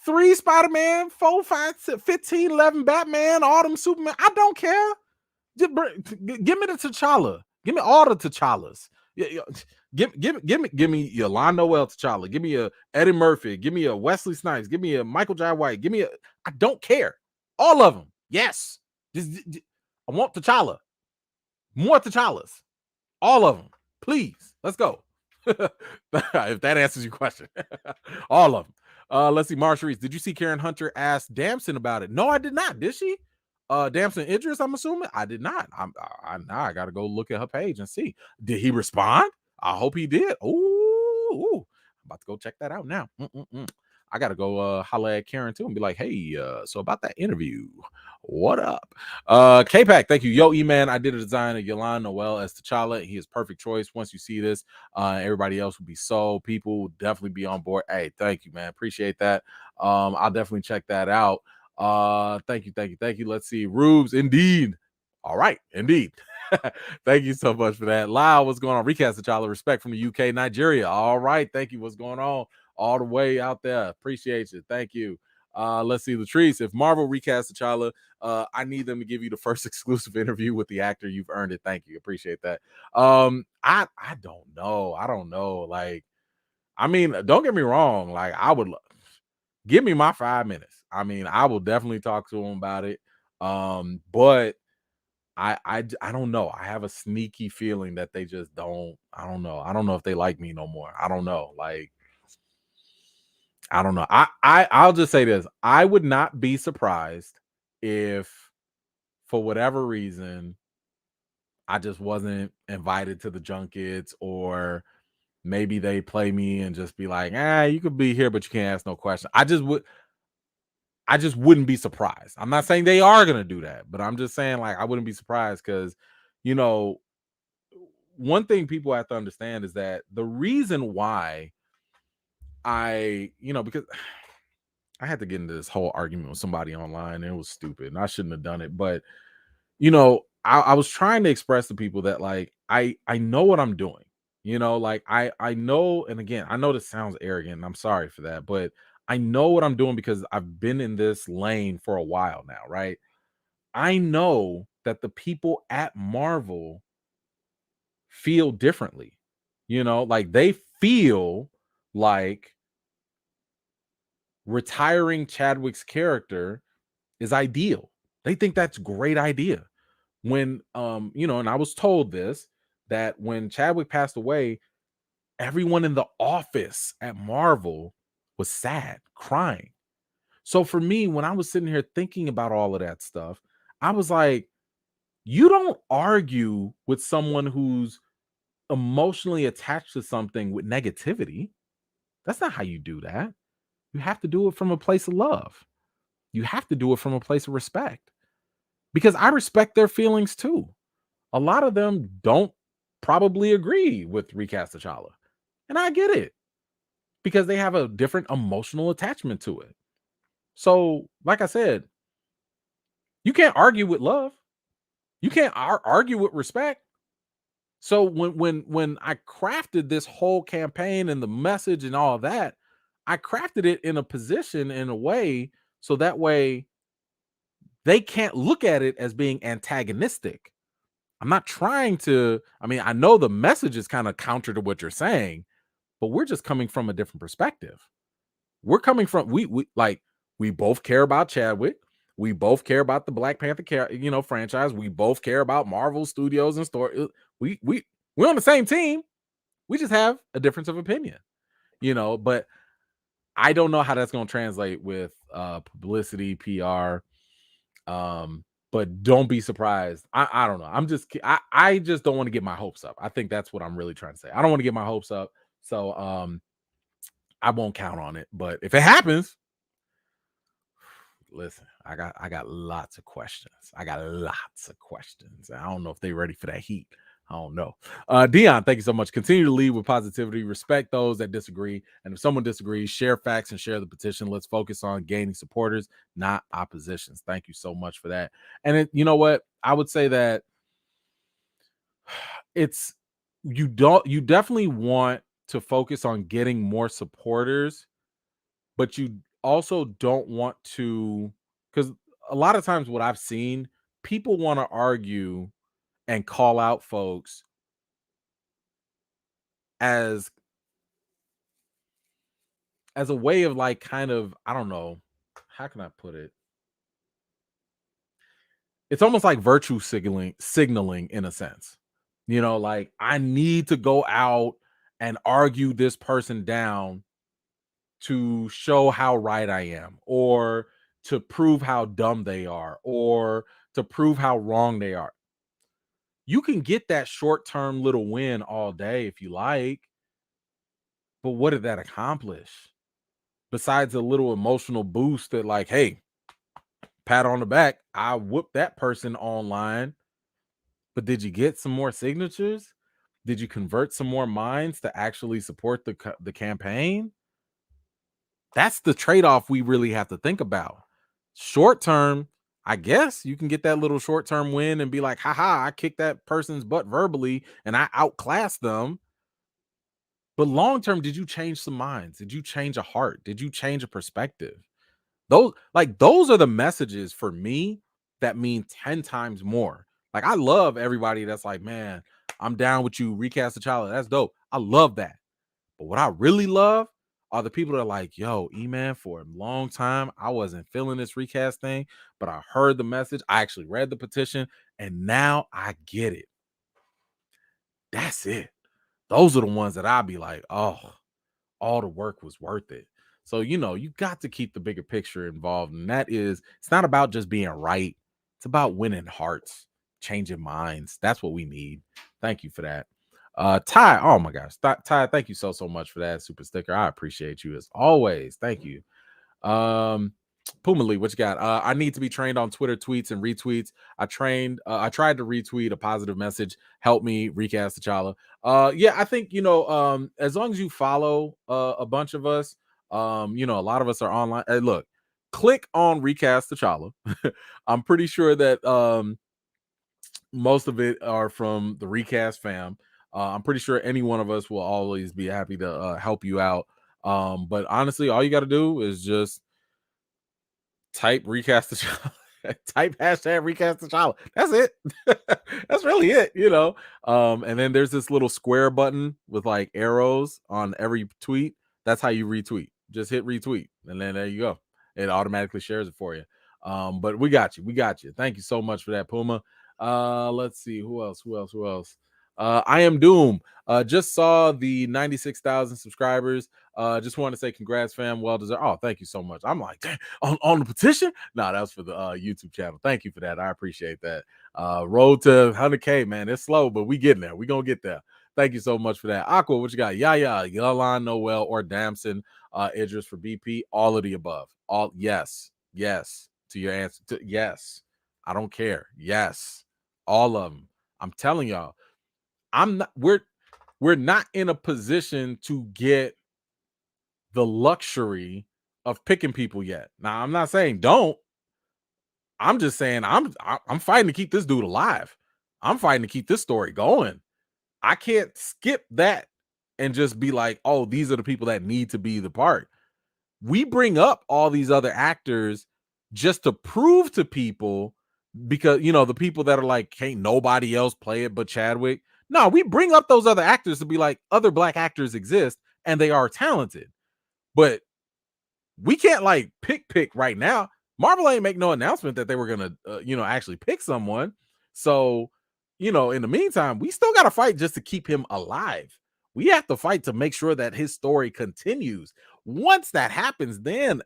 [SPEAKER 1] 3 Spider-Man, 4, 5, 15, 11 Batman, all them Superman. I don't care. Just give me the T'Challa. Give me all the T'Challas. Give me Yolanda Noel T'Challa. Give me a Eddie Murphy. Give me a Wesley Snipes. Give me a Michael Jai White. I don't care. All of them. Yes. I want T'Challa. More T'Challas. All of them. Please. Let's go. If that answers your question. All of them. Let's see. Marsha Reese, did you see Karen Hunter ask Damson about it? No, I did not. Did she? Damson Idris, I'm assuming. I did not. I gotta go look at her page and see. Did he respond? I hope he did. Ooh. about to go check that out now. I gotta go holla at Karen too and be like, hey, so about that interview, what up? K-Pack, thank you. Yo, E-Man, I did a design of Yolanda Noel as Tchalla. He is perfect choice. Once you see this, everybody else will be sold. People will definitely be on board. Hey, thank you, man. Appreciate that. I'll definitely check that out. Thank you. Let's see. Rubes, indeed. All right, indeed. Thank you so much for that. Lyle, what's going on? Recast Tchalla, respect from the UK, Nigeria. All right, thank you. What's going on? All the way out there. Appreciate you. Thank you. Let's see, Latrice. If Marvel recast Tchalla, I need them to give you the first exclusive interview with the actor. You've earned it. Thank you. Appreciate that. I don't know. I don't know. Like, I mean, don't get me wrong. Like, I would give me my 5 minutes. I mean, I will definitely talk to him about it. But I don't know. I have a sneaky feeling that they just don't. I don't know. I don't know if they like me no more. I don't know. Like, I don't know. I'll just say this. I would not be surprised if, for whatever reason, I just wasn't invited to the junkets, or maybe they play me and just be like, you could be here, but you can't ask no question. I just wouldn't be surprised. I'm not saying they are gonna do that, but I'm just saying, like, I wouldn't be surprised because, one thing people have to understand is that the reason why because I had to get into this whole argument with somebody online, and it was stupid, and I shouldn't have done it. But I was trying to express to people that, like, I know what I'm doing. Like, I know, and again, I know this sounds arrogant, and I'm sorry for that, but I know what I'm doing because I've been in this lane for a while now, right? I know that the people at Marvel feel differently. Like, they feel like retiring Chadwick's character is ideal. They think that's a great idea. When and I was told this, that when Chadwick passed away, everyone in the office at Marvel was sad, crying. So for me, when I was sitting here thinking about all of that stuff, I was like, you don't argue with someone who's emotionally attached to something with negativity. That's not how you do that. You have to do it from a place of love. You have to do it from a place of respect, because I respect their feelings too. A lot of them don't probably agree with Recast Tchalla, and I get it, because they have a different emotional attachment to it. So, like I said, you can't argue with love. You can't argue with respect. So when I crafted this whole campaign and the message and all of that, I crafted it in a position, in a way, so that way they can't look at it as being antagonistic. I'm not trying to, I know the message is kind of counter to what you're saying, but we're just coming from a different perspective. We're coming from, we both care about Chadwick. We both care about the Black Panther franchise. We both care about Marvel Studios and story. We're on the same team. We just have a difference of opinion, but I don't know how that's going to translate with publicity, PR. But don't be surprised. I don't know. I just don't want to get my hopes up. I think that's what I'm really trying to say. I don't want to get my hopes up. So I won't count on it. But if it happens, listen, I got lots of questions. I don't know if they're ready for that heat. I don't know. Dion, thank you so much. Continue to lead with positivity. Respect those that disagree. And if someone disagrees, share facts and share the petition. Let's focus on gaining supporters, not oppositions. Thank you so much for that. And you know what? I would say that you definitely want to focus on getting more supporters, but you also don't want to, because a lot of times what I've seen, people want to argue and call out folks as a way of, like, kind of, I don't know, how can I put it? It's almost like virtue signaling in a sense. Like, I need to go out and argue this person down to show how right I am, or to prove how dumb they are, or to prove how wrong they are. You can get that short-term little win all day if you like, But what did that accomplish? Besides a little emotional boost that, like, hey, pat on the back, I whooped that person online. But did you get some more signatures? Did you convert some more minds to actually support the campaign? That's the trade-off we really have to think about. Short term, I guess you can get that little short-term win and be like, haha, I kicked that person's butt verbally and I outclassed them. But long term, did you change some minds? Did you change a heart? Did you change a perspective? Those are the messages for me that mean 10 times more. Like, I love everybody that's like, man, I'm down with you, recast Tchalla. That's dope. I love that. But what I really love are the people that are like, yo, E-Man, for a long time, I wasn't feeling this recast thing, but I heard the message. I actually read the petition, and now I get it. That's it. Those are the ones that I'd be like, oh, all the work was worth it. So, you got to keep the bigger picture involved. And that is, it's not about just being right. It's about winning hearts, changing minds. That's what we need. Thank you for that. Ty, oh my gosh. Ty, thank you so much for that super sticker. I appreciate you as always. Thank you. Puma Lee, what you got? I need to be trained on Twitter tweets and retweets. I tried to retweet a positive message. Help me recast Tchalla. Yeah, I think, as long as you follow a bunch of us, a lot of us are online. Hey, look, click on recast Tchalla. I'm pretty sure that most of it are from the recast fam. I'm pretty sure any one of us will always be happy to help you out. But honestly, all you got to do is just type recast Tchalla. Type hashtag recast Tchalla. That's it. That's really it, and then there's this little square button with like arrows on every tweet. That's how you retweet. Just hit retweet, and then there you go. It automatically shares it for you. But we got you. Thank you so much for that, Puma. Let's see who else. I am Doom. Just saw the 96,000 subscribers. Just want to say congrats, fam. Well deserved. Oh, thank you so much. I'm like, on the petition? No, that was for the YouTube channel. Thank you for that. I appreciate that. Road to 100K, man. It's slow, but we getting there. We gonna get there. Thank you so much for that. Aqua, what you got? Yaya, Yalan, Noel, or Damson, Idris for BP. All of the above. All yes to your answer. Yes, I don't care. Yes, all of them. I'm telling y'all. We're not in a position to get the luxury of picking people yet. Now, I'm not saying don't. I'm just saying I'm fighting to keep this dude alive. I'm fighting to keep this story going. I can't skip that and just be like, oh, these are the people that need to be the part. We bring up all these other actors just to prove to people, because the people that are like, can't nobody else play it but Chadwick. No, we bring up those other actors to be like, other black actors exist and they are talented. But we can't like pick right now. Marvel ain't make no announcement that they were gonna actually pick someone. So, in the meantime, we still gotta fight just to keep him alive. We have to fight to make sure that his story continues. Once that happens, then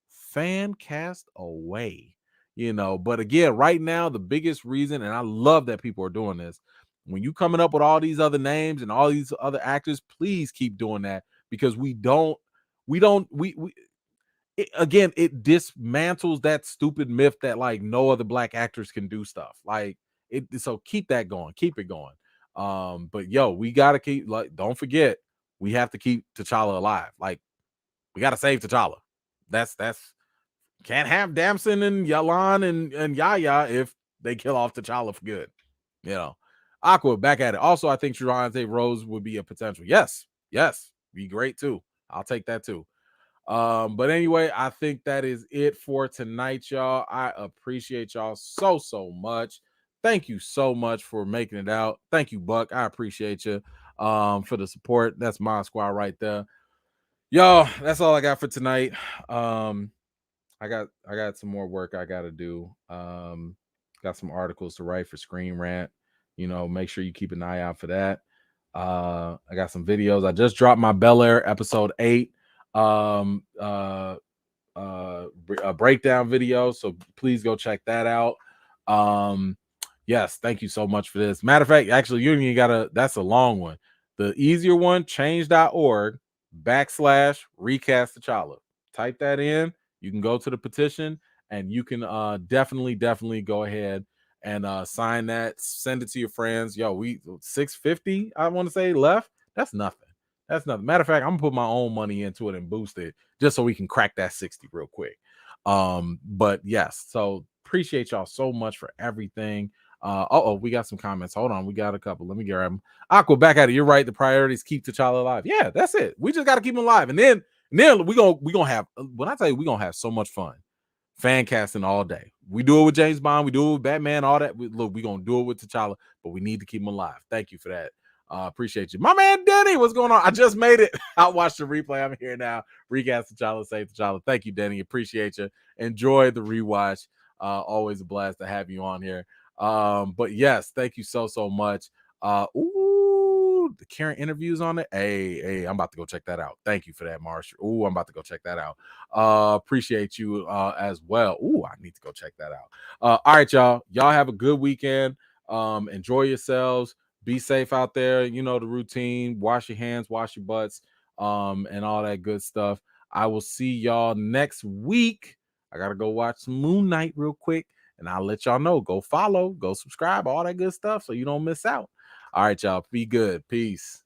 [SPEAKER 1] fan cast away. But again, right now, the biggest reason, and I love that people are doing this, when you coming up with all these other names and all these other actors, please keep doing that, because it dismantles that stupid myth that like no other black actors can do stuff like it. So keep that going, keep it going. But we gotta keep, like, don't forget, we have to keep Tchalla alive. Like, we gotta save Tchalla. That's can't have Damson and Yalan and Yaya if they kill off Tchalla for good. Aqua back at it. Also, I think Trevante Rose would be a potential. Yes, be great too. I'll take that too. But anyway, I think that is it for tonight, y'all. I appreciate y'all so much. Thank you so much for making it out. Thank you, Buck. I appreciate you for the support. That's my squad right there. Y'all, that's all I got for tonight. I got some more work I gotta do. Got some articles to write for Screen Rant. Make sure you keep an eye out for that. I got some videos. I just dropped my Bel Air episode 8 a breakdown video, so please go check that out. Yes, thank you so much for this. Matter of fact, actually, you gotta, that's a long one. The easier one, change.org, /recast Tchalla. Type that in. You can go to the petition and you can definitely go ahead and sign that. Send it to your friends. Yo, we 650, I want to say, left. That's nothing. That's nothing. Matter of fact, I'm gonna put my own money into it and boost it just so we can crack that 60 real quick. But yes, so appreciate y'all so much for everything. We got some comments. Hold on, we got a couple. Let me grab them. Aqua, back at it. You're right. The priorities keep Tchalla alive. Yeah, that's it. We just got to keep him alive, and then we gonna have. When I tell you, we gonna have so much fun. Fan casting all day. We do it with James Bond. We do it with Batman. All that. We gonna do it with Tchalla, but we need to keep him alive. Thank you for that. Appreciate you, my man Denny. What's going on? I just made it. I'll watch the replay. I'm here now. Recast Tchalla, save Tchalla. Thank you, Denny. Appreciate you. Enjoy the rewatch. Always a blast to have you on here. But yes, thank you so much. The Karen interviews on it. Hey, I'm about to go check that out. Thank you for that, Marshall. I'm about to go check that out. Appreciate you as well. I need to go check that out. All right, y'all. Y'all have a good weekend. Enjoy yourselves. Be safe out there. You know the routine. Wash your hands, wash your butts, and all that good stuff. I will see y'all next week. I gotta go watch some Moon Knight real quick, and I'll let y'all know. Go follow, go subscribe, all that good stuff, so you don't miss out. All right, y'all. Be good. Peace.